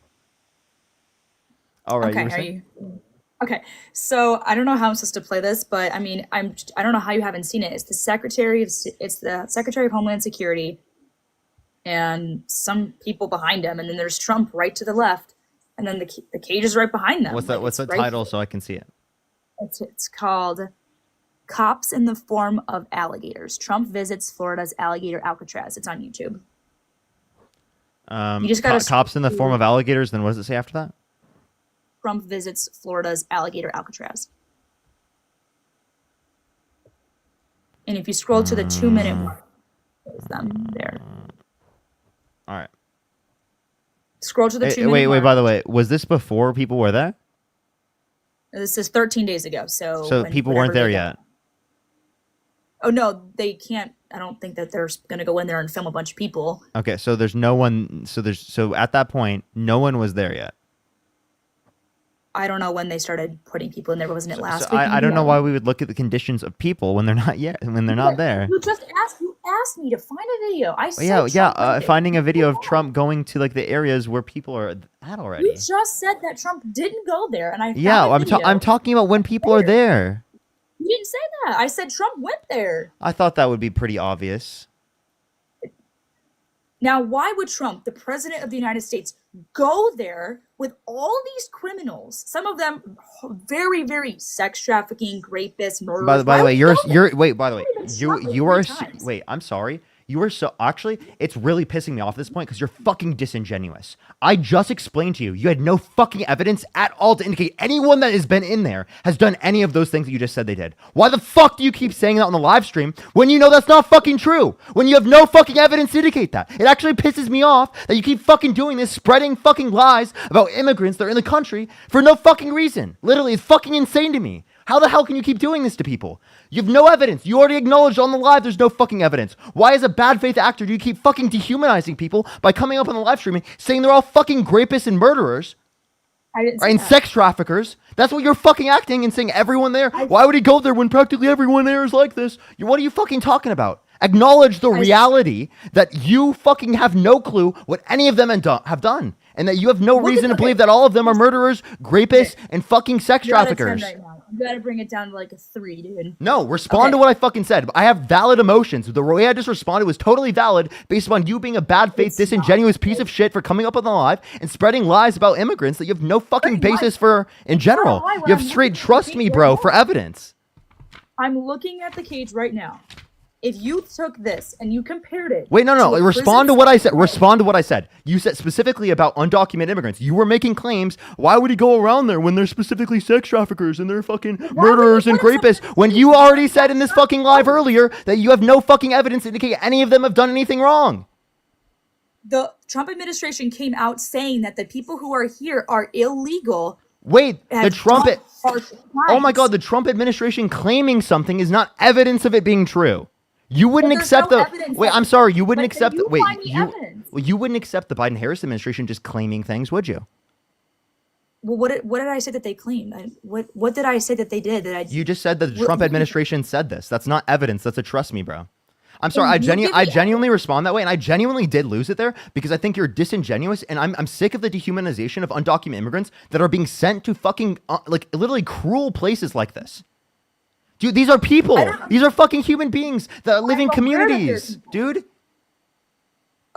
All right. Okay, Okay, so I don't know how I'm supposed to play this, but I mean, I don't know how you haven't seen it. It's the Secretary of Homeland Security and some people behind him, and then there's Trump right to the left, and then the cage is right behind them. What's that? What's the title so I can see it? It's called "Cops in the Form of Alligators." Trump visits Florida's alligator Alcatraz. It's on YouTube. You just got cops in the form of alligators. Then what does it say after that? Trump visits Florida's alligator Alcatraz. And if you scroll to the 2-minute mark, there's them there. All right. Scroll to the 2-minute Wait, mark. by the way, was this before people were there? This is 13 days ago. So people weren't there yet. Oh, no, they can't. I don't think that they're going to go in there and film a bunch of people. Okay, so there's no one. So at that point, no one was there yet. I don't know when they started putting people in there. Wasn't it last week? I don't know why we would look at the conditions of people when they're not yet, when they're not there. You asked me to find a video. I said finding a video of Trump going to like the areas where people are at already. You just said that Trump didn't go there, and I'm talking about when people are there. You didn't say that. I said Trump went there. I thought that would be pretty obvious. Now, why would Trump, the president of the United States, go there with all these criminals? Some of them very, very sex trafficking, rapists, murderers. By the way, I'm sorry. You are so actually, it's really pissing me off at this point because you're fucking disingenuous. I just explained to you, you had no fucking evidence at all to indicate anyone that has been in there has done any of those things that you just said they did. Why the fuck do you keep saying that on the live stream when you know that's not fucking true? When you have no fucking evidence to indicate that. It actually pisses me off that you keep fucking doing this, spreading fucking lies about immigrants that are in the country for no fucking reason. Literally, it's fucking insane to me. How the hell can you keep doing this to people? You have no evidence. You already acknowledged on the live there's no fucking evidence. Why as a bad faith actor do you keep fucking dehumanizing people by coming up on the live streaming saying they're all fucking rapists and murderers? I didn't say Right, and that. sex traffickers. That's what you're fucking acting and saying everyone there. Why would he go there when practically everyone there is like this? What are you fucking talking about? Acknowledge the reality that you fucking have no clue what any of them have done. And that you have no reason to believe that all of them are murderers, rapists, and fucking sex You're at a 10 traffickers. right now. You gotta bring it down to like a 3, dude. No, respond to what I fucking said. I have valid emotions. The way I just responded was totally valid based upon you being a bad faith, disingenuous piece of shit for coming up on the live and spreading lies about immigrants that you have no fucking basis for in general. lie. What You have I'm straight looking at trust the me, cage bro, right for now. evidence. I'm looking at the cage right now. If you took this and you compared it. Wait, no. to a Respond to prison what I said. Respond to what I said. You said specifically about undocumented immigrants. You were making claims. Why would he go around there when they're specifically sex traffickers and they're fucking murderers and rapists? When you already said in this fucking live earlier that you have no fucking evidence to indicate any of them have done anything wrong. The Trump administration came out saying that the people who are here are illegal. Wait, the have Trump. done harsh Oh my crimes. God, the Trump administration claiming something is not evidence of it being true. You wouldn't there's accept no the. evidence Wait, of I'm it. sorry. You wouldn't But then accept. you Wait, find the evidence. you wouldn't accept the Biden-Harris administration just claiming things, would you? Well, what did I say that they claimed? What did I say that they did? That I You just said that the What- Trump administration said this. That's not evidence. That's a trust me, bro. I'm sorry. Then you give I me genuinely respond that way, and I genuinely did lose it there because I think you're disingenuous, and I'm sick of the dehumanization of undocumented immigrants that are being sent to fucking like literally cruel places like this. Dude, these are people. These are fucking human beings that live in aware that they're communities, dude.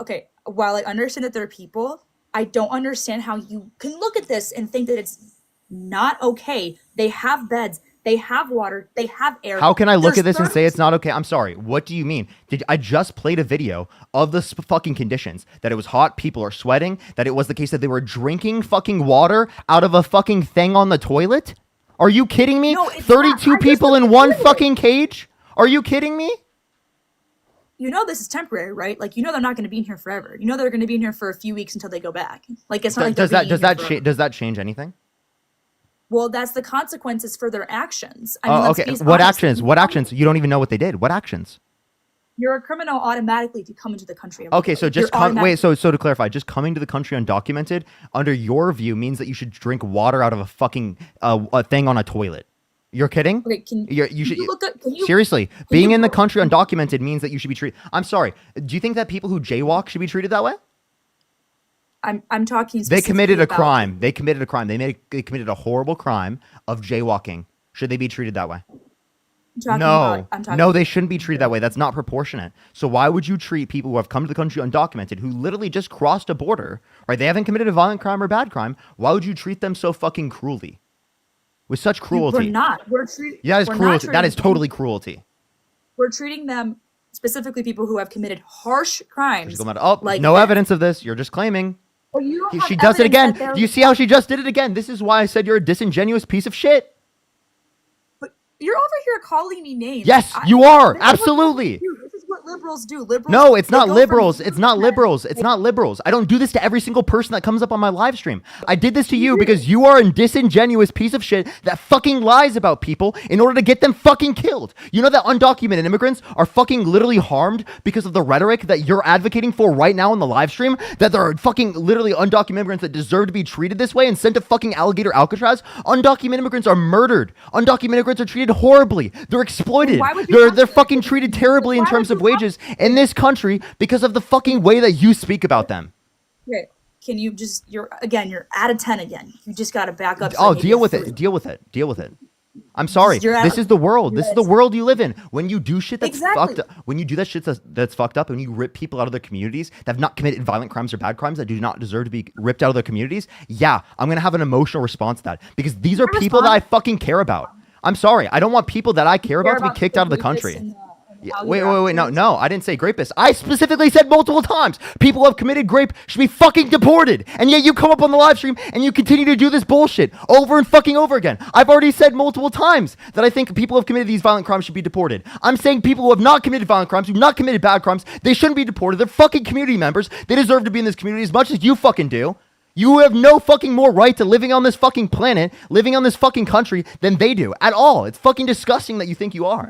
Okay, while I understand that they're people, I don't understand how you can look at this and think that it's not okay. They have beds, they have water, they have air. How can I look There's at this and 30 say it's not okay? I'm sorry. What do you mean? I just played a video of the fucking conditions, that it was hot, people are sweating, that it was the case that they were drinking fucking water out of a fucking thing on the toilet? Are you kidding me? No, it's 32 not. I people just in one fucking cage? Are you kidding me? You know this is temporary, right? Like you know they're not going to be in here forever. You know they're going to be in here for a few weeks until they go back. Like it's not like Does they're that being in here forever. does that change anything? Well, that's the consequences for their actions. I mean, Oh, let's okay. be What honest. actions? What actions? You don't even know what they did. What actions? You're a criminal automatically to come into the country. Okay, so just You're come. Wait, automatic- so to clarify, just coming to the country undocumented, under your view, means that you should drink water out of a fucking a thing on a toilet. You're kidding? Okay, can You should you look at? Can you seriously being in the country undocumented means that you should be treated. I'm sorry. Do you think that people who jaywalk should be treated that way? I'm talking. They committed specifically a about- crime. They committed a crime. They committed a horrible crime of jaywalking. Should they be treated that way? I'm talking No, about- I'm talking no, they shouldn't be treated that way. That's not proportionate. So why would you treat people who have come to the country undocumented, who literally just crossed a border, right? They haven't committed a violent crime or bad crime. Why would you treat them so fucking cruelly? With such cruelty. We're not. We're treating. Yeah, that is cruelty. That is totally cruelty. We're treating them specifically people who have committed harsh crimes. Just go mad. Oh, like no that. evidence of this. You're just claiming. Well, you don't have She does it evidence again. that they're- Do you see how she just did it again? This is why I said you're a disingenuous piece of shit. You're over here calling me names. Yes, you are. This is what Absolutely. liberals do. This is what liberals do. Liberals. No, it's they not go from liberals. here It's to not there. liberals. It's not liberals. I don't do this to every single person that comes up on my live stream. I did this to you because you are a disingenuous piece of shit that fucking lies about people in order to get them fucking killed. You know that undocumented immigrants are fucking literally harmed because of the rhetoric that you're advocating for right now on the live stream? That there are fucking literally undocumented immigrants that deserve to be treated this way and sent to fucking alligator Alcatraz? Undocumented immigrants are murdered. Undocumented immigrants are treated horribly. They're exploited. Why would you They're fucking treated terribly in terms of wages in this country because of the fucking way that you speak about them. Okay. Can you just? You're out of 10 again. You just got to back up. so I Oh, give deal you with three. it. Deal with it. Deal with it. I'm sorry. You're This out- is the world. This is the world you live in. When you do shit that's Exactly. fucked up, when you do that shit that's fucked up, and you rip people out of their communities that have not committed violent crimes or bad crimes that do not deserve to be ripped out of their communities, yeah, I'm gonna have an emotional response to that because these are people that I fucking care about. I'm sorry. I don't want people that I care about to be kicked out of the country. Wait. No. I didn't say rapist. I specifically said multiple times people who have committed rape should be fucking deported. And yet you come up on the live stream and you continue to do this bullshit over and fucking over again. I've already said multiple times that I think people who have committed these violent crimes should be deported. I'm saying people who have not committed violent crimes, who've not committed bad crimes, they shouldn't be deported. They're fucking community members. They deserve to be in this community as much as you fucking do. You have no fucking more right to living on this fucking planet, living on this fucking country than they do at all. It's fucking disgusting that you think you are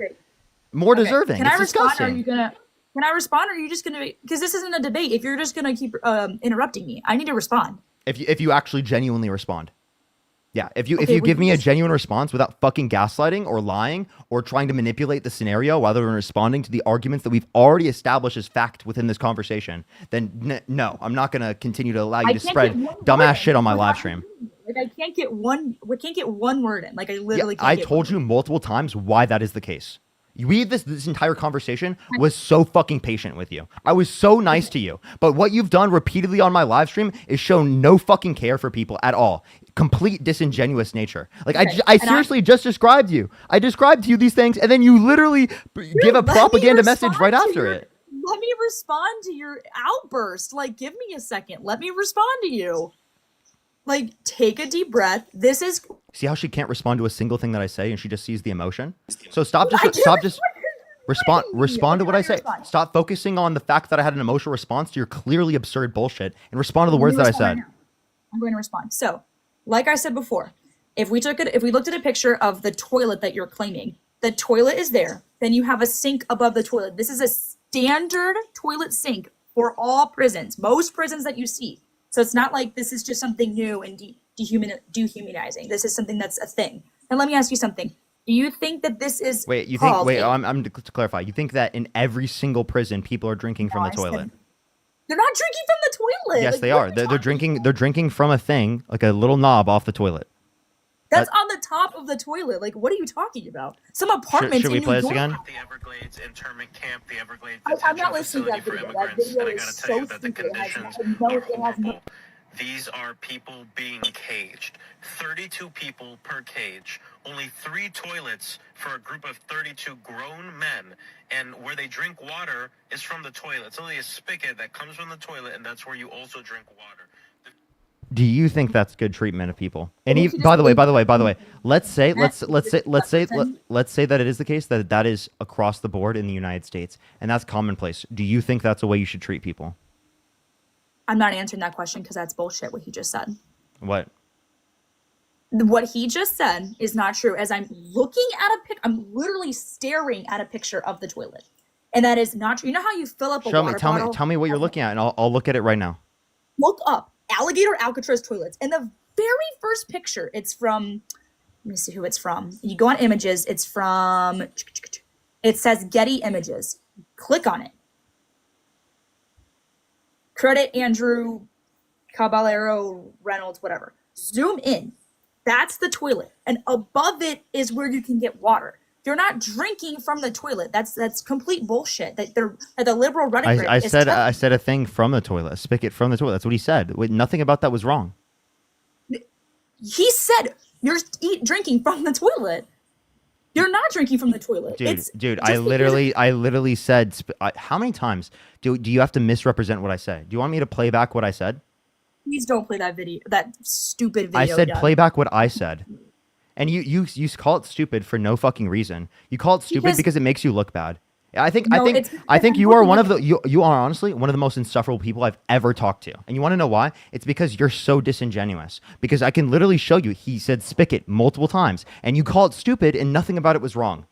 more deserving. Can It's I respond? disgusting. Can I respond? Or are you just gonna? Because this isn't a debate. If you're just gonna keep interrupting me, I need to respond. If you actually genuinely respond. Yeah, if you Okay, give we me a just- genuine response without fucking gaslighting or lying or trying to manipulate the scenario rather than responding to the arguments that we've already established as fact within this conversation, then no, I'm not gonna continue to allow you I to can't spread get one dumbass word shit on my in. live stream. Like I can't get one. We can't get one word in. Like I literally. Can't I get told one. you multiple times why that is the case. This entire conversation was so fucking patient with you. I was so nice to you. But what you've done repeatedly on my live stream is show no fucking care for people at all. Complete disingenuous nature. Like I seriously just described you. I described to you these things and then you literally give a Let me propaganda message respond right to after your- it. Let me respond to your outburst. Like, give me a second. Let me respond to you. Like, take a deep breath. This is. See how she can't respond to a single thing that I say and she just sees the emotion? So stop I just can't respond to what I say. respond. Stop focusing on the fact that I had an emotional response to your clearly absurd bullshit and respond to the words that I said. I'm going to respond. So, like I said before, if we looked at a picture of the toilet that you're claiming, the toilet is there. Then you have a sink above the toilet. This is a standard toilet sink for all prisons, most prisons that you see. So it's not like this is just something new and dehumanizing. This is something that's a thing. And let me ask you something. Do you think that this is I'm to clarify. You think that in every single prison people are drinking from the toilet? They're not drinking from the toilet. Yes, Like, they what are. you They're talking drinking. They're drinking from a thing, like a little knob off the toilet. That's on the top of the toilet. Like, what are you talking about? Some apartments Should we in play New this York. again? The Everglades internment camp, the Everglades I'm not detention listening to that facility for video. That immigrants, video and I is gotta tell so you that the stupid. It has conditions no, are it has no. horrible. These are people being caged. 32 people per cage. Only 3 toilets for a group of 32 grown men. And where they drink water is from the toilet. It's only a spigot that comes from the toilet, and that's where you also drink water. Do you think that's good treatment of people? And by the way, let's say that it is the case that is across the board in the United States, and that's commonplace. Do you think that's the way you should treat people? I'm not answering that question because that's bullshit. What he just said. What? What he just said is not true. As I'm looking at I'm literally staring at a picture of the toilet, and that is not true. You know how you fill up a water bottle? Tell me what you're looking at, and I'll look at it right now. Look up alligator Alcatraz toilets, and the very first picture. It's from. Let me see who it's from. You go on images. It's from. It says Getty Images. Click on it. Credit Andrew Caballero Reynolds, whatever. Zoom in. That's the toilet. And above it is where you can get water. You're not drinking from the toilet. That's complete bullshit. That the liberal rhetoric I is said telling- I said a thing from the toilet, a spigot from the toilet. That's what he said. Nothing about that was wrong. He said you're drinking from the toilet. You're not drinking from the toilet. Dude, I literally said. How many times do you have to misrepresent what I say? Do you want me to play back what I said? Please don't play that video. That stupid video. I said again. play back what I said, and you call it stupid for no fucking reason. You call it stupid because it makes you look bad. I think you are one of the you are honestly one of the most insufferable people I've ever talked to. And you want to know why? It's because you're so disingenuous. Because I can literally show you he said spigot multiple times and you call it stupid and nothing about it was wrong.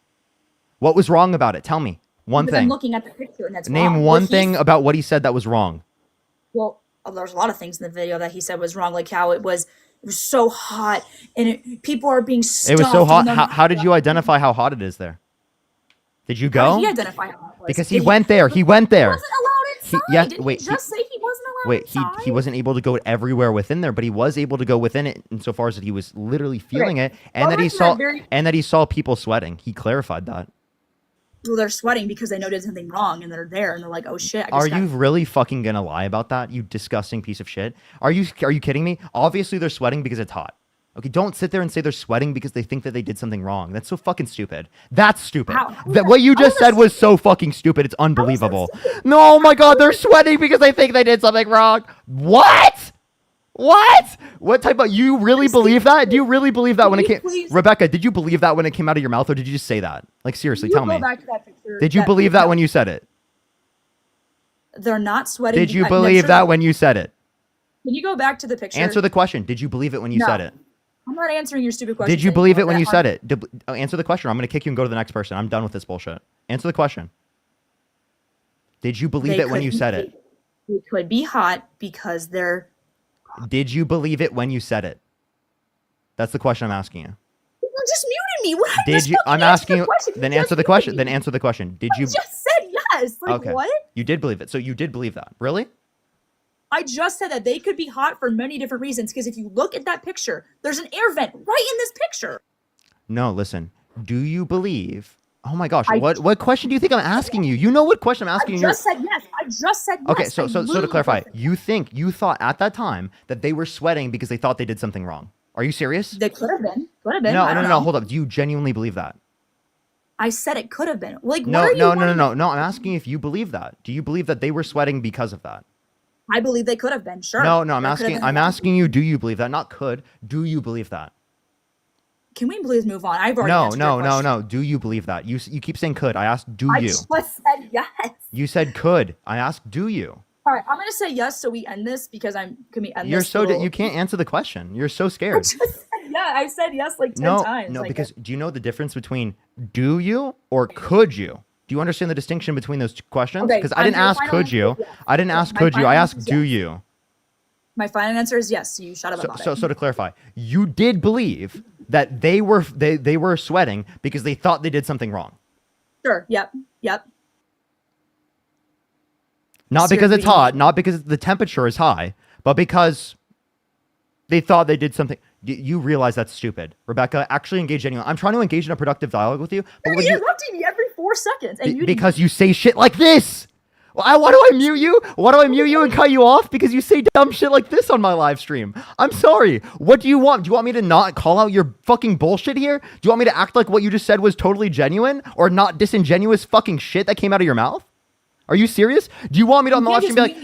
What was wrong about it? Tell me one Because thing. I'm looking at the picture and that's Name wrong. one What thing about what he said that was wrong. Well, there's a lot of things in the video that he said was wrong, like how it was so hot and people are being stuffed. It was so hot. and then- How did you identify how hot it is there? Did you go? How did he identify how hot it was? Because he went there. He went there. He wasn't allowed inside. Didn't he just say he wasn't allowed inside? He wasn't able to go everywhere within there, but he was able to go within it insofar as that he was literally feeling it, and that he saw people sweating. He clarified that. Well, they're sweating because they know there's something wrong, and they're there, and they're like, "Oh shit!" Are you really fucking gonna lie about that? You disgusting piece of shit. Are you kidding me? Obviously, they're sweating because it's hot. Okay, don't sit there and say they're sweating because they think that they did something wrong. That's so fucking stupid. That's stupid. What you just said was so fucking stupid. It's unbelievable. No, oh my God, they're sweating because they think they did something wrong. What? What? What type of? You really believe that? Do you really believe that when it came? Rebecca, did you believe that when it came out of your mouth, or did you just say that? Like seriously, tell me. Did you believe that when you said it? They're not sweating. Did you believe that when you said it? Can you go back to the picture? Answer the question. Did you believe it when you said it? I'm not answering your stupid question. Did you believe it when you said it? Answer the question. I'm going to kick you and go to the next person. I'm done with this bullshit. Answer the question. Did you believe it when you said it? It could be hot because they're. Did you believe it when you said it? That's the question I'm asking you. You just muted me. What? Did you? I'm asking you. Then answer the question. Then answer the question. Did you? I just said yes. Like okay. what? You did believe it. So you did believe that. Really? I just said that they could be hot for many different reasons. Because if you look at that picture, there's an air vent right in this picture. No, listen. Do you believe? Oh my gosh. What question do you think I'm asking you? You know what question I'm asking you? I just said yes. I just said yes. Okay, so to clarify, you thought at that time that they were sweating because they thought they did something wrong. Are you serious? They could have been. Could have been. No. Hold up. Do you genuinely believe that? I said it could have been. Like, no. I'm asking if you believe that. Do you believe that they were sweating because of that? I believe they could have been. Sure. No. I'm asking you. Do you believe that? Not could. Do you believe that? Can we please move on? I've already answered your question. No. Do you believe that? You keep saying could. I asked, do you? I just said yes. You said could. I asked, do you? All right, I'm gonna say yes so we end this because can we end You're this? You can't answer the question. You're so scared. I just said yeah. I said yes like 10 times. No, because do you know the difference between do you or could you? Do you understand the distinction between those two questions? Because I didn't ask could you. I didn't ask could you. I asked do you. My final answer is yes. So you shut up about it. So to clarify, you did believe that they were sweating because they thought they did something wrong. Sure. Yep. Not because it's hot, not because the temperature is high, but because they thought they did something. You realize that's stupid, Rebecca. Actually engage anyone. I'm trying to engage in a productive dialogue with you. But you're interrupting me every 4 seconds, and because you say shit like this. Why do I mute you? Why do I mute you and cut you off? Because you say dumb shit like this on my live stream. I'm sorry. What do you want? Do you want me to not call out your fucking bullshit here? Do you want me to act like what you just said was totally genuine or not disingenuous fucking shit that came out of your mouth? Are you serious? Do you want me to on the live stream be like,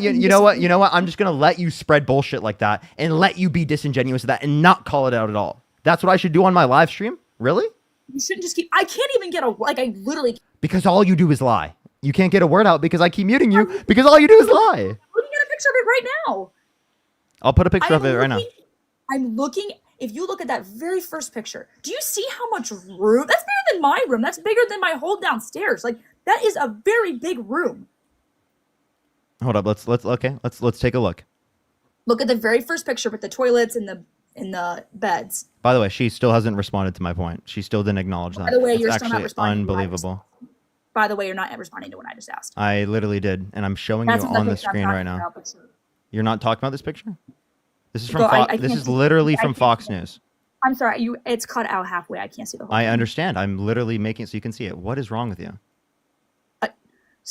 you know what? I'm just going to let you spread bullshit like that and let you be disingenuous with that and not call it out at all. That's what I should do on my live stream? Really? You shouldn't just I can't even get I literally. Because all you do is lie. You can't get a word out because I keep muting you because all you do is lie. I'm looking at a picture of it right now. I'll put a picture of it right now. I'm looking. If you look at that very first picture, do you see how much room? That's bigger than my room. That's bigger than my whole downstairs. Like that is a very big room. Hold up. Let's take a look. Look at the very first picture with the toilets and the beds. By the way, she still hasn't responded to my point. She still didn't acknowledge that. By the way, you're actually still not responding. Unbelievable. By the way, you're not responding to what I just asked. I literally did, and I'm showing you on the screen right now. You're not talking about this picture? This is from this is literally from Fox News. I'm sorry, it's cut out halfway. I can't see the whole thing. I understand. I'm literally making it so you can see it. What is wrong with you?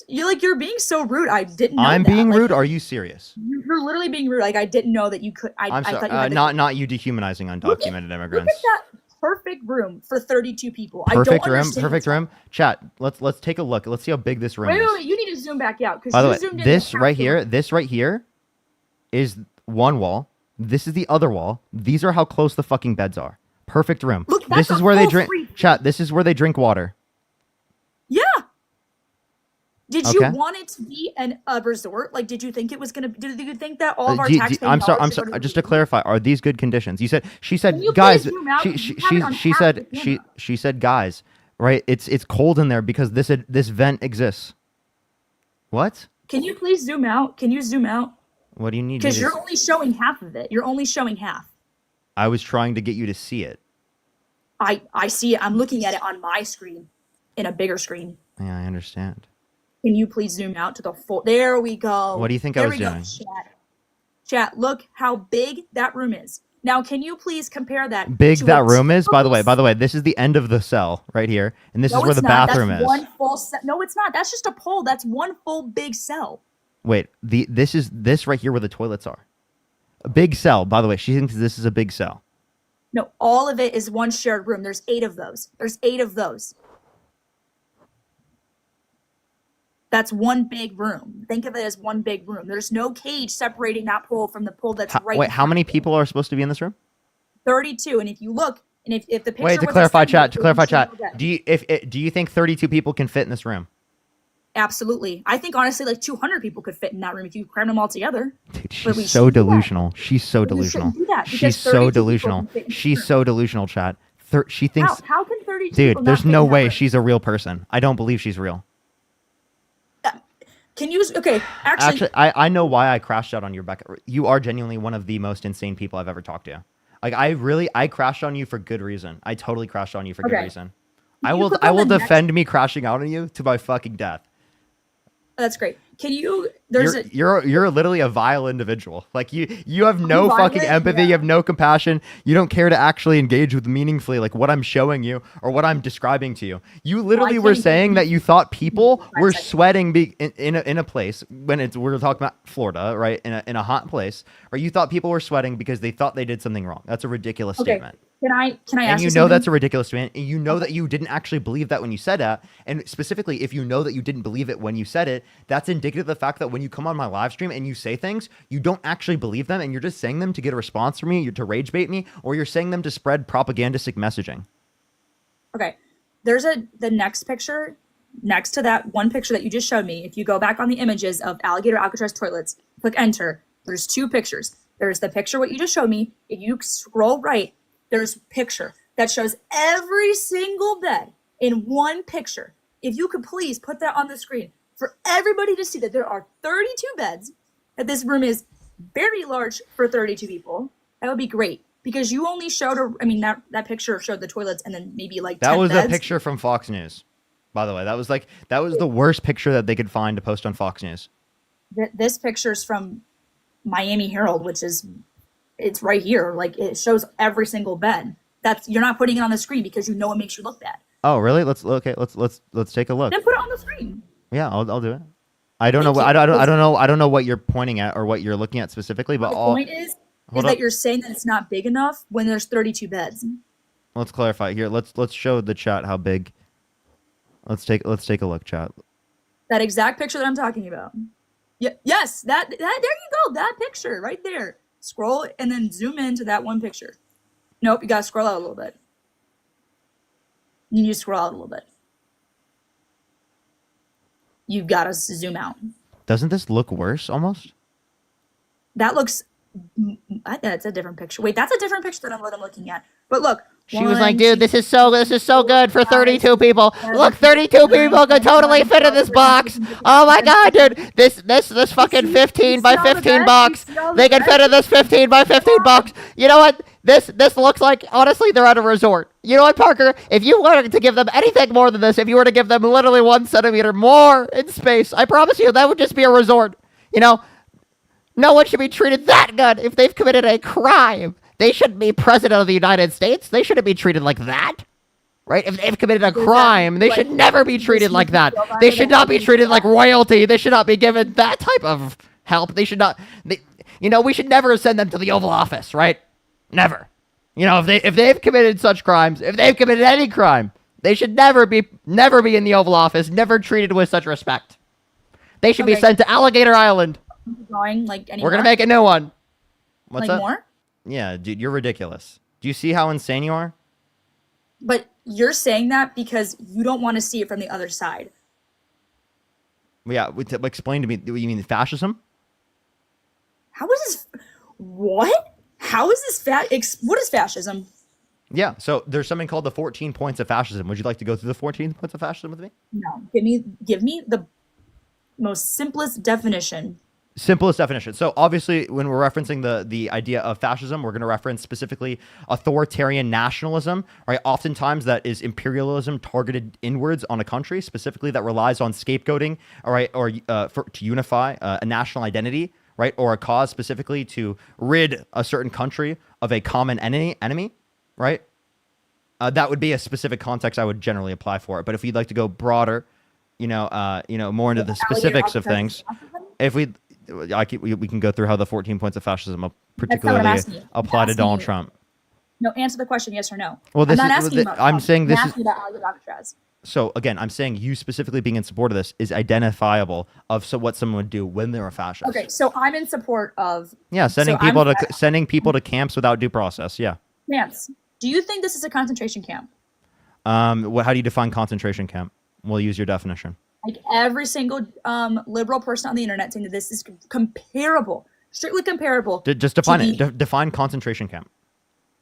You're being so rude. I didn't know I'm being rude? Are you serious? You're literally being rude. Like I didn't know that you could. I'm sorry. I thought you had not you dehumanizing undocumented immigrants. Look at that perfect room for 32 people. Perfect room. Chat. Let's take a look. Let's see how big this room is. Wait. You need to zoom back out. By the way, this right here is one wall. This is the other wall. These are how close the fucking beds are. Perfect room. Look, this is where they drink. Chat. This is where they drink water. Yeah. Did you want it to be a resort? Like, did you think it was gonna? Did you think that all of our taxpaying dollars? I'm sorry. Just to clarify, are these good conditions? She said, guys. She said, guys. Right? It's cold in there because this vent exists. What? Can you please zoom out? Can you zoom out? What do you need? Because you're only showing half of it. You're only showing half. I was trying to get you to see it. I see it. I'm looking at it on my screen, in a bigger screen. Yeah, I understand. Can you please zoom out to the full? There we go. What do you think I was doing? Chat, look how big that room is. Now, can you please compare that? Big that room is? By the way, this is the end of the cell right here. And this is where the bathroom is. One full no, it's not. That's just a pole. That's one full big cell. Wait, this right here where the toilets are. A big cell, by the way. She thinks this is a big cell. No, all of it is one shared room. There's 8 of those. There's 8 of those. That's one big room. Think of it as one big room. There's no cage separating that pool from the pool that's right. Wait, how many people are supposed to be in this room? 32. And if you look, and if the picture Wait, to was clarify, assembled, chat. To clarify, you should chat. know that. Do you think 32 people can fit in this room? Absolutely. I think honestly, like 200 people could fit in that room if you cram them all together. Dude, But we she's so shouldn't do that. delusional. She's so But we delusional. shouldn't do that She's because so 32 people delusional. can fit in She's so delusional, chat. She thinks. How can 32 people Dude, not there's fit no in that way room? she's a real person. I don't believe she's real. Can you? Okay, actually, I know why I crashed out on you, Rebecca. You are genuinely one of the most insane people I've ever talked to. Like I crashed on you for good reason. I totally crashed on you for good Okay. reason. Can I you will click I on will the next- defend me crashing out on you to my fucking death. that's great. Can you? There's You're literally a vile individual. Like you have no violent? fucking empathy. Yeah. You have no compassion. You don't care to actually engage with meaningfully like what I'm showing you or what I'm describing to you. You literally were can't saying engage that you thought people 5 were seconds. sweating in a place when we're talking about Florida, right? In a hot place, or you thought people were sweating because they thought they did something wrong. That's a ridiculous okay. statement. Can I ask And you know something? that's a ridiculous statement. And you know that you didn't actually believe that when you said that. And specifically, if you know that you didn't believe it when you said it, that's indicative of the fact that when you come on my live stream and you say things, you don't actually believe them, and you're just saying them to get a response from me, to rage bait me, or you're saying them to spread propagandistic messaging. Okay, there's the next picture next to that one picture that you just showed me. If you go back on the images of alligator Alcatraz toilets, click enter. There's 2 pictures. There's the picture what you just showed me. If you scroll right, there's a picture that shows every single bed in one picture. If you could please put that on the screen for everybody to see that there are 32 beds, that this room is very large for 32 people, that would be great. Because you only showed, that picture showed the toilets and then maybe like 10 That was beds. a picture from Fox News, by the way. That was the worst picture that they could find to post on Fox News. This picture's from Miami Herald, which is, it's right here. Like it shows every single bed. You're not putting it on the screen because you know it makes you look bad. Oh, really? Let's take a look. Then put it on the screen. Yeah, I'll do it. I don't know. Thank I you. don't know what you're pointing at or what you're looking at specifically, but The all. point is Hold that up. you're saying that it's not big enough when there's 32 beds. Let's clarify here. Let's show the chat how big. Let's take a look, chat. That exact picture that I'm talking about. Yes, that there you go. That picture right there. Scroll and then zoom into that one picture. Nope, you gotta scroll out a little bit. You need to scroll out a little bit. You've got to zoom out. Doesn't this look worse almost? That looks. That's a different picture. Wait, that's a different picture than what I'm looking at. But look. She was like, dude, this is so good for 32 people. Look, 32 people could totally fit in this box. Oh my god, dude. This fucking 15 by 15 box. They can fit in this 15 by 15 box. You know what? This looks like, honestly, they're at a resort. You know what, Parker? If you wanted to give them anything more than this, if you were to give them literally 1 centimeter more in space, I promise you that would just be a resort. You know, no one should be treated that good if they've committed a crime. They shouldn't be president of the United States. They shouldn't be treated like that. Right? If they've committed a crime, they should never be treated like that. They should not be treated like royalty. They should not be given that type of help. They should not, we should never send them to the Oval Office, right? Never. You know, if they've committed such crimes, if they've committed any crime, they should never be in the Oval Office, never treated with such respect. They should be Okay. sent to Alligator Island. Drawing like any We're going to more? make a new one. What's like up? more? Yeah, dude, you're ridiculous. Do you see how insane you are? But you're saying that because you don't want to see it from the other side. Yeah, explain to me. You mean fascism? How is this? What? How is this what is fascism? Yeah, so there's something called the 14 points of fascism. Would you like to go through the 14 points of fascism with me? No. Give me the most simplest definition. Simplest definition. So obviously, when we're referencing the idea of fascism, we're going to reference specifically authoritarian nationalism, right? Oftentimes that is imperialism targeted inwards on a country, specifically that relies on scapegoating, all right, or to unify a national identity, right, or a cause specifically to rid a certain country of a common enemy, right? That would be a specific context I would generally apply for it. But if you'd like to go broader, more into the specifics of things, if we can go through how the 14 points of fascism particularly asking you. I'm apply to asking Donald you. Trump. No, answer the question, yes or no. Well, this I'm not is- asking about I'm Trump. saying this I'm is- asking about Alcatraz. So again, I'm saying you specifically being in support of this is identifiable of what someone would do when they're a fascist. Okay, so I'm in support of Yeah, sending so I'm people to fa- sending people to camps without due process. Yeah. camps. Do you think this is a concentration camp? How do you define concentration camp? We'll use your definition. Like every single liberal person on the internet saying that this is comparable, strictly comparable. Just define to it. the- Define concentration camp.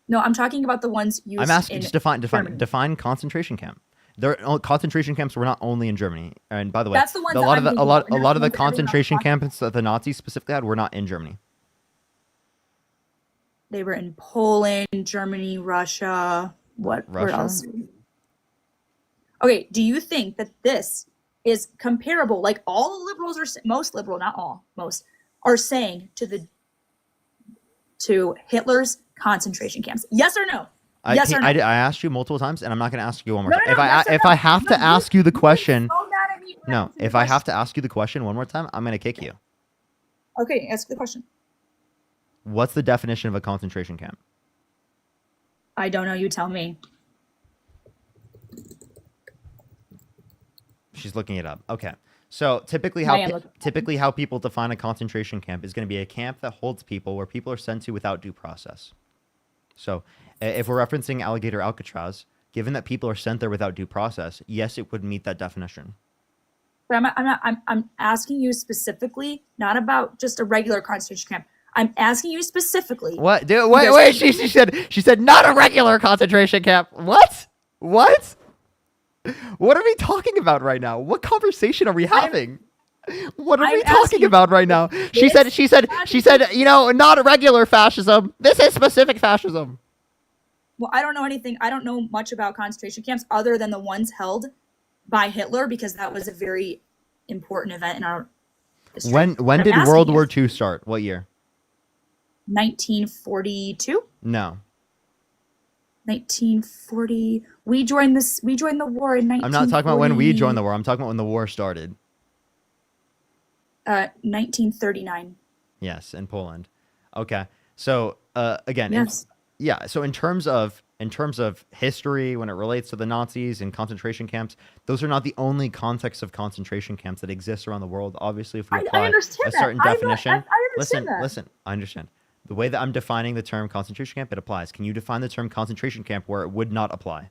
No, I'm talking about the ones used. I'm asking in just Germany. define concentration camp. Concentration camps were not only in Germany, and by the way, That's the ones a that lot I'm of the thinking a lot of, and a that's lot the of the ones that everyone else concentration talks camps that the Nazis specifically had were not in Germany. They were in Poland, Germany, Russia. Where Russia? else? Okay, do you think that this is comparable? Like all the liberals are, most liberal, not all, most are saying to Hitler's concentration camps. Yes or no? Yes or no? I asked you multiple times, and I'm not going to ask you one more No, time. no, If no, I yes or if no. I have to No, ask you the question, so mad at me for no. asking the If I have question. to ask you the question one more time, I'm going to kick you. Okay, ask the question. What's the definition of a concentration camp? I don't know. You tell me. She's looking it up. Okay. So typically I am looking. how people define a concentration camp is going to be a camp that holds people where people are sent to without due process. So if we're referencing Alligator Alcatraz, given that people are sent there without due process, yes, it would meet that definition. But I'm asking you specifically, not about just a regular concentration camp. I'm asking you specifically. What? Dude, because- wait. She said not a regular concentration camp. What? What? What are we talking about right now? What conversation are we having? What are I'm we talking asking about right now? She said, you know, not a regular fascism. This is specific fascism. Well, I don't know anything. I don't know much about concentration camps other than the ones held by Hitler, because that was a very important event in our history. When But I'm did asking World you, War II start? What year? 1942? No. 1940. We joined the war in 1940. I'm not talking about when we joined the war. I'm talking about when the war started. 1939. Yes, in Poland. Okay. So again, Yes. yeah. So in terms of history, when it relates to the Nazis and concentration camps, those are not the only contexts of concentration camps that exist around the world. Obviously, if we I apply understand a that. certain I know- definition, I understand that. listen. I understand. The way that I'm defining the term concentration camp, it applies. Can you define the term concentration camp where it would not apply?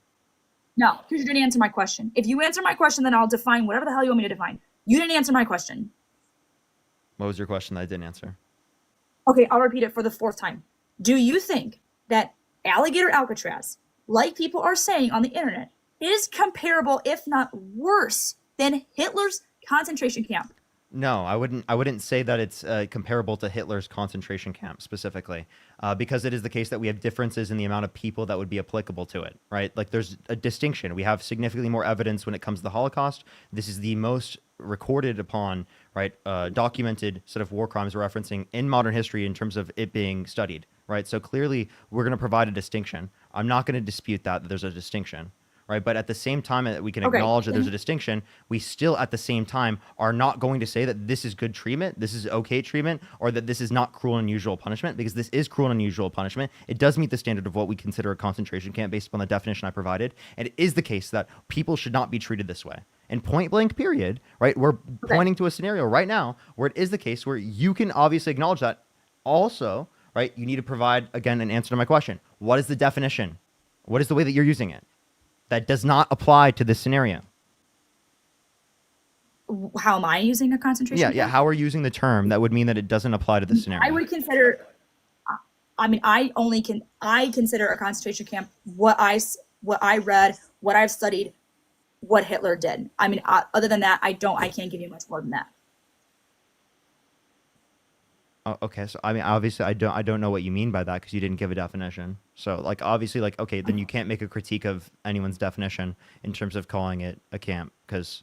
No, because you didn't answer my question. If you answer my question, then I'll define whatever the hell you want me to define. You didn't answer my question. What was your question that I didn't answer? Okay, I'll repeat it for the fourth time. Do you think that Alligator Alcatraz, like people are saying on the internet, is comparable, if not worse, than Hitler's concentration camp? No, I wouldn't say that it's comparable to Hitler's concentration camp specifically, because it is the case that we have differences in the amount of people that would be applicable to it, right? Like there's a distinction. We have significantly more evidence when it comes to the Holocaust. This is the most recorded upon, right, documented set of war crimes we're referencing in modern history in terms of it being studied, right? So clearly we're going to provide a distinction. I'm not going to dispute that there's a distinction. Right, but at the same time that we can Okay, acknowledge that there's a then- distinction, we still at the same time are not going to say that this is good treatment, this is okay treatment, or that this is not cruel and unusual punishment, because this is cruel and unusual punishment. It does meet the standard of what we consider a concentration camp based upon the definition I provided, and it is the case that people should not be treated this way. And point blank period, right? We're pointing to a scenario right now where it is the case where you can obviously acknowledge that. Also, right, you need to provide, again, an answer to my question. What is the definition? What is the way that you're using it that does not apply to this scenario? How am I using a concentration Yeah, camp? yeah. How are you using the term that would mean that it doesn't apply to this scenario? I would consider. I mean, I consider a concentration camp what I read, what I've studied, what Hitler did. I mean, other than that, I can't give you much more than that. Oh, okay, so I mean, obviously, I don't know what you mean by that because you didn't give a definition. So, like, obviously, like, okay, then you can't make a critique of anyone's definition in terms of calling it a camp because.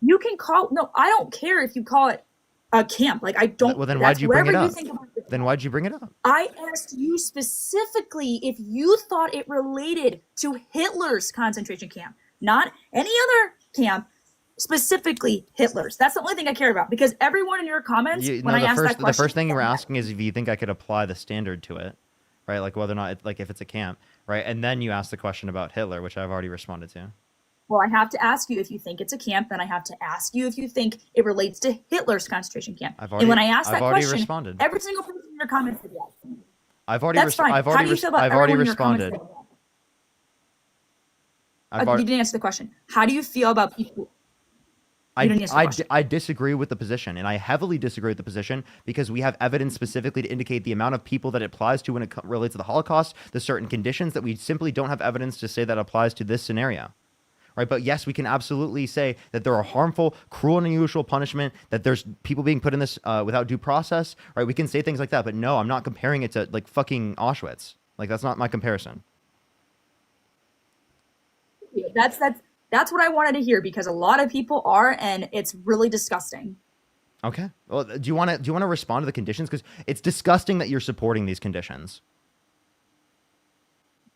You can no, I don't care if you call it a camp. Like, I don't. Well, then that's why'd you bring it wherever up? you think about it. Then why'd you bring it up? I asked you specifically if you thought it related to Hitler's concentration camp, not any other camp. Specifically Hitler's. That's the only thing I care about, because everyone in your comments, when I asked that question, the first thing you were asking is if you think I could apply the standard to it, right? Like whether or not it's like if it's a camp, right? And then you ask the question about Hitler, which I've already responded to. Well, I have to ask you if you think it's a camp, then I have to ask you if you think it relates to Hitler's concentration camp. And when I ask that question, responded. every single person in your comments said yes. I've already That's fine. I've How already do you feel about I've already everyone in your comments responded. saying yes? I've You already, didn't answer the question. How do you feel about people? You didn't answer the question. I disagree with the position, and I heavily disagree with the position because we have evidence specifically to indicate the amount of people that it applies to when it relates to the Holocaust, the certain conditions that we simply don't have evidence to say that applies to this scenario. Right, but yes, we can absolutely say that there are harmful, cruel, and unusual punishment, that there's people being put in this without due process, right? We can say things like that, but no, I'm not comparing it to like fucking Auschwitz. Like, that's not my comparison. That's what I wanted to hear because a lot of people are, and it's really disgusting. Okay. Well, do you want to respond to the conditions? Because it's disgusting that you're supporting these conditions.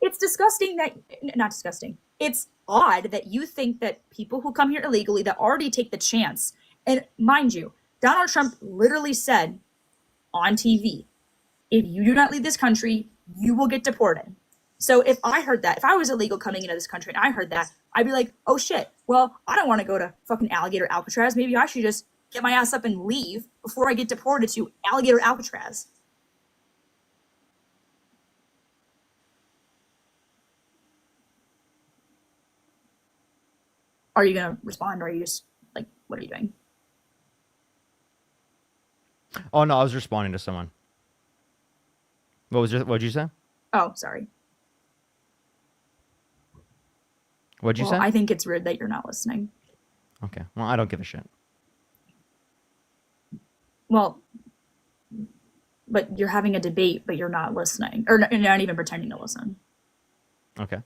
It's disgusting that, not disgusting. It's odd that you think that people who come here illegally that already take the chance, and mind you, Donald Trump literally said on TV, if you do not leave this country, you will get deported. So if I heard that, if I was illegal coming into this country and I heard that, I'd be like, oh shit, well, I don't want to go to fucking Alligator Alcatraz. Maybe I should just get my ass up and leave before I get deported to Alligator Alcatraz. Are you going to respond or are you just like, what are you doing? Oh, no, I was responding to someone. What'd you say? Oh, sorry. What'd you say? I think it's rude that you're not listening. Okay. Well, I don't give a shit. Well, but you're having a debate, but you're not listening. Or you're not even pretending to listen. Okay.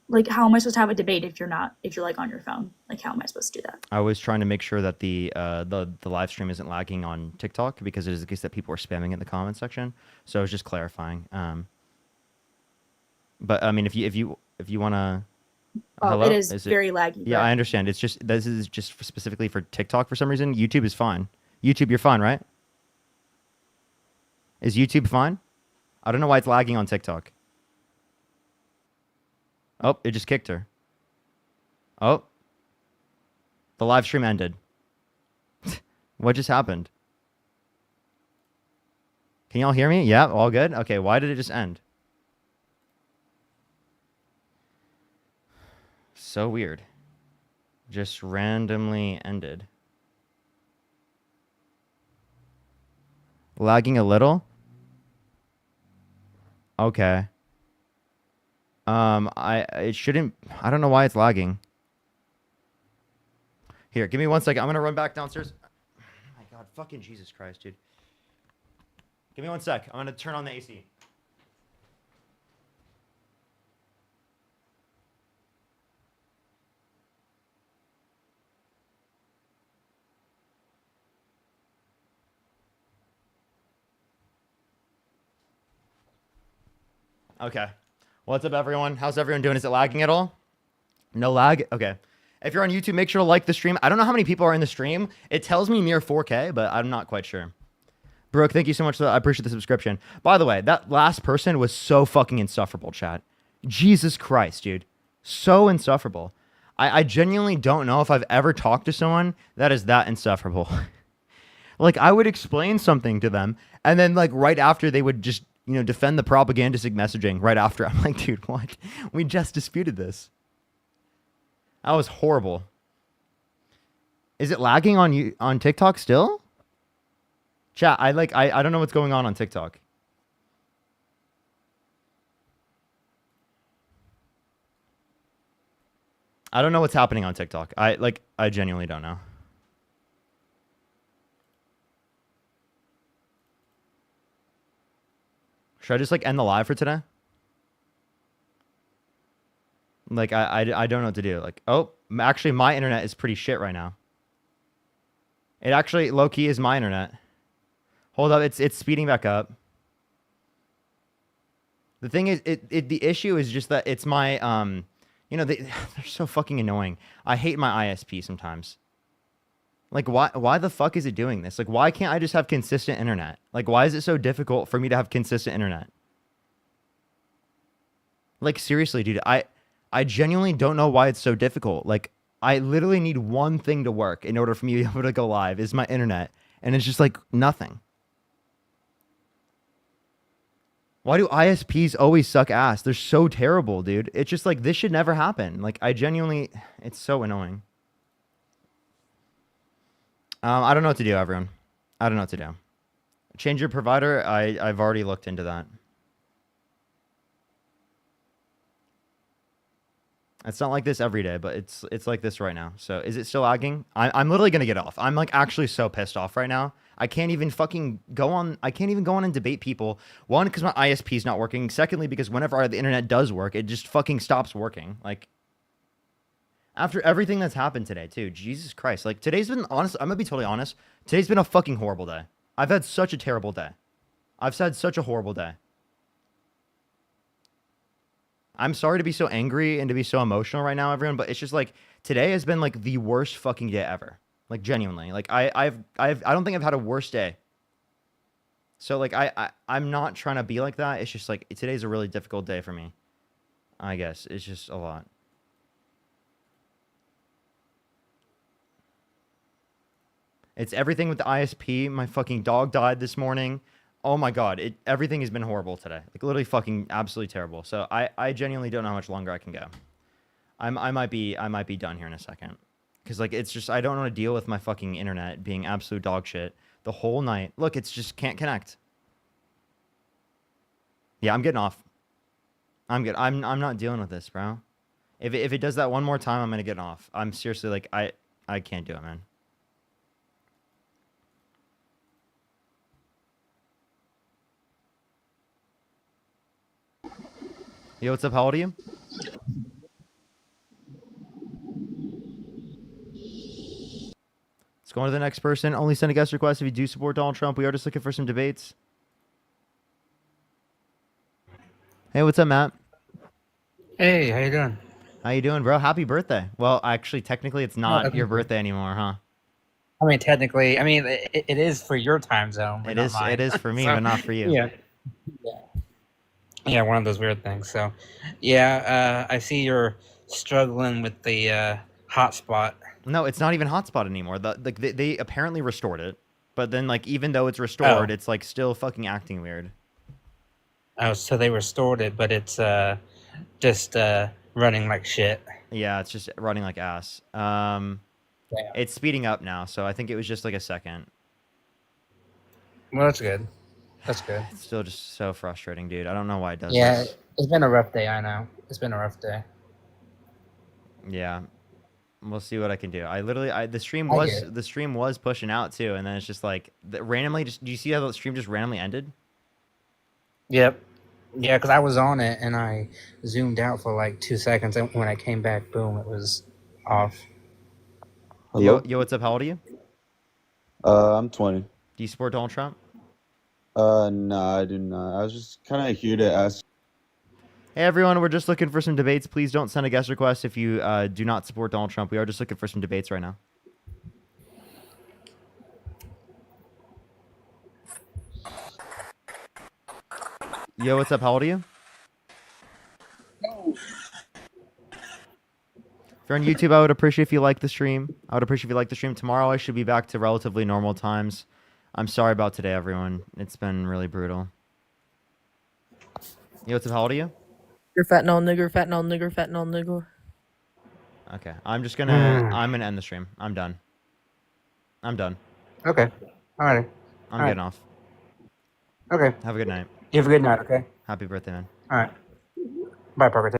Like, how am I supposed to have a debate if you're like on your phone? Like, how am I supposed to do that? I was trying to make sure that the live stream isn't lagging on TikTok because it is the case that people are spamming in the comment section. So I was just clarifying. But I mean, if you want to, Oh, it is very laggy. Yeah, I understand. It's just this is just specifically for TikTok for some reason. YouTube is fine. YouTube, you're fine, right? Is YouTube fine? I don't know why it's lagging on TikTok. Oh, it just kicked her. Oh. The live stream ended. What just happened? Can y'all hear me? Yeah, all good? Okay, why did it just end? So weird. Just randomly ended. Lagging a little? Okay. It shouldn't, I don't know why it's lagging. Here, give me 1 second. I'm gonna run back downstairs. Oh my God, fucking Jesus Christ, dude. Give me 1 sec. I'm gonna turn on the AC. Okay. What's up, everyone? How's everyone doing? Is it lagging at all? No lag? Okay. If you're on YouTube, make sure to like the stream. I don't know how many people are in the stream. It tells me near 4K, but I'm not quite sure. Brooke, thank you so much. I appreciate the subscription. By the way, that last person was so fucking insufferable, chat. Jesus Christ, dude. So insufferable. I genuinely don't know if I've ever talked to someone that is that insufferable. Like, I would explain something to them, and then, like, right after they would just, you know, defend the propagandistic messaging right after. I'm like, dude, what? We just disputed this. That was horrible. Is it lagging on TikTok still? Chat, I don't know what's going on TikTok. I don't know what's happening on TikTok. I genuinely don't know. Should I just like end the live for today? Like I don't know what to do. Like, oh, actually my internet is pretty shit right now. It actually low key is my internet. Hold up, it's speeding back up. The thing is, the issue is just that it's my you know, they're so fucking annoying. I hate my ISP sometimes. Like, why the fuck is it doing this? Like, why can't I just have consistent internet? Like, why is it so difficult for me to have consistent internet? Like, seriously, dude, I genuinely don't know why it's so difficult. Like, I literally need one thing to work in order for me to be able to go live, is my internet. And it's just like nothing. Why do ISPs always suck ass? They're so terrible, dude. It's just like, this should never happen. Like, I genuinely, it's so annoying. I don't know what to do, everyone. I don't know what to do. Change your provider. I've already looked into that. It's not like this every day, but it's like this right now. So is it still lagging? I'm literally gonna get off. I'm like actually so pissed off right now. I can't even fucking go on. I can't even go on and debate people. One, because my ISP is not working. Secondly, because whenever the internet does work, it just fucking stops working. Like, after everything that's happened today, too. Jesus Christ. Like, today's been, honest. I'm gonna be totally honest. Today's been a fucking horrible day. I've had such a terrible day. I've had such a horrible day. I'm sorry to be so angry and to be so emotional right now, everyone, but it's just like, today has been like the worst fucking day ever. Like, genuinely. Like, I don't think I've had a worse day. So, like, I'm not trying to be like that. It's just like, today's a really difficult day for me. I guess. It's just a lot. It's everything with the ISP. My fucking dog died this morning. Oh my god, everything has been horrible today. Like, literally fucking absolutely terrible. So I genuinely don't know how much longer I can go. I might be done here in a second. Cause like, it's just, I don't want to deal with my fucking internet being absolute dog shit the whole night. Look, it's just can't connect. Yeah, I'm getting off. I'm good. I'm not dealing with this, bro. If it does that one more time, I'm gonna get off. I'm seriously like, I can't do it, man. Yo, what's up? How old are you? Let's go on to the next person. Only send a guest request if you do support Donald Trump. We are just looking for some debates. Hey, what's up, Matt? Hey, how you doing? How you doing, bro? Happy birthday. Well, actually, technically, it's not your birthday anymore, huh? I mean, technically, it is for your time zone. But not mine. It is for me, So, but not for you. Yeah, one of those weird things. So, yeah, I see you're struggling with the hotspot. No, it's not even hotspot anymore. They apparently restored it, but then like even though it's restored, it's like still fucking acting weird. Oh, so they restored it, but it's just running like shit. Yeah, it's just running like ass. It's speeding up now, so I think it was just like a second. Well, that's good. That's good. It's still just so frustrating, dude. I don't know why it does Yeah, this. it's been a rough day. I know. It's been a rough day. Yeah. We'll see what I can do. The stream I get it. was pushing out too, and then it's just like randomly. Just do you see how the stream just randomly ended? Yep. Yeah, because I was on it and I zoomed out for like 2 seconds, and when I came back, boom, it was off. Yo, what's up? How old are you? I'm 20. Do you support Donald Trump? No, I do not. I was just kind of here to ask. Hey everyone, we're just looking for some debates. Please don't send a guest request if you do not support Donald Trump. We are just looking for some debates right now. Yo, what's up? How old are you? If you're on YouTube, I would appreciate if you like the stream. I would appreciate if you like the stream. Tomorrow I should be back to relatively normal times. I'm sorry about today, everyone. It's been really brutal. Yo, what's up? How old are you? You're fentanyl nigger, fentanyl nigger, fentanyl nigger. Okay, I'm gonna end the stream. I'm done. Okay. Alright. I'm getting off. Okay. Have a good night. You have a good night, okay? Happy birthday, man. Alright. Bye, Parker.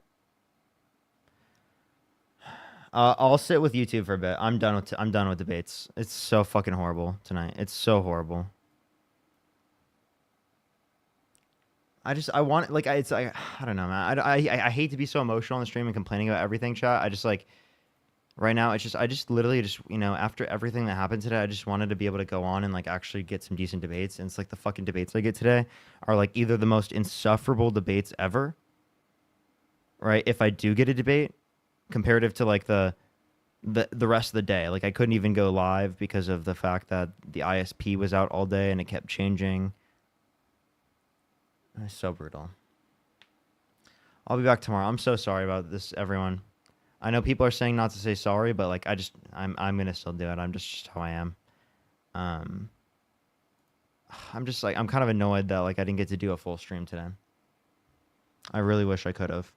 I'll sit with YouTube for a bit. I'm done with debates. It's so fucking horrible tonight. It's so horrible. I want like I don't know, man. I hate to be so emotional on the stream and complaining about everything, chat. I just like right now I just literally just, you know, after everything that happened today, I just wanted to be able to go on and like actually get some decent debates. And it's like the fucking debates I get today are like either the most insufferable debates ever, right? If I do get a debate, comparative to like the the rest of the day. Like I couldn't even go live because of the fact that the ISP was out all day and it kept changing. It's so brutal. I'll be back tomorrow. I'm so sorry about this, everyone. I know people are saying not to say sorry, but like I'm gonna still do it. I'm just how I am. I'm just like I'm kind of annoyed that like I didn't get to do a full stream today. I really wish I could have.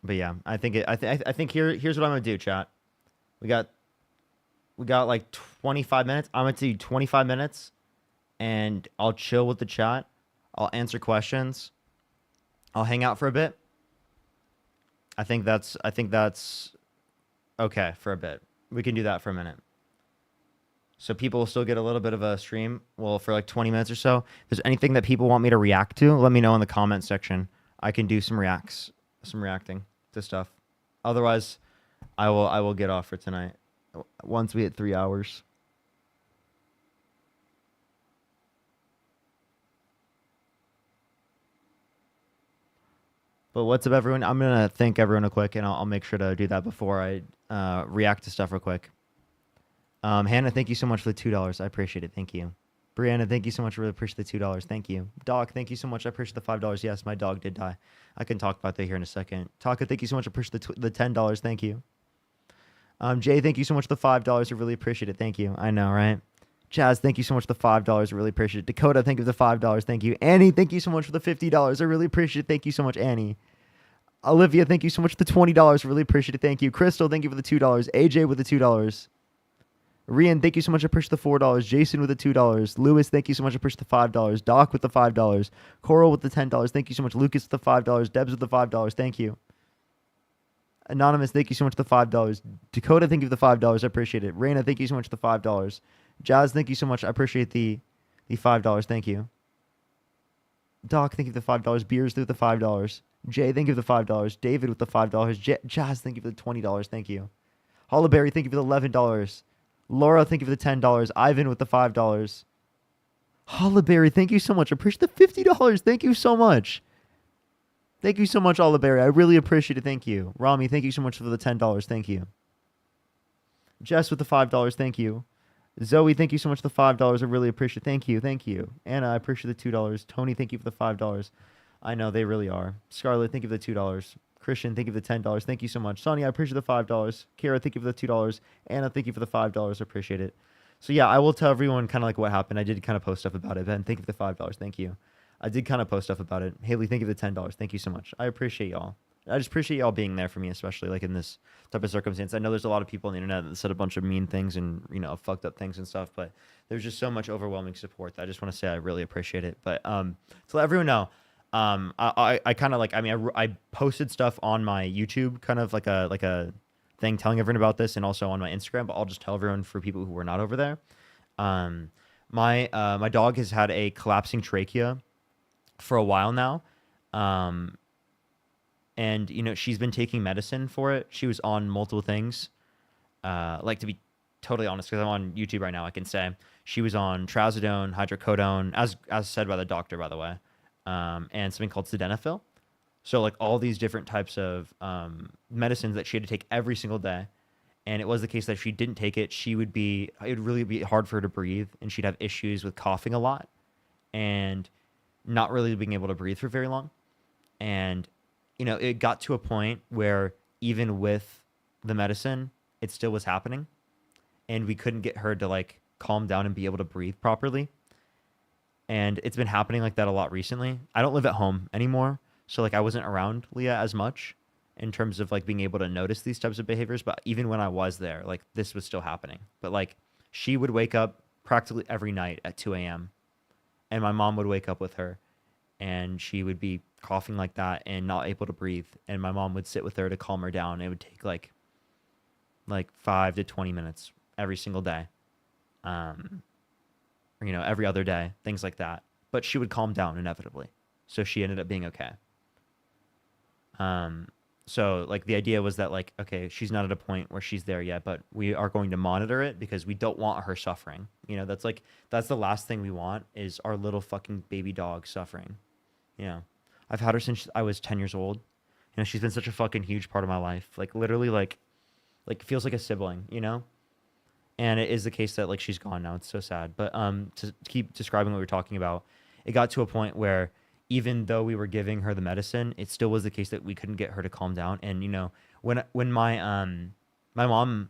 But yeah, I think here's what I'm gonna do, chat. We got like 25 minutes. I'm gonna do 25 minutes, and I'll chill with the chat. I'll answer questions. I'll hang out for a bit. I think that's okay for a bit. We can do that for a minute. So people will still get a little bit of a stream. Well, for like 20 minutes or so. If there's anything that people want me to react to, let me know in the comment section. I can do some reacting to stuff. Otherwise, I will get off for tonight once we hit 3 hours. But what's up, everyone? I'm gonna thank everyone real quick, and I'll make sure to do that before I react to stuff real quick. Hannah, thank you so much for the $2. I appreciate it. Thank you. Brianna, thank you so much. I really appreciate the $2. Thank you. Doc, thank you so much. I appreciate the $5. Yes, my dog did die. I can talk about that here in a second. Taka, thank you so much. I appreciate the $10. Thank you. Jay, thank you so much for the $5. I really appreciate it. Thank you. I know, right? Jazz, thank you so much for the $5. I really appreciate it. Dakota, thank you for the $5. Thank you. Annie, thank you so much for the $50. I really appreciate it. Thank you so much, Annie. Olivia, thank you so much for the $20. Really appreciate it. Thank you. Crystal, thank you for the $2. AJ with the $2. Rian, thank you so much. I appreciate the $4. Jason with the $2. Lewis, thank you so much. I appreciate the $5. Doc with the $5. Coral with the $10. Thank you so much. Lucas with the $5. Debs with the $5. Thank you. Anonymous, thank you so much for the $5. Dakota, thank you for the $5. I appreciate it. Raina, thank you so much for the $5. Jazz, thank you so much. I appreciate the $5. Thank you. Doc, thank you for the $5. Beers with the $5. Jay, thank you for the $5. David with the $5. Jazz, thank you for the $20. Thank you. Hollyberry, thank you for the $11. Laura, thank you for the $10. Ivan with the $5. Hollyberry, thank you so much. I appreciate the $50. Thank you so much. Thank you so much, Hollyberry. I really appreciate it. Thank you. Rami, thank you so much for the $10. Thank you. Jess with the $5. Thank you. Zoe, thank you so much for the $5. I really appreciate it. Thank you. Thank you. Anna, I appreciate the $2. Tony, thank you for the $5. I know, they really are. Scarlett, thank you for the $2. Christian, thank you for the $10. Thank you so much. Sonia, I appreciate the $5. Kara, thank you for the $2. Anna, thank you for the $5. I appreciate it. So yeah, I will tell everyone kind of like what happened. I did kind of post stuff about it. Ben, thank you for the $5. Thank you. I did kind of post stuff about it. Haley, thank you for the $10. Thank you so much. I appreciate y'all. I just appreciate y'all being there for me, especially like in this type of circumstance. I know there's a lot of people on the internet that said a bunch of mean things and, you know, fucked up things and stuff, but there's just so much overwhelming support that I just want to say I really appreciate it. But to let everyone know, I kind of like, I mean, I posted stuff on my YouTube, kind of like a thing telling everyone about this, and also on my Instagram, but I'll just tell everyone for people who were not over there. My dog has had a collapsing trachea for a while now. And, you know, she's been taking medicine for it. She was on multiple things. Like, to be totally honest, because I'm on YouTube right now, I can say she was on trazodone, hydrocodone, as said by the doctor, by the way, and something called sildenafil. So, like, all these different types of medicines that she had to take every single day. And it was the case that if she didn't take it, it would really be hard for her to breathe, and she'd have issues with coughing a lot and not really being able to breathe for very long. And you know, it got to a point where even with the medicine, it still was happening. And we couldn't get her to like calm down and be able to breathe properly. And it's been happening like that a lot recently. I don't live at home anymore. So like I wasn't around Leah as much in terms of like being able to notice these types of behaviors. But even when I was there, like this was still happening. But like she would wake up practically every night at 2 a.m. And my mom would wake up with her. And she would be coughing like that and not able to breathe. And my mom would sit with her to calm her down. It would take like 5 to 20 minutes every single day. Or, you know, every other day, things like that. But she would calm down inevitably. So she ended up being okay. So like the idea was that like, okay, she's not at a point where she's there yet, but we are going to monitor it because we don't want her suffering. You know, that's the last thing we want is our little fucking baby dog suffering. You know, I've had her since I was 10 years old. You know, she's been such a fucking huge part of my life. Like literally, like feels like a sibling. You know. And it is the case that like she's gone now. It's so sad. But to keep describing what we were talking about, it got to a point where even though we were giving her the medicine, it still was the case that we couldn't get her to calm down. And you know, when my my mom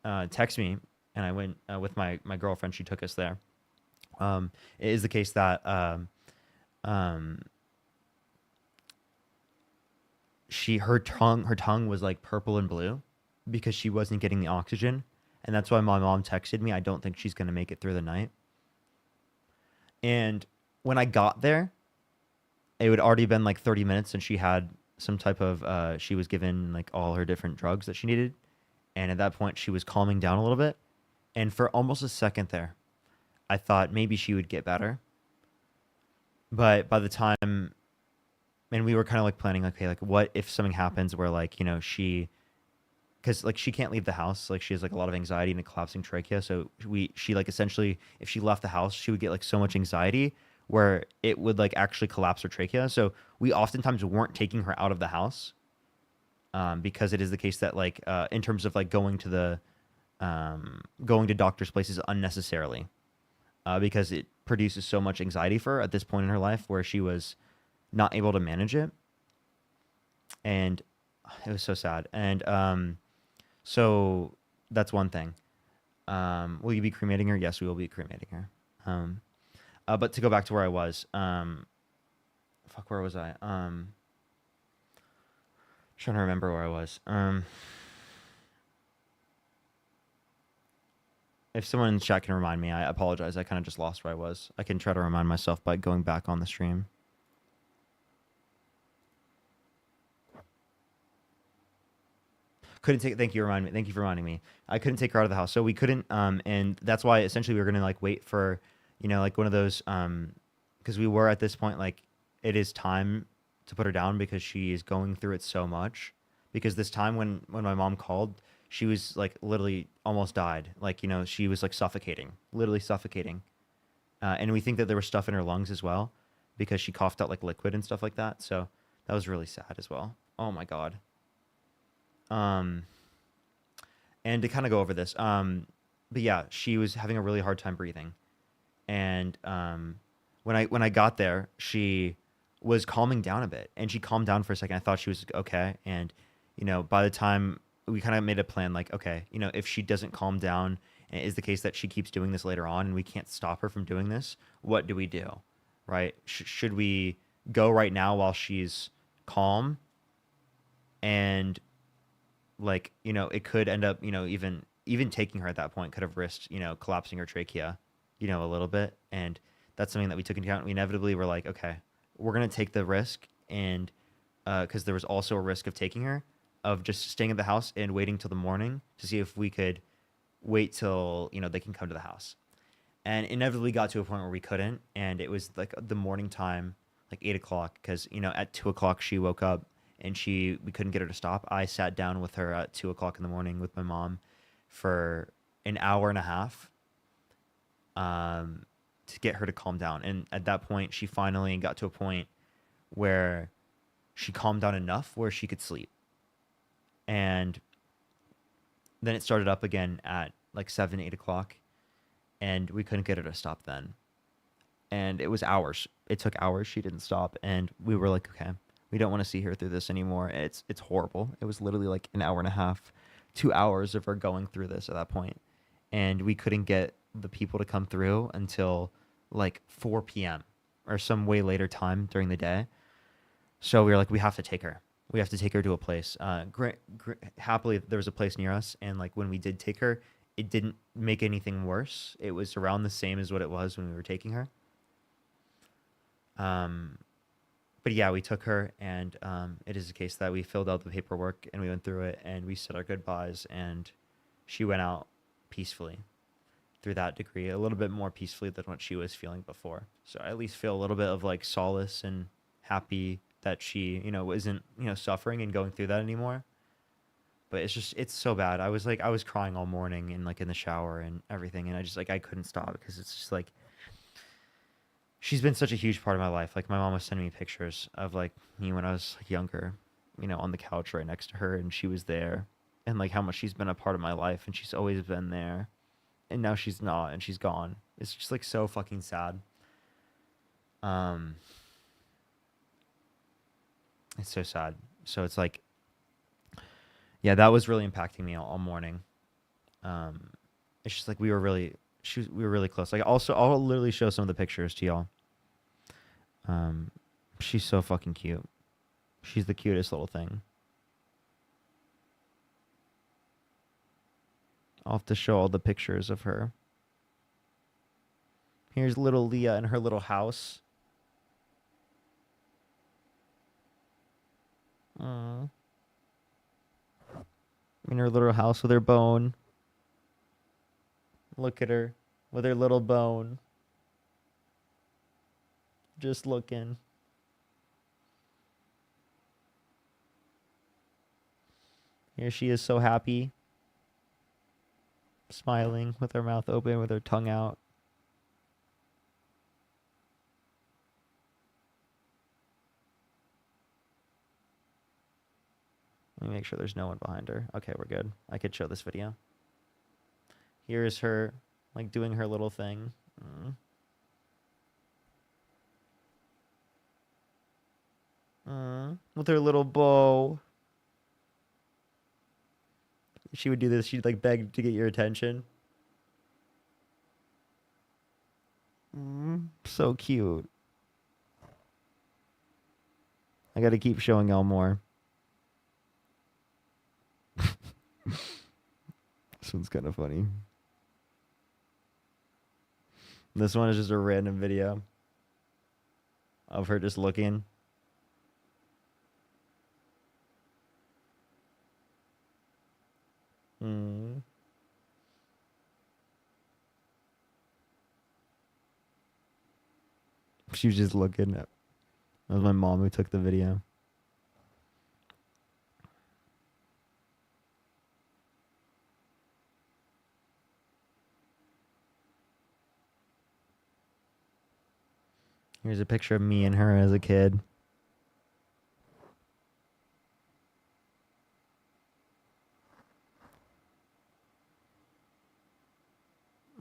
texted me and I went with my girlfriend, she took us there. It is the case that her tongue was like purple and blue because she wasn't getting the oxygen. And that's why my mom texted me, I don't think she's going to make it through the night. And when I got there, it would already been like 30 minutes and she had some type of, she was given like all her different drugs that she needed. And at that point, she was calming down a little bit. And for almost a second there, I thought maybe she would get better. But by the time, and we were kind of like planning, okay, like what if something happens where like, you know, because like she can't leave the house, like she has like a lot of anxiety and a collapsing trachea. So she like essentially, if she left the house, she would get like so much anxiety where it would like actually collapse her trachea. So we oftentimes weren't taking her out of the house because it is the case that like in terms of like going to doctor's places unnecessarily because it produces so much anxiety for her at this point in her life where she was not able to manage it. And it was so sad. And so that's one thing. Will you be cremating her? Yes, we will be cremating her. But to go back to where I was, where was I? Trying to remember where I was. If someone in chat can remind me, I apologize. I kind of just lost where I was. I can try to remind myself by going back on the stream. Couldn't take. Thank you for reminding me. I couldn't take her out of the house, so we couldn't. And that's why essentially we were gonna like wait for, you know, like one of those. Because we were at this point like it is time to put her down because she is going through it so much. Because this time when my mom called, she was like literally almost died. Like, you know, she was like suffocating, literally suffocating. And we think that there was stuff in her lungs as well because she coughed out like liquid and stuff like that. So that was really sad as well. Oh my God. And to kind of go over this, but yeah, she was having a really hard time breathing. And when I got there, she was calming down a bit and she calmed down for a second. I thought she was okay. And, you know, by the time we kind of made a plan, like, okay, you know, if she doesn't calm down and it is the case that she keeps doing this later on and we can't stop her from doing this, what do we do? Right? Should we go right now while she's calm? And like, you know, it could end up, you know, even taking her at that point could have risked, you know, collapsing her trachea, you know, a little bit. And that's something that we took into account. We inevitably were like, okay, we're going to take the risk. And because there was also a risk of taking her, of just staying at the house and waiting till the morning to see if we could wait till, you know, they can come to the house. And inevitably got to a point where we couldn't. And it was like the morning time, like 8 o'clock, because, you know, at 2 o'clock she woke up and we couldn't get her to stop. I sat down with her at 2 o'clock in the morning with my mom for an hour and a half to get her to calm down. And at that point, she finally got to a point where she calmed down enough where she could sleep. And then it started up again at like 7, 8 o'clock. And we couldn't get her to stop then. And it was hours. It took hours. She didn't stop. And we were like, okay, we don't want to see her through this anymore. It's horrible. It was literally like an hour and a half, 2 hours of her going through this at that point. And we couldn't get the people to come through until like 4 p.m. or some way later time during the day. So we were like, we have to take her. We have to take her to a place. Happily, there was a place near us. And like when we did take her, it didn't make anything worse. It was around the same as what it was when we were taking her. But yeah, we took her, and it is the case that we filled out the paperwork and we went through it and we said our goodbyes, and she went out peacefully through that degree, a little bit more peacefully than what she was feeling before. So I at least feel a little bit of like solace and happy that she, you know, isn't, you know, suffering and going through that anymore. But it's so bad. I was crying all morning and like in the shower and everything, and I couldn't stop because it's just like, she's been such a huge part of my life. Like my mom was sending me pictures of like me when I was like, younger, you know, on the couch right next to her, and she was there, and like how much she's been a part of my life, and she's always been there, and now she's not, and she's gone. It's just like so fucking sad. It's so sad. So it's like, yeah, that was really impacting me all morning. It's just like we were really close. Like also, I'll literally show some of the pictures to y'all. She's so fucking cute. She's the cutest little thing. I'll have to show all the pictures of her. Here's little Leah in her little house. In her little house with her bone. Look at her with her little bone. Just looking. Here she is, so happy. Smiling with her mouth open, with her tongue out. Let me make sure there's no one behind her. Okay, we're good. I could show this video. Here is her, like, doing her little thing. With her little bow. She would do this. She'd, like, beg to get your attention. So cute. I gotta keep showing y'all more. This one's kind of funny. This one is just a random video of her just looking. She was just looking at. That was my mom who took the video. Here's a picture of me and her as a kid.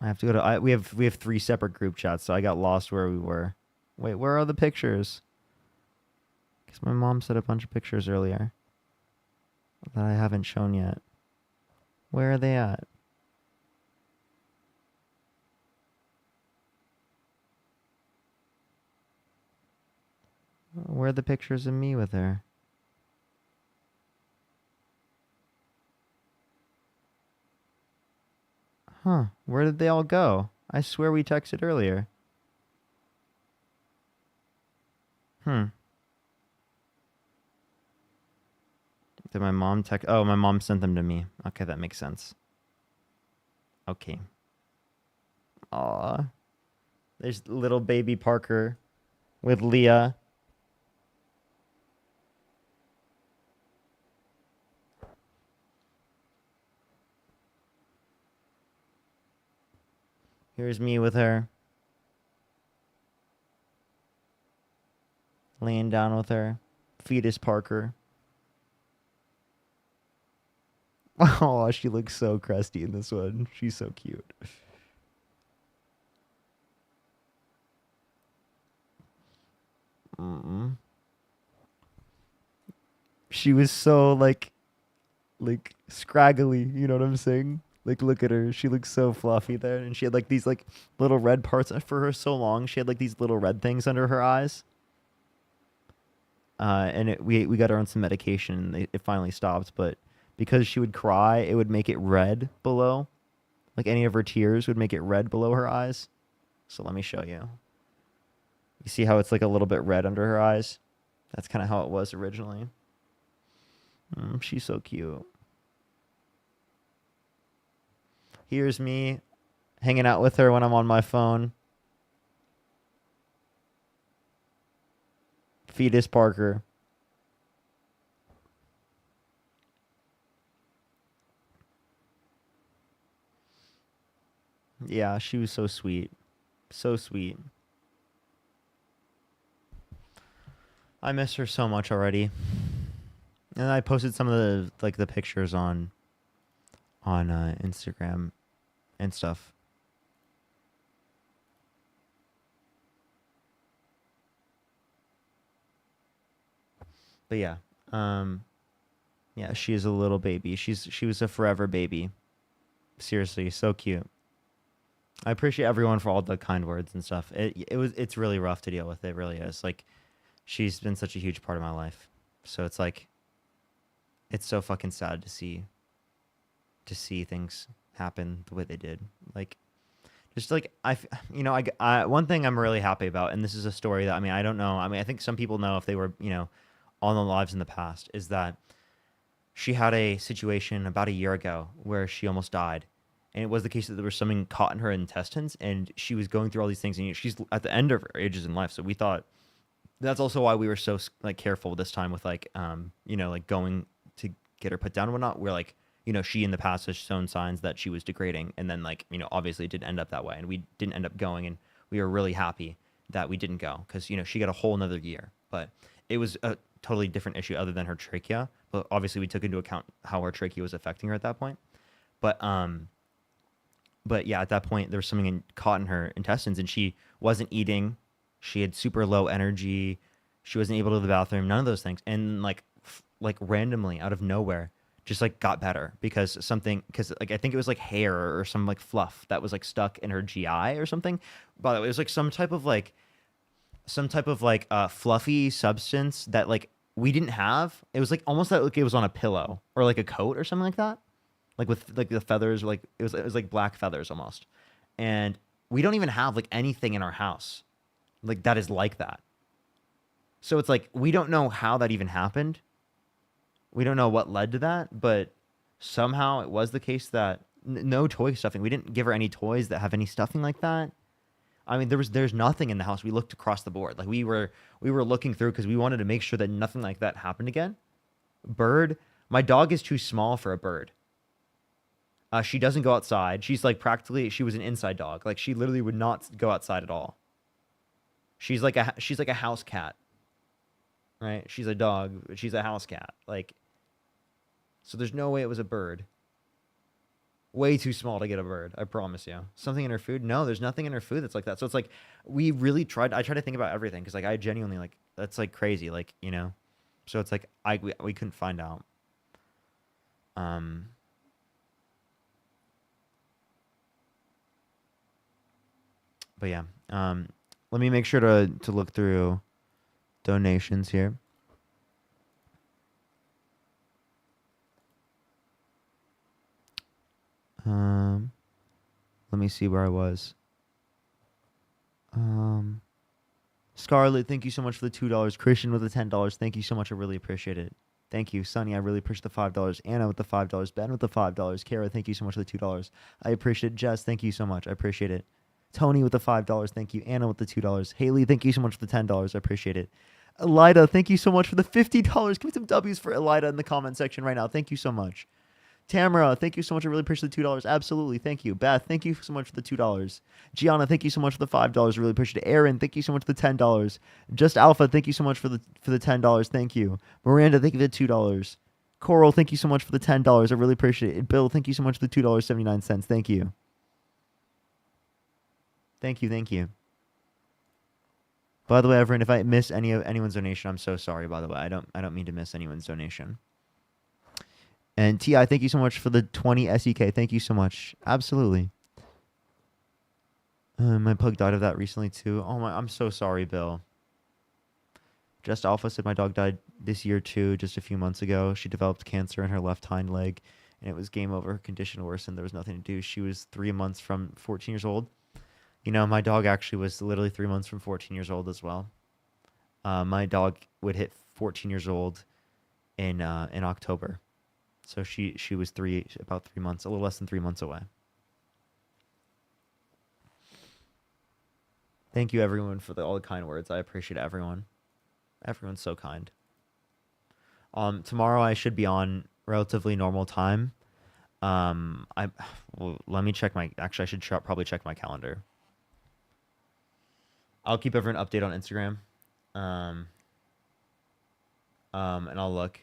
I have to go to. We have 3 separate group chats, so I got lost where we were. Wait, where are the pictures? Because my mom sent a bunch of pictures earlier that I haven't shown yet. Where are they at? Where are the pictures of me with her? Huh, where did they all go? I swear we texted earlier. Did my mom text? Oh, my mom sent them to me. Okay, that makes sense. Okay. Aw. There's little baby Parker with Leah. Here's me with her. Laying down with her. Fetus Parker. Oh, she looks so crusty in this one. She's so cute. She was so like scraggly, you know what I'm saying? Like, look at her. She looks so fluffy there, and she had like these like little red parts for her so long. She had like these little red things under her eyes. And we got her on some medication, and it finally stopped. But because she would cry, it would make it red below. Like any of her tears would make it red below her eyes. So let me show you. You see how it's like a little bit red under her eyes? That's kind of how it was originally. She's so cute. Here's me hanging out with her when I'm on my phone. Fetus Parker. Yeah, she was so sweet. So sweet. I miss her so much already. And I posted some of the pictures on Instagram and stuff. But yeah, yeah, she is a little baby. She was a forever baby. Seriously, so cute. I appreciate everyone for all the kind words and stuff. It's really rough to deal with. It really is. Like, she's been such a huge part of my life. So it's like, it's so fucking sad to see things happen the way they did. Like, just like I one thing I'm really happy about, and this is a story that I don't know. I think some people know if they were on the lives in the past, is that she had a situation about a year ago where she almost died. And it was the case that there was something caught in her intestines, and she was going through all these things, and she's at the end of her ages in life. So we thought that's also why we were so like careful this time with like going to get her put down and whatnot. We're like, she in the past has shown signs that she was degrading, and then obviously it didn't end up that way, and we didn't end up going, and we were really happy that we didn't go because she got a whole another year. But it was a totally different issue other than her trachea. But obviously we took into account how her trachea was affecting her at that point. But yeah, at that point, there was something caught in her intestines, and she wasn't eating. She had super low energy. She wasn't able to go to the bathroom. None of those things. And like randomly out of nowhere, just like got better because I think it was like hair or some like fluff that was like stuck in her GI or something. By the way, it was like some type of fluffy substance that like we didn't have. It was like almost like it was on a pillow or like a coat or something like that. Like with like the feathers, like it was like black feathers almost. And we don't even have like anything in our house like that is like that. So it's like we don't know how that even happened. We don't know what led to that, but somehow it was the case that no toy stuffing. We didn't give her any toys that have any stuffing like that. I mean, there's nothing in the house. We looked across the board. Like we were looking through because we wanted to make sure that nothing like that happened again. Bird, my dog is too small for a bird. She doesn't go outside. She's like she was an inside dog. Like she literally would not go outside at all. She's like a house cat, right? She's a dog, but she's a house cat. Like, so there's no way it was a bird. Way too small to get a bird, I promise you. Something in her food? No, there's nothing in her food that's like that. So it's like we really tried. I tried to think about everything because like I genuinely like that's like crazy, like So it's like we couldn't find out. But yeah, let me make sure to look through donations here. Let me see where I was. Scarlett, thank you so much for the $2. Christian with the $10. Thank you so much. I really appreciate it. Thank you. Sonny, I really appreciate the $5. Anna with the $5. Ben with the $5. Kara, thank you so much for the $2. I appreciate it. Jess, thank you so much. I appreciate it. Tony with the $5. Thank you. Anna with the $2. Haley, thank you so much for the $10. I appreciate it. Elida, thank you so much for the $50. Give me some W's for Elida in the comment section right now. Thank you so much. Tamara, thank you so much. I really appreciate the $2. Absolutely. Thank you. Beth, thank you so much for the $2. Gianna, thank you so much for the $5. I really appreciate it. Aaron, thank you so much for the $10. Just Alpha, thank you so much for the $10. Thank you. Miranda, thank you for the $2. Coral, thank you so much for the $10. I really appreciate it. Bill, thank you so much for the $2.79. Thank you. Thank you. Thank you. By the way, everyone, if I miss anyone's donation, I'm so sorry. By the way, I don't mean to miss anyone's donation. And Ti, thank you so much for the 20 SEK. Thank you so much. Absolutely. My pug died of that recently too. Oh my, I'm so sorry, Bill. Just Alpha said my dog died this year too, just a few months ago. She developed cancer in her left hind leg, and it was game over. Her condition worsened. There was nothing to do. She was 3 months from 14 years old. My dog actually was literally 3 months from 14 years old as well. My dog would hit 14 years old in October. So she was about 3 months, a little less than 3 months away. Thank you, everyone, for all the kind words. I appreciate everyone. Everyone's so kind. Tomorrow I should be on relatively normal time. Let me check my. Actually, I should probably check my calendar. I'll keep everyone updated on Instagram. And I'll look.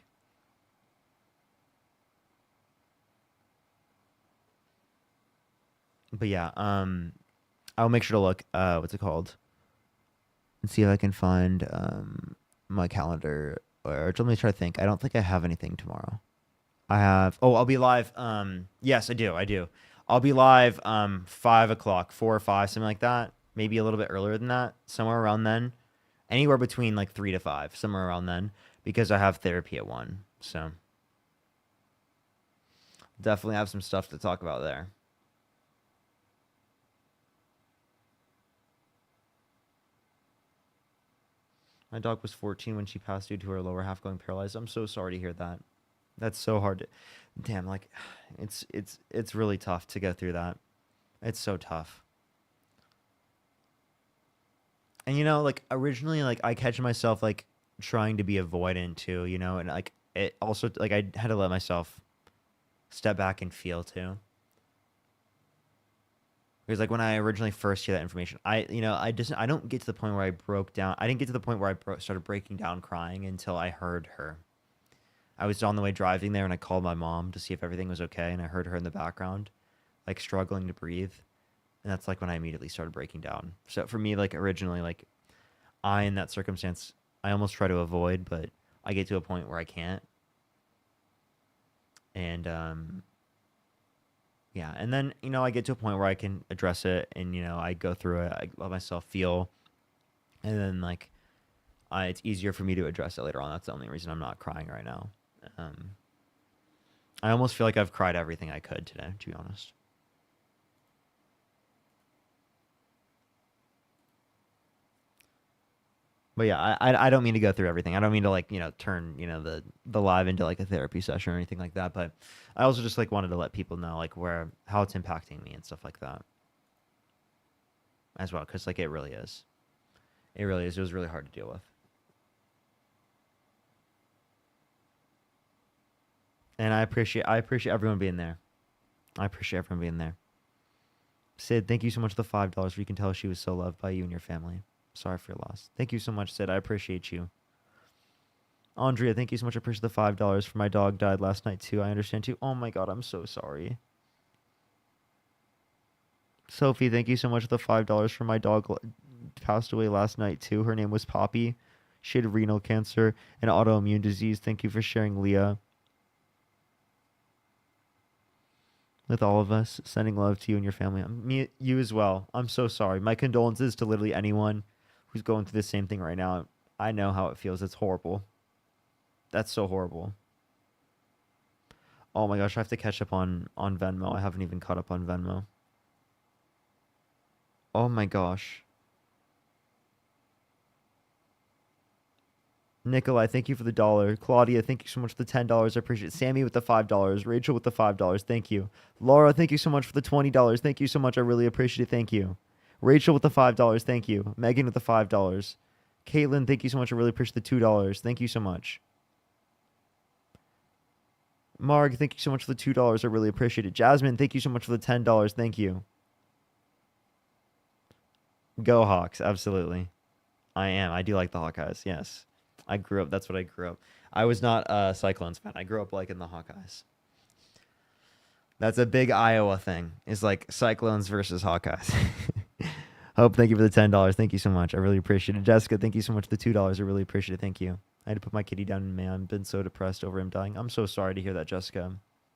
But yeah, I'll make sure to look, what's it called? And see if I can find my calendar. Or let me try to think. I don't think I have anything tomorrow. I'll be live. Yes, I do. I'll be live 5 o'clock, 4 or 5, something like that. Maybe a little bit earlier than that, somewhere around then. Anywhere between like 3 to 5, somewhere around then, because I have therapy at 1. So definitely have some stuff to talk about there. My dog was 14 when she passed due to her lower half going paralyzed. I'm so sorry to hear that. That's so hard to, damn, like it's really tough to go through that. It's so tough. And you know, like originally, like I catch myself like trying to be avoidant too, you know, and like it also, like I had to let myself step back and feel too. Because like when I originally first hear that information, I don't get to the point where I broke down. I didn't get to the point where I started breaking down crying until I heard her. I was on the way driving there and I called my mom to see if everything was okay, and I heard her in the background, like struggling to breathe. And that's like when I immediately started breaking down. So for me, like originally, like in that circumstance, I almost try to avoid, but I get to a point where I can't. And yeah, and then, you know, I get to a point where I can address it, and, you know, I go through it, I let myself feel, and then, like, it's easier for me to address it later on. That's the only reason I'm not crying right now. I almost feel like I've cried everything I could today, to be honest. But yeah, I don't mean to go through everything. I don't mean to, like, you know, turn, you know, the live into like a therapy session or anything like that. But I also just like wanted to let people know like how it's impacting me and stuff like that as well. Cause like it really is. It really is. It was really hard to deal with. And I appreciate everyone being there. I appreciate everyone being there. Sid, thank you so much for the $5. You can tell she was so loved by you and your family. Sorry for your loss. Thank you so much, Sid. I appreciate you. Andrea, thank you so much. I appreciate the $5 for my dog died last night too. I understand too. Oh my god, I'm so sorry. Sophie, thank you so much for the $5 for my dog passed away last night too. Her name was Poppy. She had renal cancer and autoimmune disease. Thank you for sharing, Leah. With all of us, sending love to you and your family. You as well. I'm so sorry. My condolences to literally anyone who's going through the same thing right now. I know how it feels. It's horrible. That's so horrible. Oh my gosh, I have to catch up on Venmo. I haven't even caught up on Venmo. Oh my gosh. Nikolai, thank you for the $1. Claudia, thank you so much for the $10. I appreciate it. Sammy with the $5. Rachel with the $5. Thank you. Laura, thank you so much for the $20. Thank you so much. I really appreciate it. Thank you. Rachel with the $5. Thank you. Megan with the $5. Caitlin, thank you so much. I really appreciate the $2. Thank you so much. Marg, thank you so much for the $2. I really appreciate it. Jasmine, thank you so much for the $10. Thank you. Go Hawks. Absolutely. I am. I do like the Hawkeyes. Yes. I grew up. That's what I grew up. I was not a Cyclones fan. I grew up like in the Hawkeyes. That's a big Iowa thing. It's like Cyclones versus Hawkeyes. Hope, thank you for the $10. Thank you so much. I really appreciate it. Jessica, thank you so much for the $2. I really appreciate it. Thank you. I had to put my kitty down, man. I've been so depressed over him dying. I'm so sorry to hear that, Jessica.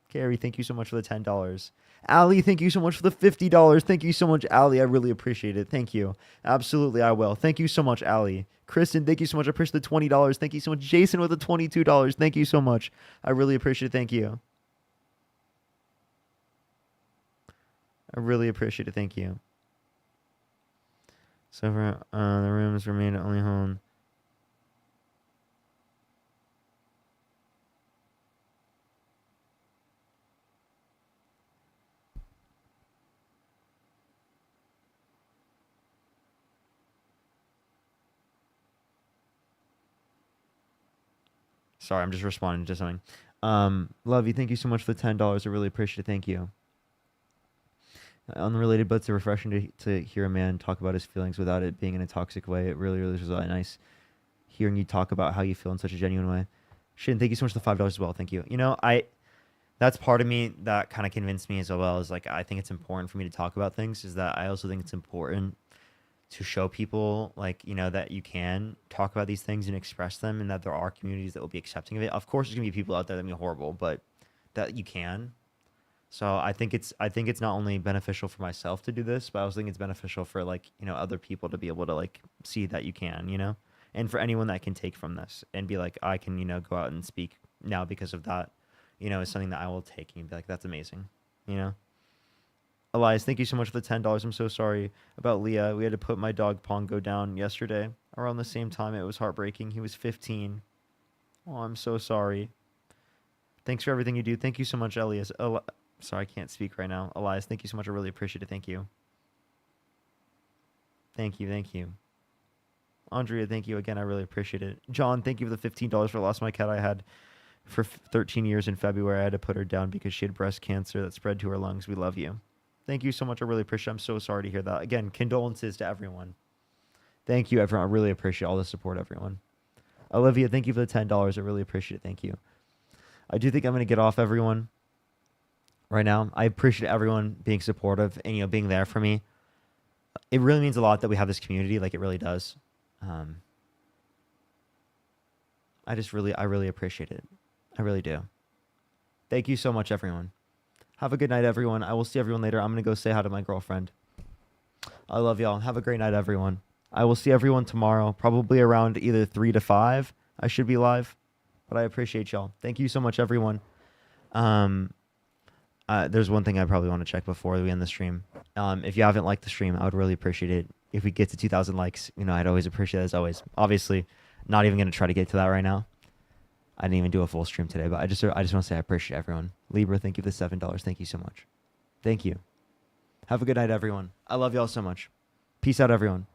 Carrie, thank you so much for the $10. Allie, thank you so much for the $50. Thank you so much, Allie. I really appreciate it. Thank you. Absolutely, I will. Thank you so much, Allie. Kristen, thank you so much. I appreciate the $20. Thank you so much. Jason with the $22. Thank you so much. I really appreciate it. Thank you. I really appreciate it. Thank you. So for the rooms remain only home. Sorry, I'm just responding to something. Love you. Thank you so much for the $10. I really appreciate it. Thank you. Unrelated, but it's refreshing to hear a man talk about his feelings without it being in a toxic way. It really, really was nice hearing you talk about how you feel in such a genuine way. Shin, thank you so much for the $5 as well. Thank you. You know, that's part of me that kind of convinced me as well, is like I think it's important for me to talk about things, is that I also think it's important to show people, like, you know, that you can talk about these things and express them, and that there are communities that will be accepting of it. Of course there's gonna be people out there that be horrible, but that you can. So I think it's not only beneficial for myself to do this, but I also think it's beneficial for, like, you know, other people to be able to, like, see that you can, you know, and for anyone that can take from this and be like, I can, you know, go out and speak now because of that, you know, is something that I will take and be like, that's amazing, you know. Elias, thank you so much for the $10. I'm so sorry about Leah. We had to put my dog Pongo down yesterday around the same time. It was heartbreaking. He was 15. Oh, I'm so sorry. Thanks for everything you do. Thank you so much, Elias. Sorry, I can't speak right now. Elias, thank you so much. I really appreciate it. Thank you. Thank you. Thank you. Andrea, thank you again. I really appreciate it. John, thank you for the $15 for Lost My Cat I had for 13 years in February. I had to put her down because she had breast cancer that spread to her lungs. We love you. Thank you so much. I really appreciate it. I'm so sorry to hear that. Again, condolences to everyone. Thank you, everyone. I really appreciate all the support, everyone. Olivia, thank you for the $10. I really appreciate it. Thank you. I do think I'm going to get off, everyone, right now. I appreciate everyone being supportive and, you know, being there for me. It really means a lot that we have this community. Like, it really does. I really appreciate it. I really do. Thank you so much, everyone. Have a good night, everyone. I will see everyone later. I'm going to go say hi to my girlfriend. I love y'all. Have a great night, everyone. I will see everyone tomorrow, probably around either 3 to 5. I should be live, but I appreciate y'all. Thank you so much, everyone. There's one thing I probably want to check before we end the stream. If you haven't liked the stream, I would really appreciate it. If we get to 2,000 likes, you know, I'd always appreciate it, as always. Obviously, not even going to try to get to that right now. I didn't even do a full stream today, but I just want to say I appreciate everyone. Libra, thank you for the $7. Thank you so much. Thank you. Have a good night, everyone. I love y'all so much. Peace out, everyone.